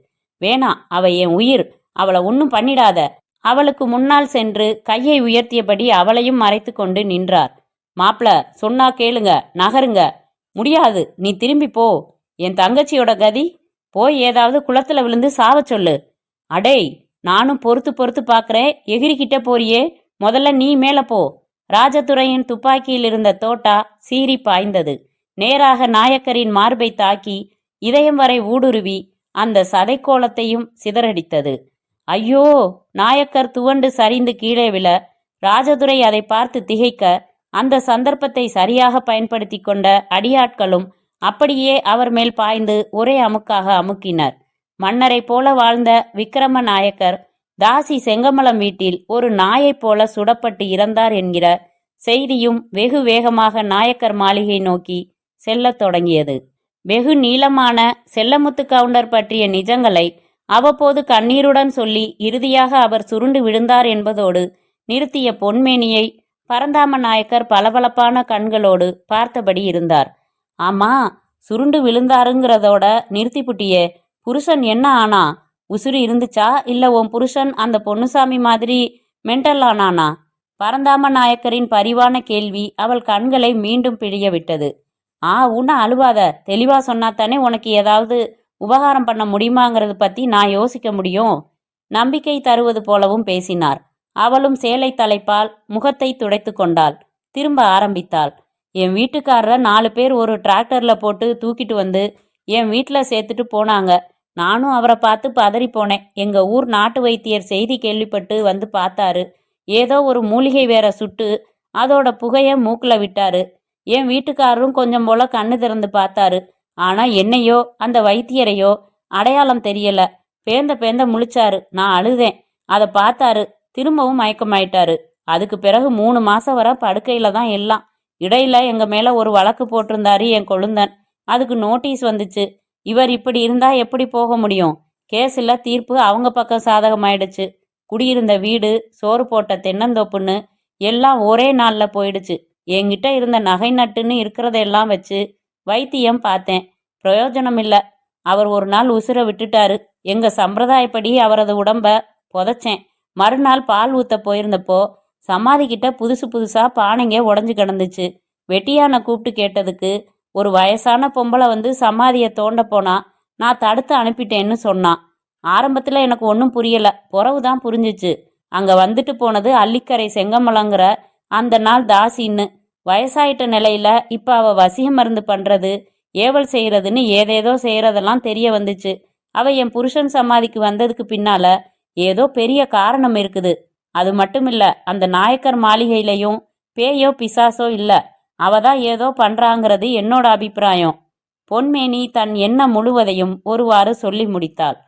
வேணா, அவ என் உயிர். அவளை ஒன்னும் பண்ணிடாத. அவளுக்கு முன்னால் சென்று கையை உயர்த்தியபடி அவளையும் மறைத்து கொண்டு நின்றார். மாப்பிள, சொன்னா கேளுங்க, நகருங்க. முடியாது, நீ திரும்பி போ. என் தங்கச்சியோட கதி? போய் ஏதாவது குளத்துல விழுந்து சாவ சொல்லு. அடேய், நானும் பொறுத்து பொறுத்து பார்க்கறேன். எகிரிக்கிட்ட போறியே, முதல்ல நீ மேல போ. ராஜதுரையின் துப்பாக்கியில் இருந்த தோட்டா சீறி பாய்ந்தது. நேராக நாயக்கரின் மார்பை தாக்கி இதயம் வரை ஊடுருவி அந்த சதைக்கோளத்தையும் சிதறடித்தது. ஐயோ! நாயக்கர் துவண்டு சரிந்து கீழே விழ, ராஜதுரை அதை பார்த்து திகைக்க, அந்த சந்தர்ப்பத்தை சரியாக பயன்படுத்தி கொண்ட அடியாட்களும் அப்படியே அவர் மேல் பாய்ந்து ஒரே அமுக்காக அமுக்கினர். மன்னரை போல வாழ்ந்த விக்கிரம நாயக்கர் தாசி செங்கமலம் வீட்டில் ஒரு நாயைப் போல சுடப்பட்டு இறந்தார் என்கிற செய்தியும் வெகு வேகமாக நாயக்கர் மாளிகை நோக்கி செல்லத் தொடங்கியது. வெகு நீளமான செல்லமுத்து கவுண்டர் பற்றிய நிஜங்களை அவ்வப்போது கண்ணீருடன் சொல்லி இறுதியாக அவர் சுருண்டு விழுந்தார் என்பதோடு நிறுத்திய பொன்மேனியை பரந்தாம நாயக்கர் பளபளப்பான கண்களோடு பார்த்தபடி இருந்தார். ஆமா, சுருண்டு விழுந்தாருங்கிறதோட நிறுத்திப்புட்டியே. புருஷன் என்ன ஆனா? உசுறு இருந்துச்சா, இல்ல உன் புருஷன் அந்த பொன்னுசாமி மாதிரி மென்டல் ஆனானா? பரந்தாம நாயக்கரின் பரிவான கேள்வி அவள் கண்களை மீண்டும் பிழிய விட்டது. உன்ன அழுவாத. தெளிவா சொன்னாத்தானே உனக்கு ஏதாவது உபகாரம் பண்ண முடியுமாங்கிறது பத்தி நான் யோசிக்க முடியும். நம்பிக்கை தருவது போலவும் பேசினார். அவளும் சேலை தலைப்பால் முகத்தை துடைத்து கொண்டாள். திரும்ப ஆரம்பித்தாள். என் வீட்டுக்காரரை 4 பேர் ஒரு டிராக்டர்ல போட்டு தூக்கிட்டு வந்து என் வீட்டில் சேர்த்துட்டு போனாங்க. நானும் அவரை பார்த்து பதறி போனேன். எங்க ஊர் நாட்டு வைத்தியர் செய்தி கேள்விப்பட்டு வந்து பார்த்தாரு. ஏதோ ஒரு மூலிகை வேற சுட்டு அதோட புகைய மூக்குல விட்டாரு. என் வீட்டுக்காரரும் கொஞ்சம் போல கண்ணு திறந்து பார்த்தாரு. ஆனா என்னையோ அந்த வைத்தியரையோ அடையாளம் தெரியல. பேந்த பேந்த முழிச்சாரு. நான் அழுதேன். அதை பார்த்தாரு. திரும்பவும் மயக்கமாயிட்டாரு. அதுக்கு பிறகு 3 மாசம் வரை படுக்கையில தான் எல்லாம். இடையில எங்க மேல ஒரு வழக்கு போட்டிருந்தாரு என் கொழுந்தன். அதுக்கு நோட்டீஸ் வந்துச்சு. இவர் இப்படி இருந்தா எப்படி போக முடியும்? கேஸில் தீர்ப்பு அவங்க பக்கம் சாதகமாயிடுச்சு. குடியிருந்த வீடு, சோறு போட்ட தென்னந்தோப்புன்னு எல்லாம் ஒரே நாள்ல போயிடுச்சு. என்கிட்ட இருந்த நகை நட்டுன்னு இருக்கிறதெல்லாம் வச்சு வைத்தியம் பார்த்தேன். பிரயோஜனம் இல்லை. அவர் ஒரு நாள் உசுர விட்டுட்டாரு. எங்க சம்பிரதாயப்படி அவரது உடம்ப புதைச்சேன். மறுநாள் பால் ஊத்த போயிருந்தப்போ சமாதிக்கிட்ட புதுசு புதுசா பானைங்க உடஞ்சு கிடந்துச்சு. வெட்டியான கூப்பிட்டு கேட்டதுக்கு ஒரு வயசான பொம்பளை வந்து சமாதியை தோண்ட போனா. நான் தடுத்து அனுப்பிட்டேன்னு சொன்னான். ஆரம்பத்துல எனக்கு ஒன்றும் புரியல. புறவுதான் புரிஞ்சிச்சு. அங்க வந்துட்டு போனது அள்ளிக்கரை செங்கமலங்கிற அந்த நாள் தாசின்னு. வயசாயிட்ட நிலையில இப்ப அவ வசிய மருந்து பண்றது, ஏவல் செய்யறதுன்னு ஏதேதோ செய்யறதெல்லாம் தெரிய வந்துச்சு. அவ என் புருஷன் சமாதிக்கு வந்ததுக்கு பின்னால ஏதோ பெரிய காரணம் இருக்குது. அது மட்டும் இல்ல, அந்த நாயக்கர் மாளிகையிலையும் பேயோ பிசாசோ இல்ல. அவதான் ஏதோ பண்றாங்கிறது என்னோட அபிப்பிராயம். பொன்மேனி தன் எண்ணம் முழுவதையும் ஒருவாறு சொல்லி முடித்தாள்.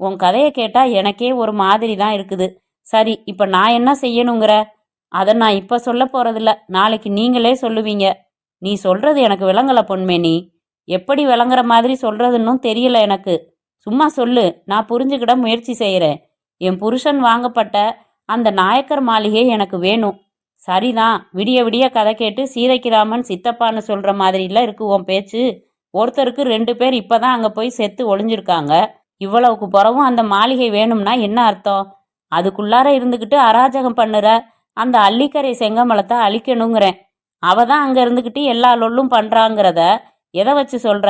உன் கதையை கேட்டா எனக்கே ஒரு மாதிரி தான் இருக்குது. சரி, இப்ப நான் என்ன செய்யணுங்கிற? அதை நான் இப்ப சொல்ல போறதில்ல. நாளைக்கு நீங்களே சொல்லுவீங்க. நீ சொல்றது எனக்கு விளங்கல பொன்மேனி. எப்படி விளங்குற மாதிரி சொல்றதுன்னும் தெரியல எனக்கு. சும்மா சொல்லு, நான் புரிஞ்சுக்கிட முயற்சி செய்யறேன். என் புருஷன் வாங்கப்பட்ட அந்த நாயக்கர் மாளிகை எனக்கு வேணும். சரிதான், விடிய விடிய கதை கேட்டு சீதைக்கிராமன் சித்தப்பான்னு சொல்ற மாதிரில இருக்கு உன் பேச்சு. ஒருத்தருக்கு 2 பேர் இப்பதான் அங்க போய் செத்து ஒளிஞ்சிருக்காங்க. இவ்வளவுக்கு பிறவும் அந்த மாளிகை வேணும்னா என்ன அர்த்தம்? அதுக்குள்ளார இருந்துக்கிட்டு அராஜகம் பண்ணுற அந்த அள்ளிக்கரை செங்கமலத்தை அழிக்கணுங்கிறேன். அவதான் அங்க இருந்துக்கிட்டு எல்லா லொல்லும் பண்றாங்கிறத எதை வச்சு சொல்ற?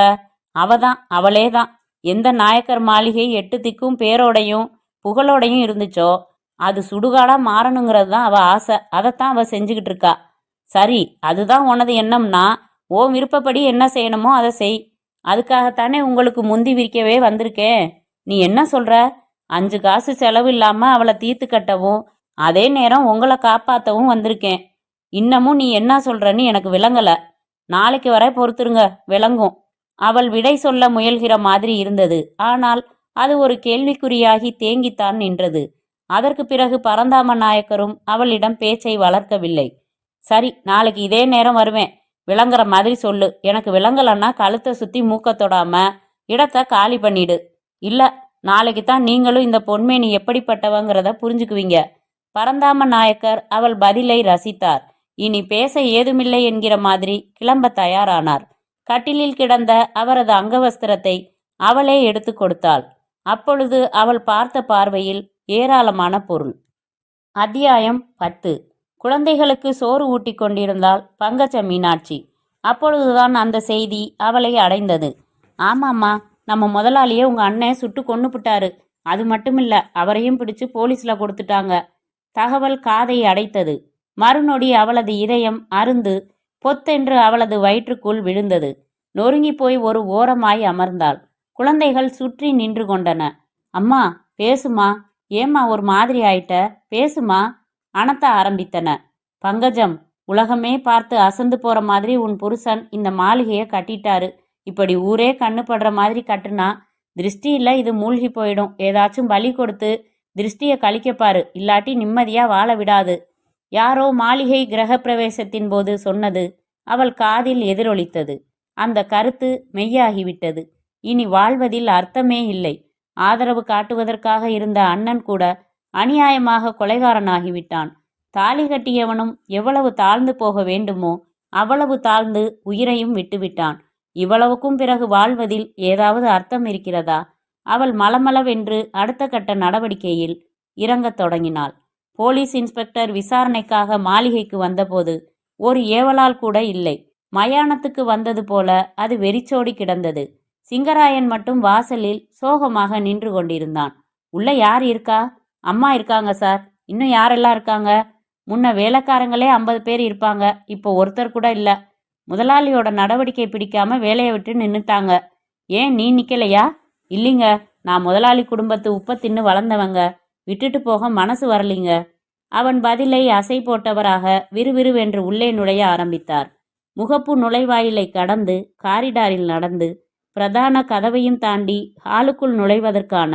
அவளேதான். எந்த நாயக்கர் மாளிகை 8 திக்கும் பேரோடையும் புகழோடையும் இருந்துச்சோ அது சுடுகாடா மாறணுங்கிறது தான் அவ ஆசை. அதைத்தான் அவ செஞ்சுக்கிட்டு இருக்கா. சரி, அதுதான் உனது எண்ணம்னா ஓ விருப்பப்படி என்ன செய்யணுமோ அதை செய். அதுக்காகத்தானே உங்களுக்கு முந்தி விரிக்கவே வந்திருக்கேன். நீ என்ன சொல்ற? 5 காசு செலவு இல்லாம அவளை தீர்த்து கட்டவும் அதே நேரம் உங்களை காப்பாற்றவும் வந்திருக்கேன். இன்னமும் நீ என்ன சொல்றன்னு எனக்கு விளங்கல. நாளைக்கு வரை பொறுத்துருங்க, விளங்கும். அவள் விடை சொல்ல முயல்கிற மாதிரி இருந்தது. ஆனால் அது ஒரு கேள்விக்குறியாகி தேங்கித்தான் நின்றது. அதற்கு பிறகு பரந்தாம நாயக்கரும் அவளிடம் பேச்சை வளர்க்கவில்லை. சரி, நாளைக்கு இதே நேரம் வருவேன், விளங்குற மாதிரி சொல்லு. எனக்கு விளங்கலன்னா கழுத்தை சுத்தி மூக்க தொடாம இடத்த காலி பண்ணிடு. இல்ல, நாளைக்கு தான் நீங்களும் இந்த பொன்மேனி எப்படிப்பட்டவங்கிறத புரிஞ்சுக்குவீங்க. பரந்தாம நாயக்கர் அவள் பதிலை ரசித்தார். இனி பேச ஏதுமில்லை என்கிற மாதிரி கிளம்ப தயாரானார். கட்டிலில் கிடந்த அவரது அங்கவஸ்திரத்தை அவளே எடுத்து கொடுத்தாள். அப்பொழுது அவள் பார்த்த பார்வையில் ஏராளமான பொருள். அத்தியாயம் 10. குழந்தைகளுக்கு சோறு ஊட்டி கொண்டிருந்தாள் பங்கஜ மீனாட்சி. அப்பொழுதுதான் அந்த செய்தி அவளை அடைந்தது. ஆமாம்மா, நம்ம முதலாளியே உங்க அண்ணன் சுட்டு கொன்னு புட்டாரு. அது மட்டுமில்ல, அவரையும் பிடிச்சு போலீஸ்ல கொடுத்துட்டாங்க. தகவல் காதை அடைத்தது. மறுநொடி அவளது இதயம் அருந்து பொத்தென்று அவளது வயிற்றுக்குள் விழுந்தது. நொறுங்கி போய் ஒரு ஓரமாய் அமர்ந்தாள். குழந்தைகள் சுற்றி நின்று கொண்டன. அம்மா பேசுமா, ஏம்மா ஒரு மாதிரி ஆயிட்ட, பேசுமா, அணத்த ஆரம்பித்தன. பங்கஜம், உலகமே பார்த்து அசந்து போற மாதிரி உன் புருஷன் இந்த மாளிகையை கட்டிட்டாரு. இப்படி ஊரே கண்ணு படுற மாதிரி கட்டுனா திருஷ்டியில் இது மூழ்கி போயிடும். ஏதாச்சும் பலி கொடுத்து திருஷ்டியை கழிக்கப்பாரு, இல்லாட்டி நிம்மதியா வாழ விடாது. யாரோ மாளிகை கிரக பிரவேசத்தின் போது சொன்னது அவள் காதில் எதிரொலித்தது. அந்த கருத்து மெய்யாகிவிட்டது. இனி வாழ்வதில் அர்த்தமே இல்லை. ஆதரவு காட்டுவதற்காக இருந்த அண்ணன் கூட அநியாயமாக கொலைகாரனாகிவிட்டான். தாலி கட்டியவனும் எவ்வளவு தாழ்ந்து போக வேண்டுமோ அவ்வளவு தாழ்ந்து உயிரையும் விட்டுவிட்டான். இவ்வளவுக்கும் பிறகு வாழ்வதில் ஏதாவது அர்த்தம் இருக்கிறதா? அவள் மலமளவென்று அடுத்த கட்ட நடவடிக்கையில் இறங்கத் தொடங்கினாள். போலீஸ் இன்ஸ்பெக்டர் விசாரணைக்காக மாளிகைக்கு வந்தபோது ஒரு ஏவலால் கூட இல்லை. மயானத்துக்கு வந்தது போல அது வெறிச்சோடி கிடந்தது. சிங்கராயன் மட்டும் வாசலில் சோகமாக நின்று கொண்டிருந்தான். உள்ள யார் இருக்கா? அம்மா இருக்காங்க சார். இன்னும் யாரெல்லாம் இருக்காங்க? முன்ன வேலைக்காரங்களே 50 பேர் இருப்பாங்க, இப்போ ஒருத்தர் கூட இல்லை. முதலாளியோட நடவடிக்கை பிடிக்காம வேலையை விட்டு நின்றுட்டாங்க. ஏன் நீ நிக்கலையா? இல்லைங்க, நான் முதலாளி குடும்பத்து உப்பை தின்னு வளர்ந்தவங்க, விட்டுட்டு போக மனசு வரலிங்க. அவன் பதிலை அசை போட்டவராக விறுவிறுவென்று உள்ளே நுழைய ஆரம்பித்தார். முகப்பு நுழைவாயிலை கடந்து காரிடாரில் நடந்து பிரதான கதவையும் தாண்டி ஹாலுக்குள் நுழைவதற்கான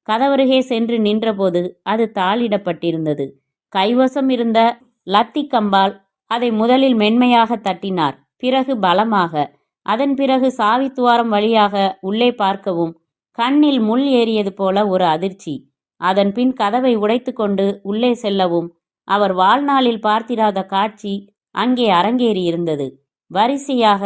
கதவருகே சென்று நின்றபோது அது தாளிடப்பட்டிருந்தது. கைவசம் இருந்த லத்தி கம்பால் அதை முதலில் மென்மையாக தட்டினார், பிறகு பலமாக. அதன் பிறகு சாவித்துவாரம் வழியாக உள்ளே பார்க்கவும் கண்ணில் முள் ஏறியது போல ஒரு அதிர்ச்சி. அதன் பின் கதவை உடைத்து கொண்டு உள்ளே செல்லவும் அவர் வாழ்நாளில் பார்த்திராத காட்சி அங்கே அரங்கேறியிருந்தது. வரிசையாக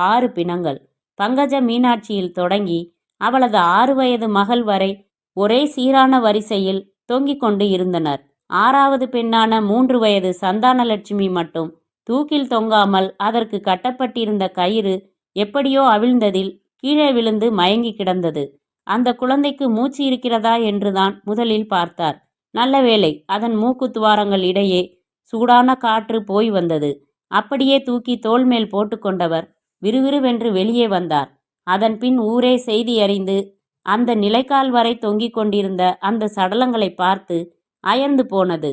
6 பிணங்கள். பங்கஜ மீனாட்சியில் தொடங்கி அவளது 6 வயது மகள் வரை ஒரே சீரான வரிசையில் தொங்கிக் கொண்டு இருந்தனர். 6வது பெண்ணான 3 வயது சந்தானலட்சுமி மட்டும் தூக்கில் தொங்காமல் அதற்கு கட்டப்பட்டிருந்த கயிறு எப்படியோ அவிழ்ந்ததில் கீழே விழுந்து மயங்கி கிடந்தது. அந்த குழந்தைக்கு மூச்சு இருக்கிறதா என்றுதான் முதலில் பார்த்தார். நல்ல வேளை, அதன் மூக்கு துவாரங்கள் இடையே சூடான காற்று போய் வந்தது. அப்படியே தூக்கி தோள் மேல் போட்டுக்கொண்டவர் விறுவிறுவென்று வெளியே வந்தார். அதன் பின் ஊரே செய்தி அறிந்து அந்த நிலைக்கால் வரை தொங்கிக் கொண்டிருந்த அந்த சடலங்களை பார்த்து அயர்ந்து போனது.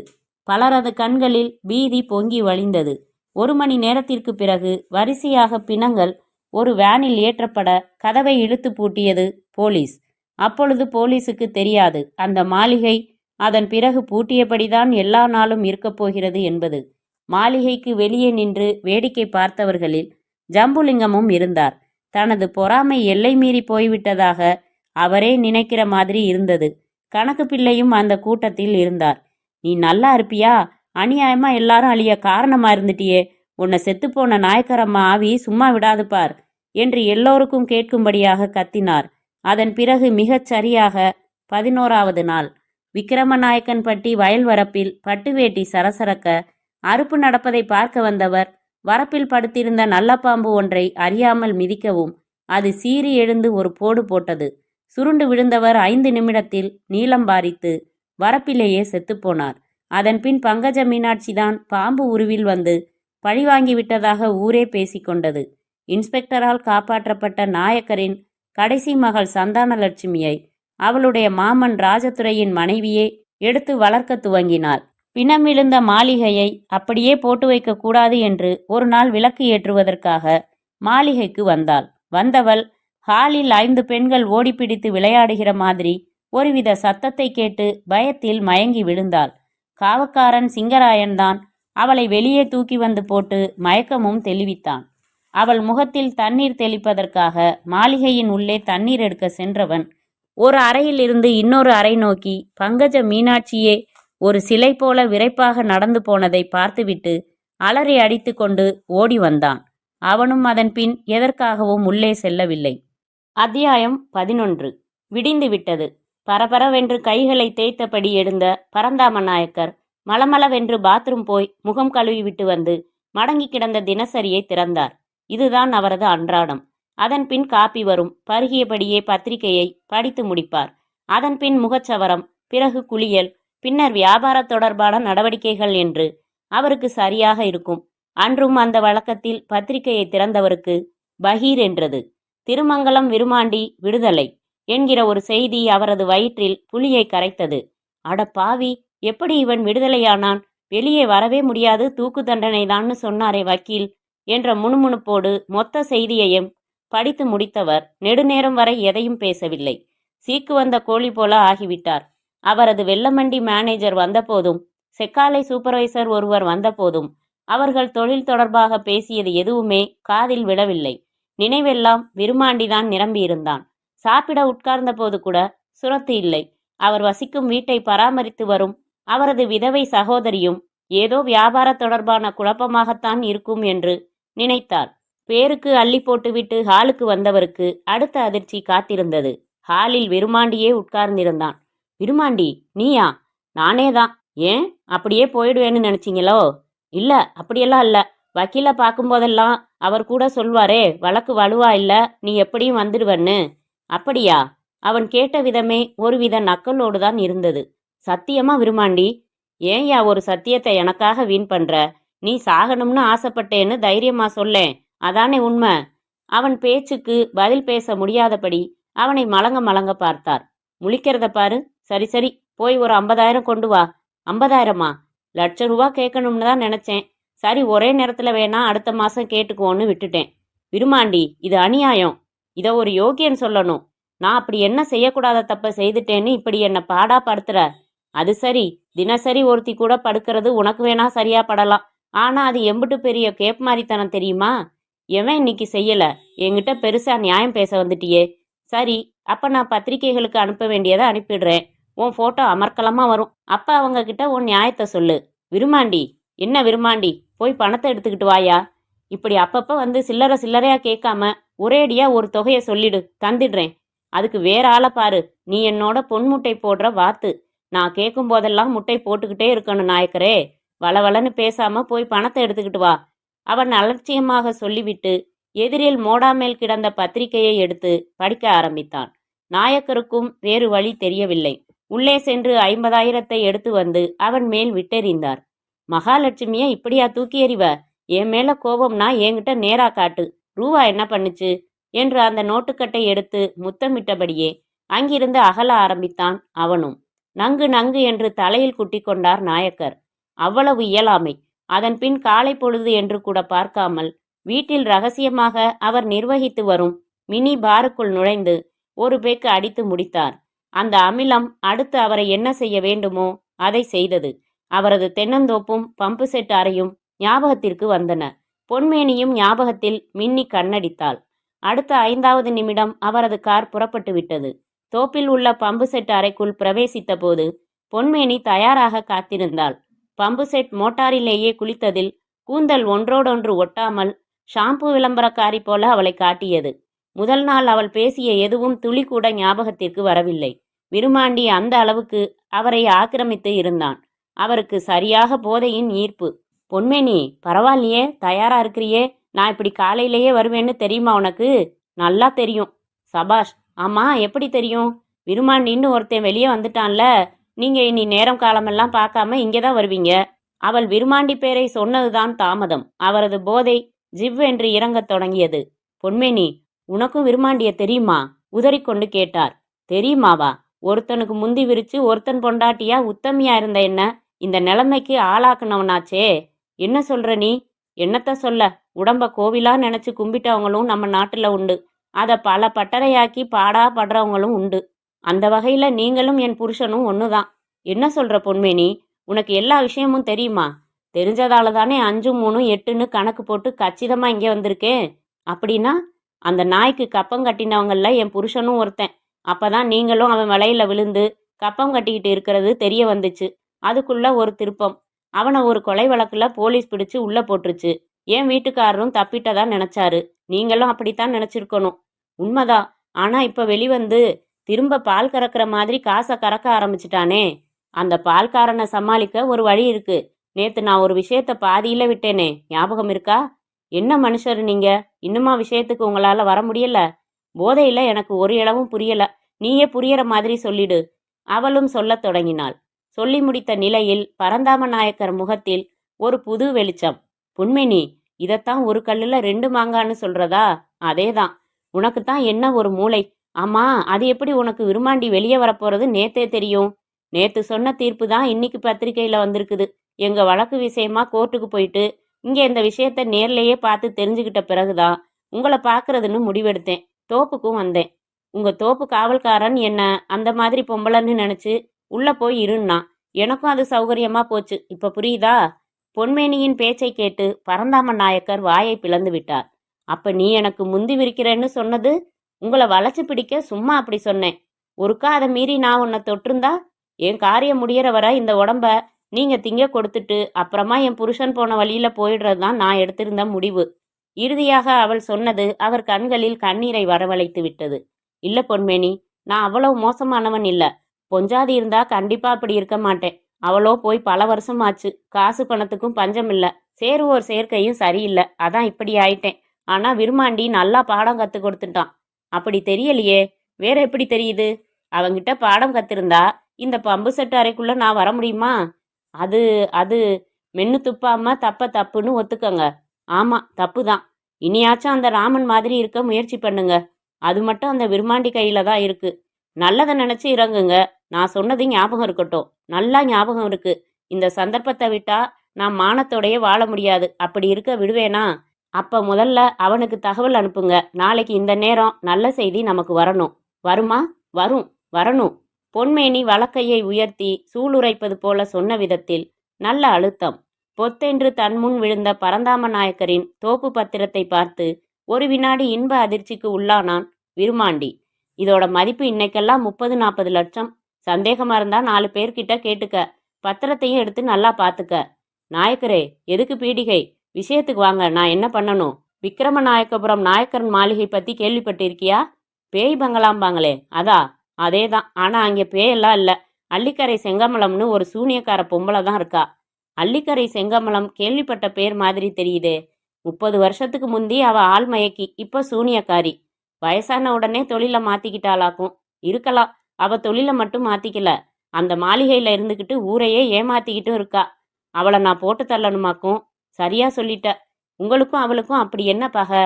பலரது கண்களில் பீதி பொங்கி வழிந்தது. 1 மணி நேரத்திற்கு பிறகு வரிசையாக பிணங்கள் ஒரு வேனில் ஏற்றப்பட கதவை இழுத்து பூட்டியது போலீஸ். அப்பொழுது போலீஸுக்கு தெரியாது அந்த மாளிகை அதன் பிறகு பூட்டியபடிதான் எல்லா நாளும் இருக்கப் போகிறது என்பது. மாளிகைக்கு வெளியே நின்று வேடிக்கை பார்த்தவர்களில் ஜம்புலிங்கமும் இருந்தார். தனது பொறாமை எல்லை மீறி போய்விட்டதாக அவரே நினைக்கிற மாதிரி இருந்தது. கணக்கு பிள்ளையும் அந்த கூட்டத்தில் இருந்தார். நீ நல்லா இருப்பியா? அநியாயமா எல்லாரும் அழிய காரணமா இருந்துட்டியே, உன்னை செத்துப்போன நாயக்கரம்மா ஆவி சும்மா விடாது பார் என்று எல்லோருக்கும் கேட்கும்படியாக கத்தினார். அதன் பிறகு மிகச் சரியாக 11வது நாள் விக்கிரமநாயக்கன்பட்டி வயல் வரப்பில் பட்டுவேட்டி சரசரக்க அறுப்பு நடப்பதை பார்க்க வந்தவர் வரப்பில் படுத்திருந்த நல்லப்பாம்பு ஒன்றை அறியாமல் மிதிக்கவும் அது சீறி எழுந்து ஒரு போடு போட்டது. சுருண்டு விழுந்தவர் 5 நிமிடத்தில் நீளம் பாரித்து வரப்பிலேயே செத்துப்போனார். அதன்பின் பங்கஜ மீனாட்சிதான் பாம்பு உருவில் வந்து பழிவாங்கிவிட்டதாக ஊரே பேசிக்கொண்டது. இன்ஸ்பெக்டரால் காப்பாற்றப்பட்ட நாயக்கரின் கடைசி மகள் சந்தானலட்சுமியை அவளுடைய மாமன் ராஜதுரையின் மனைவியே எடுத்து வளர்க்க துவங்கினாள். பிணமிழுந்த மாளிகையை அப்படியே போட்டு வைக்க கூடாது என்று ஒரு நாள் விளக்கு ஏற்றுவதற்காக மாளிகைக்கு வந்தாள். வந்தவள் ஹாலில் 5 பெண்கள் ஓடிப்பிடித்து விளையாடுகிற மாதிரி ஒருவித சத்தத்தை கேட்டு பயத்தில் மயங்கி விழுந்தாள். காவக்காரன் சிங்கராயன்தான் அவளை வெளியே தூக்கி வந்து போட்டு மயக்கமும் தெளிவித்தான். அவள் முகத்தில் தண்ணீர் தெளிப்பதற்காக மாளிகையின் உள்ளே தண்ணீர் எடுக்க சென்றவன் ஒரு அறையிலிருந்து இன்னொரு அறை நோக்கி பங்கஜ மீனாட்சியே ஒரு சிலை போல விரைப்பாக நடந்து போனதை பார்த்துவிட்டு அலறி அடித்து கொண்டு ஓடி வந்தான். அவனும் அதன் பின் எதற்காகவும் உள்ளே செல்லவில்லை. அத்தியாயம் 11. விடிந்து விட்டது. பரபரவென்று கைகளை தேய்த்தபடி எழுந்த பரந்தாம நாயக்கர் மளமளவென்று பாத்ரூம் போய் முகம் கழுவி விட்டு வந்து மடங்கி கிடந்த தினசரியை திறந்தார். இதுதான் அவரது அன்றாடம். அதன் பின் காப்பி வரும். பருகியபடியே பத்திரிகையை படித்து முடிப்பார். அதன் பின் முகச்சவரம், பிறகு குளியல், பின்னர் வியாபார தொடர்பான நடவடிக்கைகள் என்று அவருக்கு சரியாக இருக்கும். அன்றும் அந்த வழக்கத்தில் பத்திரிகையை திறந்தவருக்கு பகீர் என்றது. திருமங்கலம் விருமாண்டி விடுதலை என்கிற ஒரு செய்தி அவரது வயிற்றில் புலியை கரைத்தது. அட பாவி, எப்படி இவன் விடுதலையானான்? வெளியே வரவே முடியாது, தூக்கு தண்டனைதான்னு சொன்னாரே வக்கீல் என்ற முணுமுணுப்போடு மொத்த செய்தியையும் படித்து முடித்தவர் நெடுநேரம் வரை எதையும் பேசவில்லை. சீக்கு வந்த கோழி போல ஆகிவிட்டார். அவரது வெள்ளமண்டி மேனேஜர் வந்தபோதும் செக்காலை சூப்பர்வைசர் ஒருவர் வந்தபோதும் அவர்கள் தொழில் தொடர்பாக பேசியது எதுவுமே காதில் விழவில்லை. நினைவெல்லாம் விருமாண்டிதான் நிரம்பியிருந்தான். சாப்பிட உட்கார்ந்த போது கூட சுரத்து இல்லை. அவர் வசிக்கும் வீட்டை பராமரித்து வரும் அவரது விதவை சகோதரியும் ஏதோ வியாபார தொடர்பான குழப்பமாகத்தான் இருக்கும் என்று நினைத்தார். பேருக்கு அள்ளி போட்டுவிட்டு ஹாலுக்கு வந்தவருக்கு அடுத்த அதிர்ச்சி காத்திருந்தது. ஹாலில் விருமாண்டியே உட்கார்ந்திருந்தான். விருமாண்டி, நீயா? நானேதான். ஏன் அப்படியே போயிடுவேன்னு நினைச்சிங்களோ? இல்ல, அப்படியெல்லாம் இல்ல. வக்கீல பார்க்கும்போதெல்லாம் அவர் கூட சொல்வாரே, வழக்கு வலுவா இல்ல, நீ எப்படியும் வந்துடுவன்னு. அப்படியா? அவன் கேட்ட விதமே ஒருவித நக்கலோடுதான் இருந்தது. சத்தியமா விருமாண்டி? ஏன்யா ஒரு சத்தியத்தை எனக்காக வீண் பண்ற? நீ சாகணும்னு ஆசைப்பட்டேன்னு தைரியமா சொல்லேன், அதானே உண்மை. அவன் பேச்சுக்கு பதில் பேச முடியாதபடி அவனை மலங்க மலங்க பார்த்தார். முழிக்கிறத பாரு. சரி சரி, போய் ஒரு 50,000 கொண்டு வா. 50,000மா? ₹1,00,000 கேட்கணும்னு தான் நினைச்சேன். சரி, ஒரே நேரத்துல வேணா அடுத்த மாசம் கேட்டுக்குவோன்னு விட்டுட்டேன். விருமாண்டி, இது அநியாயம். இதை ஒரு யோகியன் சொல்லணும். நான் அப்படி என்ன செய்யக்கூடாத தப்ப செய்துட்டேன்னு இப்படி என்னை பாடா படுத்துற? அது சரி, தினசரி ஒருத்தி கூட படுக்கிறது உனக்கு வேணா சரியா படலாம். ஆனா அது எம்பிட்டு பெரிய கேப் மாதிரித்தனம் தெரியுமா? எவன் இன்னைக்கு செய்யல? என்கிட்ட பெருசா நியாயம் பேச வந்துட்டியே. சரி, அப்ப நான் பத்திரிகைகளுக்கு அனுப்ப வேண்டியதை அனுப்பிடுறேன். உன் போட்டோ அமர்க்கலமா வரும். அப்ப அவங்க கிட்ட உன் நியாயத்தை சொல்லு. விருமாண்டி. என்ன விருமாண்டி? போய் பணத்தை எடுத்துக்கிட்டு வாயா. இப்படி அப்பப்ப வந்து சில்லறை சில்லறையா கேட்காம ஒரேடியா ஒரு தொகையை சொல்லிடு, தந்துடுறேன். அதுக்கு வேற ஆளை பாரு. நீ என்னோட பொன்முட்டை போடுற வாத்து. நான் கேட்கும் போதெல்லாம் முட்டை போட்டுக்கிட்டே இருக்கணும் நாயக்கரே. வளவளன்னு பேசாம போய் பணத்தை எடுத்துக்கிட்டு வா. அவன் அலட்சியமாக சொல்லிவிட்டு எதிரில் மோடாமேல் கிடந்த பத்திரிகையை எடுத்து படிக்க ஆரம்பித்தான். நாயக்கருக்கும் வேறு வழி தெரியவில்லை. உள்ளே சென்று 50,000 எடுத்து வந்து அவன் மேல் விட்டெறிந்தார். மகாலட்சுமிய இப்படியா தூக்கி எறிவ? என் மேல கோபம்னா என்கிட்ட நேரா காட்டு. ரூவா என்ன பண்ணுச்சு என்று அந்த நோட்டுக்கட்டை எடுத்து முத்தமிட்டபடியே அங்கிருந்து அகல ஆரம்பித்தான் அவனும். நங்கு நங்கு என்று தலையில் குட்டி கொண்டார் நாயக்கர். அவ்வளவு இயலாமை. அதன் பின் காலை பொழுது என்று கூட பார்க்காமல் வீட்டில் ரகசியமாக அவர் நிர்வகித்து வரும் மினி பாருக்குள் நுழைந்து ஒரு பேக்கு அடித்து முடித்தார். அந்த அமிலம் அடுத்து அவரை என்ன செய்ய வேண்டுமோ அதை செய்தது. அவரது தென்னந்தோப்பும் பம்பு செட் அறையும் ஞாபகத்திற்கு வந்தன. பொன்மேனியும் ஞாபகத்தில் மின்னி கண்ணடித்தாள். அடுத்த 5வது நிமிடம் அவரது கார் புறப்பட்டு விட்டது. தோப்பில் உள்ள பம்பு செட் அறைக்குள் பிரவேசித்த போது பொன்மேனி தயாராக காத்திருந்தாள். பம்பு செட் மோட்டாரிலேயே குளித்ததில் கூந்தல் ஒன்றோடொன்று ஒட்டாமல் ஷாம்பு விளம்பரக்காரி போல அவளை காட்டியது. முதல் நாள் அவள் பேசிய எதுவும் துளி கூட ஞாபகத்திற்கு வரவில்லை. விருமாண்டி அந்த அளவுக்கு அவரை ஆக்கிரமித்து இருந்தான். அவருக்கு சரியாக போதையின் ஈர்ப்பு. பொன்மேனி, பரவாயில்லையே, தயாரா இருக்கிறியே. நான் இப்படி காலையிலேயே வருவேன்னு தெரியுமா உனக்கு? நல்லா தெரியும். சபாஷ். ஆமா, எப்படி தெரியும்? விருமாண்டின்னு ஒருத்தன் வெளியே வந்துட்டான்ல. நீங்க இனி நேரம் காலமெல்லாம் பார்க்காம இங்கேதான் வருவீங்க. அவள் விருமாண்டி பேரை சொன்னதுதான் தாமதம். அவரது போதை ஜிவ்வென்று இறங்கத் தொடங்கியது. பொன்மேனி, உனக்கும் விருமாண்டிய தெரியுமா? உதறிக்கொண்டு கேட்டார். தெரியுமாவா? ஒருத்தனுக்கு முந்தி விரிச்சு ஒருத்தன் பொண்டாட்டியா உத்தமியா இருந்த என்ன இந்த நிலைமைக்கு ஆளாக்குனவனாச்சே. என்ன சொல்ற நீ? என்னத்த சொல்ல? உடம்ப கோவிலா நினைச்சு கும்பிட்டவங்களும் நம்ம நாட்டுல உண்டு. அதை பல பட்டறையாக்கி பாடா படுறவங்களும் உண்டு. அந்த வகையில நீங்களும் என் புருஷனும் ஒண்ணுதான். என்ன சொல்ற பொன்மேனி? உனக்கு எல்லா விஷயமும் தெரியுமா? தெரிஞ்சதால தானே 5 3 8ன்னு கணக்கு போட்டு கச்சிதமா இங்கே வந்திருக்கேன். அப்படின்னா அந்த நாய்க்கு கப்பம் கட்டினவங்கள்ல என் புருஷனும் ஒருத்தன். அப்பதான் நீங்களும் அவன் வலையில விழுந்து கப்பம் கட்டிக்கிட்டு இருக்கிறது தெரிய வந்துச்சு. அதுக்குள்ள ஒரு திருப்பம். அவனை ஒரு கொலை வழக்குல போலீஸ் பிடிச்சு உள்ள போட்டுருச்சு. என் வீட்டுக்காரரும் தப்பிட்டதா நினைச்சாரு. நீங்களும் அப்படித்தான் நினைச்சிருக்கணும். உண்மைதான். ஆனா இப்ப வெளிவந்து திரும்ப பால் கறக்கிற மாதிரி காசை கறக்க ஆரம்பிச்சிட்டானே. அந்த பால்காரனை சமாளிக்க ஒரு வழி இருக்கு. நேத்து நான் ஒரு விஷயத்த பாதியில விட்டேனே, ஞாபகம் இருக்கா? என்ன மனுஷர் நீங்க? இன்னுமா விஷயத்துக்கு உங்களால வர முடியல? போதையில எனக்கு ஒரு இளவும் புரியல. நீயே புரியற மாதிரி சொல்லிடு. அவளும் சொல்லத் தொடங்கினாள். சொல்லி முடித்த நிலையில் பரந்தாம நாயக்கர் முகத்தில் ஒரு புது வெளிச்சம். பொன்மேனி, இதத்தான் ஒரு கல்லுல 2 மாங்கான்னு சொல்றதா? அதேதான். உனக்குத்தான் என்ன ஒரு மூளை. ஆமா, அது எப்படி உனக்கு விரும்மாண்டி வெளியே வரப்போறது நேத்தே தெரியும்? நேத்து சொன்ன தீர்ப்பு தான் இன்னைக்கு பத்திரிக்கையில வந்திருக்குது. எங்க வழக்கு விஷயமா கோர்ட்டுக்கு போயிட்டு இங்க இந்த விஷயத்த நேர்லயே பார்த்து தெரிஞ்சுக்கிட்ட பிறகுதான் உங்களை பார்க்கறதுன்னு முடிவெடுத்தேன். தோப்புக்கும் வந்தேன். உங்க தோப்பு காவல்காரன் என்ன அந்த மாதிரி பொம்பளைன்னு நினைச்சு உள்ள போய் இருன்னா. எனக்கும் அது சௌகரியமா போச்சு. இப்ப புரியுதா? பொன்மேனியின் பேச்சை கேட்டு பரந்தாம நாயக்கர் வாயை பிளந்து விட்டார். அப்ப நீ எனக்கு முந்தி விரிக்கிறேன்னு சொன்னது? உங்களை வளைச்சு பிடிக்க சும்மா அப்படி சொன்னேன். ஒருக்கா அதை மீறி நான் உன்னை தொட்டிருந்தா என் காரியம் முடியற வர இந்த உடம்ப நீங்க திங்க கொடுத்துட்டு அப்புறமா என் புருஷன் போன வழியில போயிடுறது தான் நான் எடுத்திருந்த முடிவு. இறுதியாக அவள் சொன்னது அவர் கண்களில் கண்ணீரை வரவழைத்து விட்டது. இல்ல பொன்மேனி, நான் அவ்வளவு மோசமானவன் இல்ல. பொஞ்சாதி இருந்தா கண்டிப்பா அப்படி இருக்க மாட்டேன். அவளோ போய் பல வருஷம் ஆச்சு. காசு பணத்துக்கும் பஞ்சம் இல்ல. சேருவோர் சேர்க்கையும் சரியில்லை. அதான் இப்படி ஆயிட்டேன். ஆனா விருமாண்டி நல்லா பாடம் கத்து கொடுத்துட்டான். அப்படி தெரியலையே. வேற எப்படி தெரியுது? அவங்கிட்ட பாடம் கத்திருந்தா இந்த பம்பு செட்டு அறைக்குள்ள நான் வர முடியுமா? அது அது மென்னு துப்பாம தப்ப தப்புன்னு ஒத்துக்கங்க. ஆமா, தப்பு தான். இனியாச்சும் அந்த ராமன் மாதிரி இருக்க முயற்சி பண்ணுங்க. அது மட்டும் அந்த விருமாண்டி கையில தான் இருக்கு. நல்லதை நினைச்சு இறங்குங்க. நான் சொன்னது ஞாபகம் இருக்கட்டும். நல்லா ஞாபகம் இருக்கு. இந்த சந்தர்ப்பத்தை விட்டா நான் மானத்தோடயே வாழ முடியாது. அப்படி இருக்க விடுவேனா? அப்ப முதல்ல அவனுக்கு தகவல் அனுப்புங்க. நாளைக்கு இந்த நேரம் நல்ல செய்தி நமக்கு வரணும். வருமா? வரும், வரணும். பொன்மேனி வலக்கையை உயர்த்தி சூளுரைப்பது போல சொன்ன விதத்தில் நல்ல அழுத்தம். பொத்தென்று தன்முன் விழுந்த பரந்தாம நாயக்கரின் தோப்பு பத்திரத்தை பார்த்து ஒரு வினாடி இன்ப அதிர்ச்சிக்கு உள்ளானான் விருமாண்டி. இதோட மதிப்பு இன்னைக்கெல்லாம் 30-40 லட்சம். சந்தேகமா இருந்தா 4 பேர்கிட்ட கேட்டுக்க. பத்திரத்தையும் எடுத்து நல்லா பாத்துக்க. நாயக்கரே, எதுக்கு பீடிகை? விஷயத்துக்கு வாங்க. நான் என்ன பண்ணணும்? விக்ரம நாயக்கபுரம் நாயக்கரன் மாளிகை பத்தி கேள்விப்பட்டிருக்கியா? பேய் பங்களாம்பாங்களே, அதா? அதேதான். ஆனா அங்கே பேயெல்லாம் இல்ல. அள்ளிக்கரை செங்கமலம்னு ஒரு சூனியக்கார பொம்பளை தான் இருக்கா. அள்ளிக்கரை செங்கமலம் கேள்விப்பட்ட பேர் மாதிரி தெரியுதே. 30 வருஷத்துக்கு முந்தி அவ ஆள் மயக்கி, இப்ப சூனியக்காரி. வயசான உடனே தொழில மாத்திக்கிட்டாளாக்கும். இருக்கலாம். அவ தொழில மட்டும் மாத்திக்கல, அந்த மாளிகையில இருந்துகிட்டு ஊரையே ஏமாத்திக்கிட்டும் இருக்கா. அவளை நான் போட்டு தள்ளணுமாக்கும். சரியா சொல்லிட்ட. உங்களுக்கும் அவளுக்கும் அப்படி என்ன பகை?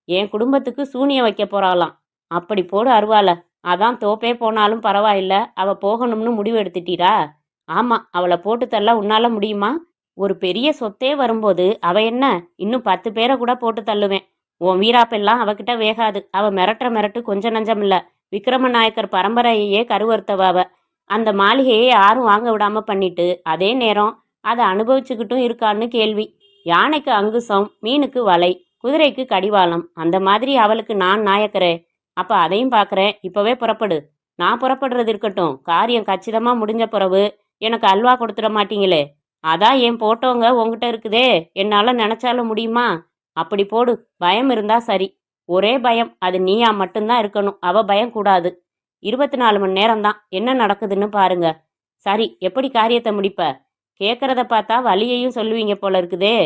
என் குடும்பத்துக்கு சூனியம் வைக்க போறாளாம். அப்படி போடு அருவாள. அதான் தோப்பே போனாலும் பரவாயில்ல, அவ போகணும்னு முடிவு எடுத்துட்டீரா? ஆமா, அவளை போட்டு தள்ள உன்னால முடியுமா? ஒரு பெரிய சொத்தே வரும்போது அவ என்ன, இன்னும் 10 பேரை கூட போட்டு தள்ளுவேன். உன் வீராப்பெல்லாம் அவகிட்ட வேகாது. அவ மிரட்டுற மிரட்டு கொஞ்சம் நஞ்சம் இல்ல. விக்ரம நாயக்கர் பரம்பரையையே கருவறுத்தவ அவ. அந்த மாளிகையை யாரும் வாங்க விடாம பண்ணிட்டு அதே நேரம் அதை அனுபவிச்சுக்கிட்டும் இருக்கான்னு கேள்வி. யானைக்கு அங்குசம், மீனுக்கு வலை, குதிரைக்கு கடிவாளம். அந்த மாதிரி அவளுக்கு நான் நாயக்கரே. அப்ப அதையும் பார்க்கறேன். இப்பவே புறப்படு. நான் புறப்படுறது இருக்கட்டும். காரியம் கச்சிதமா முடிஞ்ச பிறகு எனக்கு அல்வா கொடுத்துட மாட்டீங்களே? அதான் என் போட்டோங்க உங்ககிட்ட இருக்குதே. என்னால நினைச்சாலும் முடியுமா? அப்படி போடு. பயம் இருந்தா சரி. ஒரே பயம், அது நீயா மட்டும்தான் இருக்கணும். அவ பயம் கூடாது. 24 மணி நேரம் தான். என்ன நடக்குதுன்னு பாருங்க. சரி, எப்படி காரியத்தை முடிப்ப? கேட்கறத பார்த்தா வழியையும் சொல்லுவீங்க போல இருக்குதே.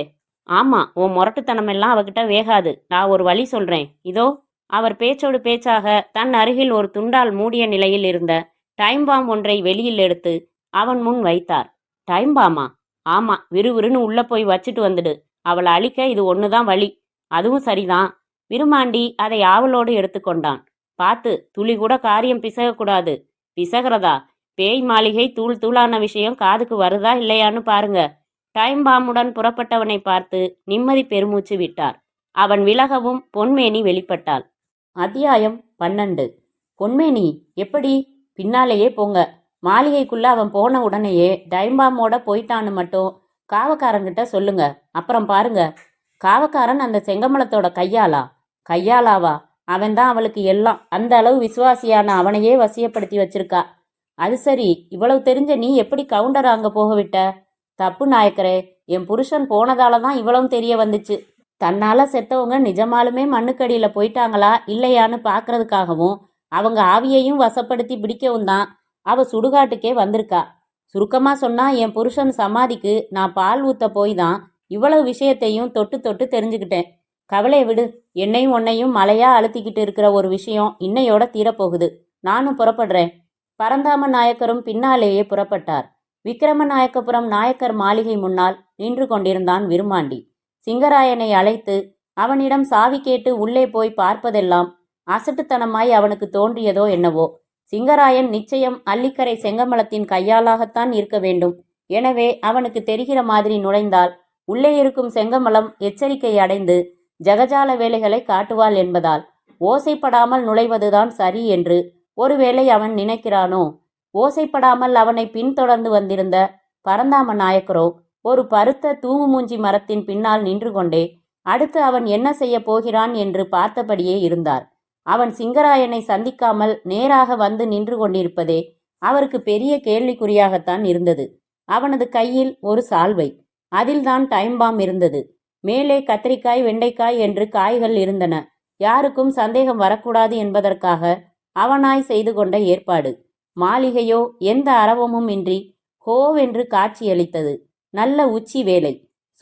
ஆமா, உன் முரட்டுத்தனம் எல்லாம் அவகிட்ட வேகாது. நான் ஒரு வழி சொல்றேன். இதோ. அவர் பேச்சோடு பேச்சாக தன் அருகில் ஒரு துண்டால் மூடிய நிலையில் இருந்த டைம் பாம் ஒன்றை வெளியில் எடுத்து அவன் முன் வைத்தார். டைம் பாமா? ஆமா, விறுவிறுன்னு உள்ள போய் வச்சுட்டு வந்துடு. அவளை அழிக்க இது ஒண்ணுதான் வழி. அதுவும் சரிதான். விருமாண்டி அதை ஆவலோடு எடுத்துக்கொண்டான். பார்த்து, துளி கூட காரியம் பிசகக்கூடாது. பிசகிறதா? பேய் மாளிகை தூள் தூளான விஷயம் காதுக்கு வருதா இல்லையான்னு பாருங்க. டைம் பாம்புடன் புறப்பட்டவனை பார்த்து நிம்மதி பெருமூச்சு விட்டார். அவன் விலகவும் பொன்மேனி வெளிப்பட்டாள். அத்தியாயம் 12. பொன்மேனி, எப்படி? பின்னாலேயே போங்க. மாளிகைக்குள்ள அவன் போன உடனேயே டைம்பாமோட போயிட்டான்னு மட்டும் காவக்காரங்கிட்ட சொல்லுங்க. அப்புறம் பாருங்க. காவக்காரன் அந்த செங்கமலத்தோட கையாளா? கையாளாவா? அவன்தான் அவளுக்கு எல்லாம். அந்த அளவு விசுவாசியான அவனையே வசியப்படுத்தி வச்சிருக்கா. அது சரி, இவ்வளவு தெரிஞ்ச நீ எப்படி கவுண்டர் அங்க போக விட்ட? தப்பு நாயக்கரே, என் புருஷன் போனதால தான் இவ்வளவும் தெரிய வந்துச்சு. தன்னால செத்தவங்க நிஜமாலுமே மண்ணுக்கடியில போயிட்டாங்களா இல்லையான்னு பாக்குறதுக்காகவும் அவங்க ஆவியையும் வசப்படுத்தி பிடிக்கவும் தான் அவ சுடுகாட்டுக்கே வந்திருக்கா. சுருக்கமா சொன்னா, என் புருஷன் சமாதிக்கு நான் பால் ஊத்த போய் தான் இவ்வளவு விஷயத்தையும் தொட்டு தொட்டு தெரிஞ்சுக்கிட்டேன். கவலையை விடு. என்னையும் உன்னையும் மலையா அழுத்திக்கிட்டு இருக்கிற ஒரு விஷயம் இன்னையோட தீரப்போகுது. நானும் புறப்படுறேன். பரந்தாம நாயக்கரும் பின்னாலேயே புறப்பட்டார். விக்கிரமநாயக்கபுரம் நாயக்கர் மாளிகை முன்னால் நின்று கொண்டிருந்தான் விருமாண்டி. சிங்கராயனை அழைத்து அவனிடம் சாவி கேட்டு உள்ளே போய் பார்ப்பதெல்லாம் அசட்டுத்தனமாய் அவனுக்கு தோன்றியதோ என்னவோ. சிங்கராயன் நிச்சயம் அள்ளிக்கரை செங்கமலத்தின் கையாளாகத்தான் இருக்க வேண்டும். எனவே அவனுக்கு தெரிகிற மாதிரி நுழைந்தால் உள்ளே இருக்கும் செங்கமலம் எச்சரிக்கை அடைந்து ஜகஜால வேலைகளை காட்டுவாள் என்பதால் ஓசைப்படாமல் நுழைவதுதான் சரி என்று ஒருவேளை அவன் நினைக்கிறானோ. ஓசைப்படாமல் அவனை பின்தொடர்ந்து வந்திருந்த பரந்தாம நாயக்கரோ ஒரு பருத்த தூங்குமூஞ்சி மரத்தின் பின்னால் நின்று கொண்டே அடுத்து அவன் என்ன செய்ய போகிறான் என்று பார்த்தபடியே இருந்தார். அவன் சிங்கராயனை சந்திக்காமல் நேராக வந்து நின்று கொண்டிருப்பதே அவருக்கு பெரிய கேள்விக்குறியாகத்தான் இருந்தது. அவனது கையில் ஒரு சால்வை. அதில்தான் டைம் பாம் இருந்தது. மேலே கத்திரிக்காய், வெண்டைக்காய் என்று காய்கள் இருந்தன. யாருக்கும் சந்தேகம் வரக்கூடாது என்பதற்காக அவனாய் செய்து கொண்ட ஏற்பாடு. மாளிகையோ எந்த அரவமும் இன்றி ஹோவென்று காட்சியளித்தது. நல்ல உச்சி வேலை.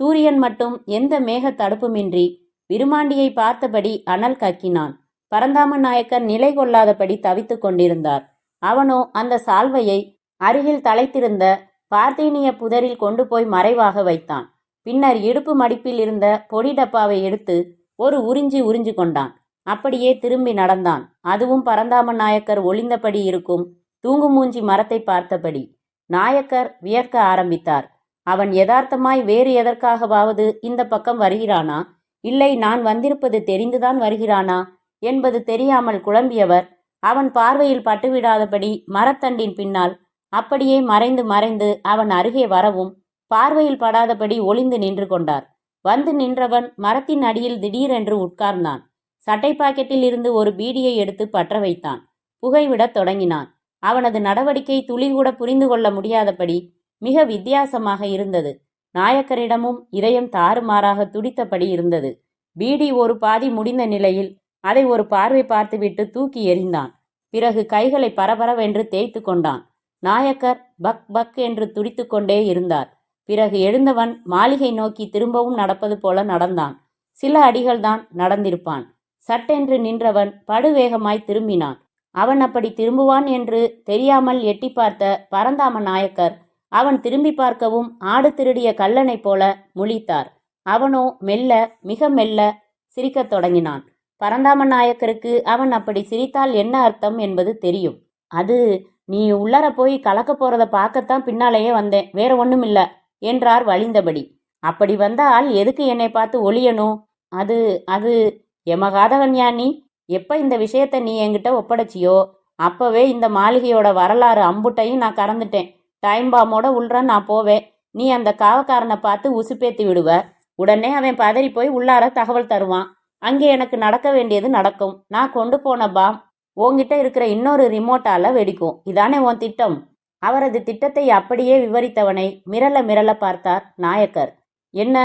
சூரியன் மட்டும் எந்த மேக தடுப்புமின்றி விருமாண்டியை பார்த்தபடி அனல் கக்கினான். பரந்தாம நாயக்கர் நிலை கொள்ளாதபடி தவித்து கொண்டிருந்தார். அவனோ அந்த சால்வையை அருகில் தலைத்திருந்த பார்த்தீனிய புதரில் கொண்டு போய் மறைவாக வைத்தான். பின்னர் இடுப்பு மடிப்பில் இருந்த பொடி டப்பாவை எடுத்து ஒரு உறிஞ்சி கொண்டான். அப்படியே திரும்பி நடந்தான். அதுவும் பரந்தாம நாயக்கர் ஒளிந்தபடி இருக்கும் தூங்குமூஞ்சி மரத்தை பார்த்தபடி. நாயக்கர் வியர்க்க ஆரம்பித்தார். அவன் யதார்த்தமாய் வேறு எதற்காகவாவது இந்த பக்கம் வருகிறானா, இல்லை நான் வந்திருப்பது தெரிந்துதான் வருகிறானா என்பது தெரியாமல் குழம்பியவர் அவன் பார்வையில் பட்டுவிடாதபடி மரத்தண்டின் பின்னால் அப்படியே மறைந்து மறைந்து அவன் அருகே வரவும் பார்வையில் படாதபடி ஒளிந்து நின்று கொண்டார். வந்து நின்றவன் மரத்தின் அடியில் திடீரென்று உட்கார்ந்தான். சட்டை பாக்கெட்டில் இருந்து ஒரு பீடியை எடுத்து பற்ற வைத்தான். புகைவிடத் தொடங்கினான். அவனது நடவடிக்கை துளிகூட புரிந்து கொள்ள முடியாதபடி மிக வித்தியாசமாக இருந்தது. நாயக்கரிடமும் இதயம் தாறுமாறாக துடித்தபடி இருந்தது. பீடி ஒரு பாதி முடிந்த நிலையில் அதை ஒரு பார்வை பார்த்துவிட்டு தூக்கி எறிந்தான். பிறகு கைகளை பரபரவென்று தேய்த்து கொண்டான். நாயக்கர் பக் பக் என்று துடித்து கொண்டே இருந்தார். பிறகு எழுந்தவன் மாளிகை நோக்கி திரும்பவும் நடப்பது போல நடந்தான். சில அடிகள்தான் நடந்திருப்பான். சட்டென்று நின்றவன் படுவேகமாய் திரும்பினான். அவன் அப்படி திரும்புவான் என்று தெரியாமல் எட்டி பார்த்த பரந்தாம நாயக்கர் அவன் திரும்பி பார்க்கவும் ஆடு திருடிய கள்ளனைப் போல முழித்தார். அவனோ மெல்ல, மிக மெல்ல சிரிக்கத் தொடங்கினான். பரந்தாம நாயக்கருக்கு அவன் அப்படி சிரித்தால் என்ன அர்த்தம் என்பது தெரியும். அது, நீ உள்ளர போய் கலக்க போறத பார்க்கத்தான் பின்னாலேயே வந்தேன், வேற ஒண்ணுமில்ல என்றார் வழிந்தபடி. அப்படி வந்தால் எதுக்கு என்னை பார்த்து ஒளியணும்? அது அது எமகாதவன்யா நீ? எப்ப இந்த விஷயத்த நீ என்கிட்ட ஒப்படைச்சியோ அப்பவே இந்த மாளிகையோட வரலாறு அம்புட்டையும் நான் கறந்துட்டேன். டைம் பாமோட உள்ற நான் போவேன். நீ அந்த காவக்காரனை பார்த்து உசுப்பேத்தி விடுவ. உடனே அவன் பதறி போய் உள்ளார தகவல் தருவான். அங்கே எனக்கு நடக்க வேண்டியது நடக்கும். நான் கொண்டு போன பாம் உன்கிட்ட இருக்கிற இன்னொரு ரிமோட்டால வெடிக்கும். இதானே உன் திட்டம்? அவரது திட்டத்தை அப்படியே விவரித்தவனை மிரள மிரள பார்த்தார் நாயக்கர். என்ன,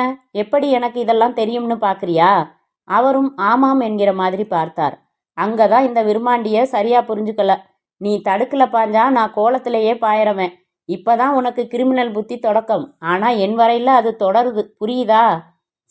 எப்படி எனக்கு இதெல்லாம் தெரியும்னு பாக்குறியா? அவரும் ஆமாம் என்கிற மாதிரி பார்த்தார். அங்கதான் இந்த விருமாண்டிய சரியா புரிஞ்சுக்கல. நீ தடுக்கல பாஞ்சா நான் கோலத்திலேயே பாயிரவேன். இப்பதான் உனக்கு கிரிமினல் புத்தி தொடக்கம். ஆனா என் வரையில அது தொடருது, புரியுதா?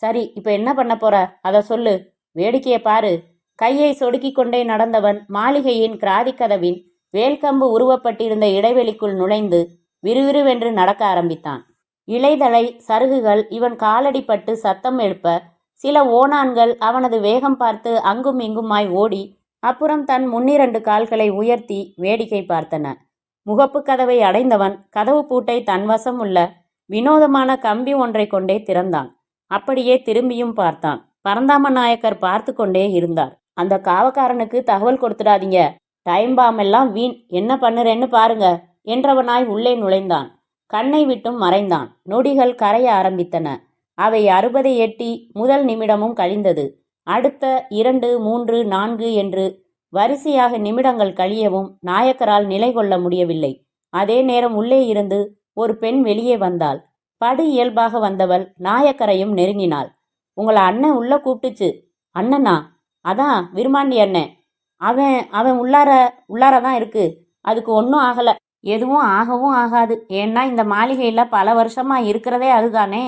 சரி, இப்ப என்ன பண்ண போற அத சொல்லு. வேடிக்கையை பாரு. கையை சொடுக்கி கொண்டே நடந்தவன் மாளிகையின் கிராதிக்கதவின் வேல்கம்பு உருவப்பட்டிருந்த இடைவெளிக்குள் நுழைந்து விறுவிறுவென்று நடக்க ஆரம்பித்தான். இலைதழை சருகுகள் இவன் காலடிப்பட்டு சத்தம் எழுப்ப சில ஓணான்கள் அவனது வேகம் பார்த்து அங்கும் இங்குமாய் ஓடி அப்புறம் தன் முன்னிரண்டு கால்களை உயர்த்தி வேடிக்கை பார்த்தன. முகப்பு கதவை அடைந்தவன் கதவு பூட்டை தன்வசம் உள்ள வினோதமான கம்பி ஒன்றை கொண்டே திறந்தான். அப்படியே திரும்பியும் பார்த்தான். பரந்தாம நாயக்கர் பார்த்து கொண்டே இருந்தார். அந்த காவக்காரனுக்கு தகவல் கொடுத்துடாதீங்க. டைம் பாம் எல்லாம் வீண், என்ன பண்ணுறேன்னு பாருங்க என்றவனாய் உள்ளே நுழைந்தான். கண்ணை விட்டும் மறைந்தான். நொடிகள் கரைய ஆரம்பித்தன. அவை 60 எட்டி முதல் நிமிடமும் கழிந்தது. அடுத்த 2, 3, 4 என்று வரிசையாக நிமிடங்கள் கழியவும் நாயக்கரால் நிலை கொள்ள முடியவில்லை. அதே நேரம் உள்ளே இருந்து ஒரு பெண் வெளியே வந்தாள். படு இயல்பாக வந்தவள் நாயக்கரையும் நெருங்கினாள். உங்களை அண்ணன் உள்ள கூப்பிட்டுச்சு. அண்ணனா? அதான் விருமாண்டி அண்ணன். அவன் அவன் உள்ளாரதான் இருக்கு. அதுக்கு ஒன்றும் ஆகலை. எதுவும் ஆகவும் ஆகாது. ஏன்னா இந்த மாளிகையில் பல வருஷமா இருக்கிறதே அதுதானே.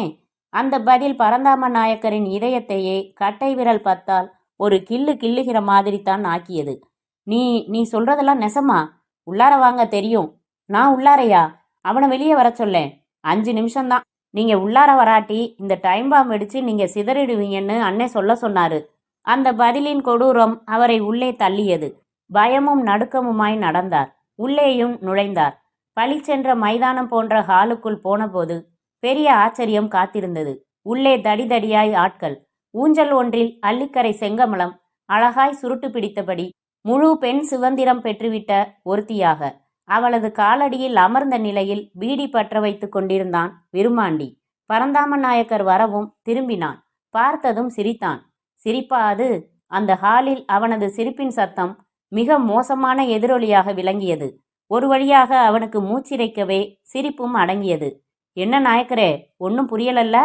அந்த பதில் பரந்தாம நாயக்கரின் இதயத்தையே கட்டை விரல் பத்தால் ஒரு கிள்ளுகிற மாதிரி தான் ஆக்கியது. நீ நீ சொல்றதெல்லாம் நெசமா? உள்ளார வாங்க, தெரியும். நான் உள்ளாரையா? அவனை வெளியே வர சொல்லேன். 5 நிமிஷம்தான். நீங்க உள்ளார வராட்டி இந்த டைம் பாம் வெடிச்சு நீங்க சிதறிடுவீங்கன்னு அண்ணன் சொல்ல சொன்னாரு. அந்த பதிலின் கொடூரம் அவரை உள்ளே தள்ளியது. பயமும் நடுக்கமுமாய் நடந்தார். உள்ளேயும் நுழைந்தார். பளிச்சென்ற மைதானம் போன்ற ஹாலுக்குள் போனபோது பெரிய ஆச்சரியம் காத்திருந்தது. உள்ளே தடிதடியாய் ஆட்கள். ஊஞ்சல் ஒன்றில் அள்ளிக்கரை செங்கமலம் அழகாய் சுருட்டு பிடித்தபடி முழு பெண் சுதந்திரம் பெற்றுவிட்ட ஒருத்தியாக அவளது காலடியில் அமர்ந்த நிலையில் பீடி பற்ற வைத்து கொண்டிருந்தான் விருமாண்டி. பரந்தாம நாயக்கர் வரவும் திரும்பினான். பார்த்ததும் சிரித்தான். சிரிப்பா அது? அந்த ஹாலில் அவனது சிரிப்பின் சத்தம் மிக மோசமான எதிரொலியாக விளங்கியது. ஒரு வழியாக அவனுக்கு மூச்சிரைக்கவே சிரிப்பும் அடங்கியது. என்ன நாயக்கரே, ஒன்றும் புரியலல்ல?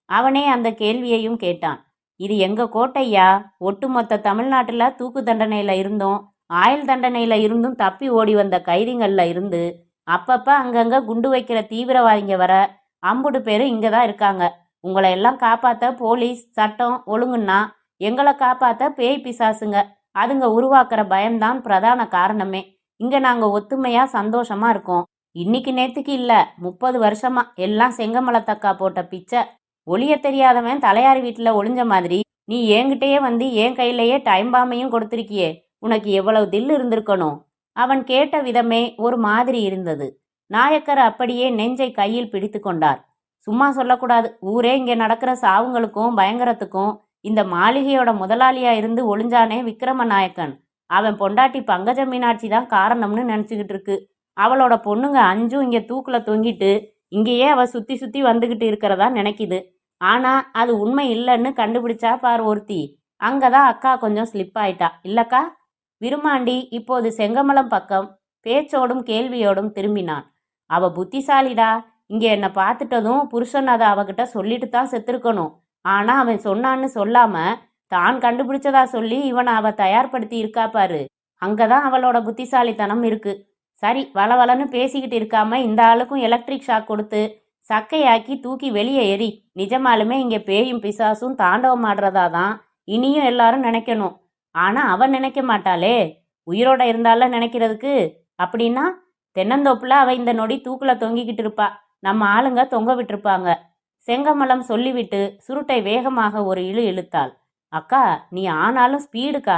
அவனே அந்த கேள்வியையும் கேட்டான். இது எங்க கோட்டையா. ஒட்டுமொத்த தமிழ்நாட்டில் தூக்கு தண்டனையில் இருந்தும் ஆயுள் தண்டனையில் இருந்தும் தப்பி ஓடி வந்த கைதிகளில் இருந்து அப்பப்போ அங்கங்கே குண்டு வைக்கிற தீவிரவாதிங்க வர அம்புடு பேரும் இங்கே தான் இருக்காங்க. உங்களை எல்லாம் காப்பாற்ற போலீஸ் சட்டம் ஒழுங்குன்னா எங்களை காப்பாற்ற பேய் பிசாசுங்க அதுங்க உருவாக்குற பயம்தான் பிரதான காரணமே. இங்கே நாங்கள் ஒத்துமையாக சந்தோஷமாக இருக்கோம். இன்னைக்கு நேற்றுக்கு இல்லை, 30 வருஷமா எல்லாம் செங்கமலத்தக்கா போட்ட பிச்சை. ஒளிய தெரியாதவன் தலையாரி வீட்டில் ஒளிஞ்ச மாதிரி நீ என்கிட்டயே வந்து என் கையிலேயே டைம் பாமையும் கொடுத்துருக்கியே, உனக்கு எவ்வளவு தில் இருந்திருக்கணும். அவன் கேட்ட விதமே ஒரு மாதிரி இருந்தது. நாயக்கர் அப்படியே நெஞ்சை கையில் பிடித்து கொண்டார். சும்மா சொல்லக்கூடாது. ஊரே இங்கே நடக்கிற சாவுங்களுக்கும் பயங்கரத்துக்கும் இந்த மாளிகையோட முதலாளியா இருந்து ஒளிஞ்சானே விக்ரம நாயக்கன், அவன் பொண்டாட்டி பங்கஜ மீனாட்சி தான் காரணம்னு நினச்சிக்கிட்டு இருக்கு. அவளோட பொண்ணுங்க 5 இங்கே தூக்கில் தொங்கிட்டு இங்கேயே அவள் சுற்றி சுற்றி வந்துக்கிட்டு இருக்கிறதா நினைக்குது. ஆனால் அது உண்மை இல்லைன்னு கண்டுபிடிச்சா பார் ஒருத்தி. அங்கே தான் அக்கா கொஞ்சம் ஸ்லிப் ஆயிட்டா இல்லக்கா? விருமாண்டி இப்போது செங்கமலம் பக்கம் பேச்சோடும் கேள்வியோடும் திரும்பினான். அவ புத்திசாலிடா. இங்கே என்னை பார்த்துட்டதும் புருஷன் அதை அவகிட்ட சொல்லிட்டு தான் செத்துருக்கணும். ஆனால் அவன் சொன்னான்னு சொல்லாம தான் கண்டுபிடிச்சதா சொல்லி இவனை அவ தயார்படுத்தி இருக்கா பாரு. அங்கதான் அவளோட புத்திசாலித்தனம் இருக்கு. சரி, வளவலன்னு பேசிக்கிட்டு இருக்காம இந்த ஆளுக்கும் எலக்ட்ரிக் ஷாக் கொடுத்து சக்கையாக்கி தூக்கி வெளியே எறி. நிஜமாலுமே இங்கே பேயும் பிசாசும் தாண்டவம் ஆடுறதா தான் இனியும் எல்லாரும் நினைக்கணும். ஆனால் அவன் நினைக்க மாட்டாளே. உயிரோட இருந்தால நினைக்கிறதுக்கு. அப்படின்னா தென்னந்தோப்புல அவ இந்த நொடி தூக்கில் தொங்கிக்கிட்டு இருப்பா. நம்ம ஆளுங்க தொங்க விட்டுருப்பாங்க. செங்கமலம் சொல்லிவிட்டு சுருட்டை வேகமாக ஒரு இழுத்தாள். அக்கா, நீ ஆனாலும் ஸ்பீடுக்கா.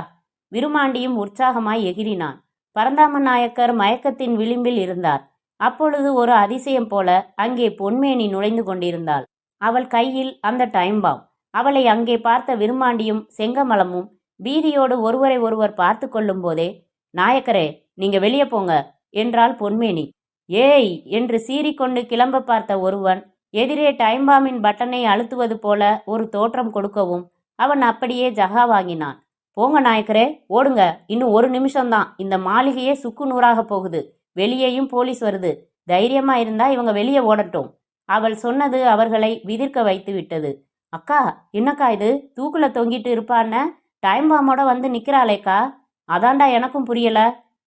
விருமாண்டியும் உற்சாகமாய் எகிரினான். பரந்தாம நாயக்கர் மயக்கத்தின் விளிம்பில் இருந்தார். அப்பொழுது ஒரு அதிசயம் போல அங்கே பொன்மேனி நுழைந்து கொண்டிருந்தாள். அவள் கையில் அந்த டைம் பாம். அவளை அங்கே பார்த்த விருமாண்டியும் செங்கமலமும் பீதியோடு ஒருவரை ஒருவர் பார்த்து கொள்ளும் போதே, நாயக்கரே, நீங்க வெளியே போங்க என்றாள் பொன்மேனி. ஏய் என்று சீறிக்கொண்டு கிளம்ப பார்த்த ஒருவன் எதிரே டைம் பாமின் பட்டனை அழுத்துவது போல ஒரு தோற்றம் கொடுக்கவும் அவன் அப்படியே ஜகா வாங்கினான். போங்க நாயக்கரே, ஓடுங்க. இன்னும் 1 நிமிஷம்தான். இந்த மாளிகையே சுக்கு நூறாக போகுது. வெளியேயும் போலீஸ் வருது. தைரியமா இருந்தா இவங்க வெளியே ஓடட்டும். அவள் சொன்னது அவர்களை விதிர்க்க வைத்து விட்டது. அக்கா, என்னக்கா இது? தூக்குல தொங்கிட்டு இருப்பான்னு டைம் பாமோட வந்து நிக்கிறாளேக்கா. அதாண்டா எனக்கும் புரியல.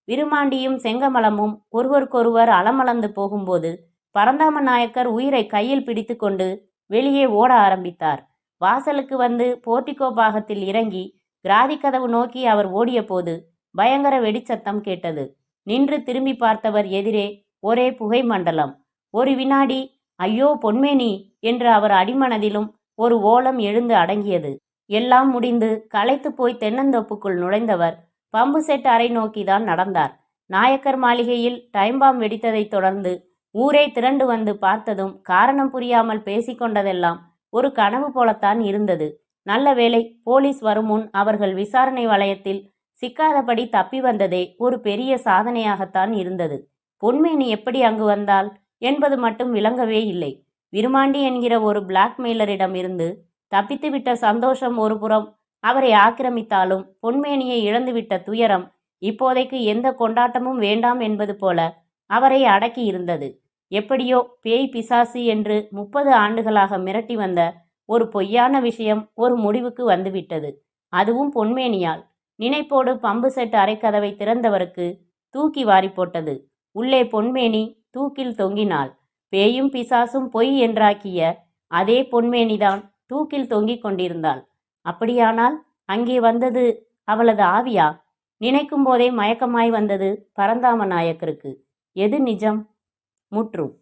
விருமாண்டியும் செங்கமலமும் ஒருவருக்கொருவர் அலமளந்து போகும்போது பரந்தாம நாயக்கர் உயிரை கையில் பிடித்து கொண்டு வெளியே ஓட ஆரம்பித்தார். வாசலுக்கு வந்து போர்டிகோ பாகத்தில் இறங்கி கிராதி கதவு நோக்கி அவர் ஓடிய போது பயங்கர வெடிச்சத்தம் கேட்டது. நின்று திரும்பி பார்த்தவர் எதிரே ஒரே புகை மண்டலம். ஒரு வினாடி ஐயோ பொன்மேனி என்று அவர் அடிமனதிலும் ஒரு ஓலம் எழுந்து அடங்கியது. எல்லாம் முடிந்து களைத்து போய் தென்னந்தோப்புக்குள் நுழைந்தவர் பம்பு செட் அறை நோக்கிதான் நடந்தார். நாயக்கர் மாளிகையில் டைம் பாம் வெடித்ததைத் தொடர்ந்து ஊரே திரண்டு வந்து பார்த்ததும் காரணம் புரியாமல் பேசிக்கொண்டதெல்லாம் ஒரு கனவு போலத்தான் இருந்தது. நல்ல வேளை, போலீஸ் வரும் முன் அவர்கள் விசாரணை வளையத்தில் சிக்காதபடி தப்பி வந்ததே ஒரு பெரிய சாதனையாகத்தான் இருந்தது. பொன்மேனி எப்படி அங்கு வந்தாள் என்பது மட்டும் விளங்கவே இல்லை. விருமாண்டி என்கிற ஒரு பிளாக்மெயிலரிடம் இருந்து தப்பித்துவிட்ட சந்தோஷம் ஒரு புறம் அவரை ஆக்கிரமித்தாலும், பொன்மேனியை இழந்துவிட்ட துயரம் இப்போதைக்கு எந்த கொண்டாட்டமும் வேண்டாம் என்பது போல அவரை அடக்கி இருந்தது. எப்படியோ பேய் பிசாசு என்று 30 ஆண்டுகளாக மிரட்டி வந்த ஒரு பொய்யான விஷயம் ஒரு முடிவுக்கு வந்துவிட்டது. அதுவும் பொன்மேனியால். நினைப்போடு பம்பு செட் அறைக்கதவை திறந்தவருக்கு தூக்கி வாரி போட்டது. உள்ளே பொன்மேனி தூக்கில் தொங்கினாள். பேயும் பிசாசும் பொய் என்றாக்கிய அதே பொன்மேனிதான் தூக்கில் தொங்கிக் கொண்டிருந்தாள். அப்படியானால் அங்கே வந்தது அவளது ஆவியா? நினைக்கும் போதே மயக்கமாய் வந்தது பரந்தாம நாயக்கருக்கு. எது நிஜம்? முற்றும்.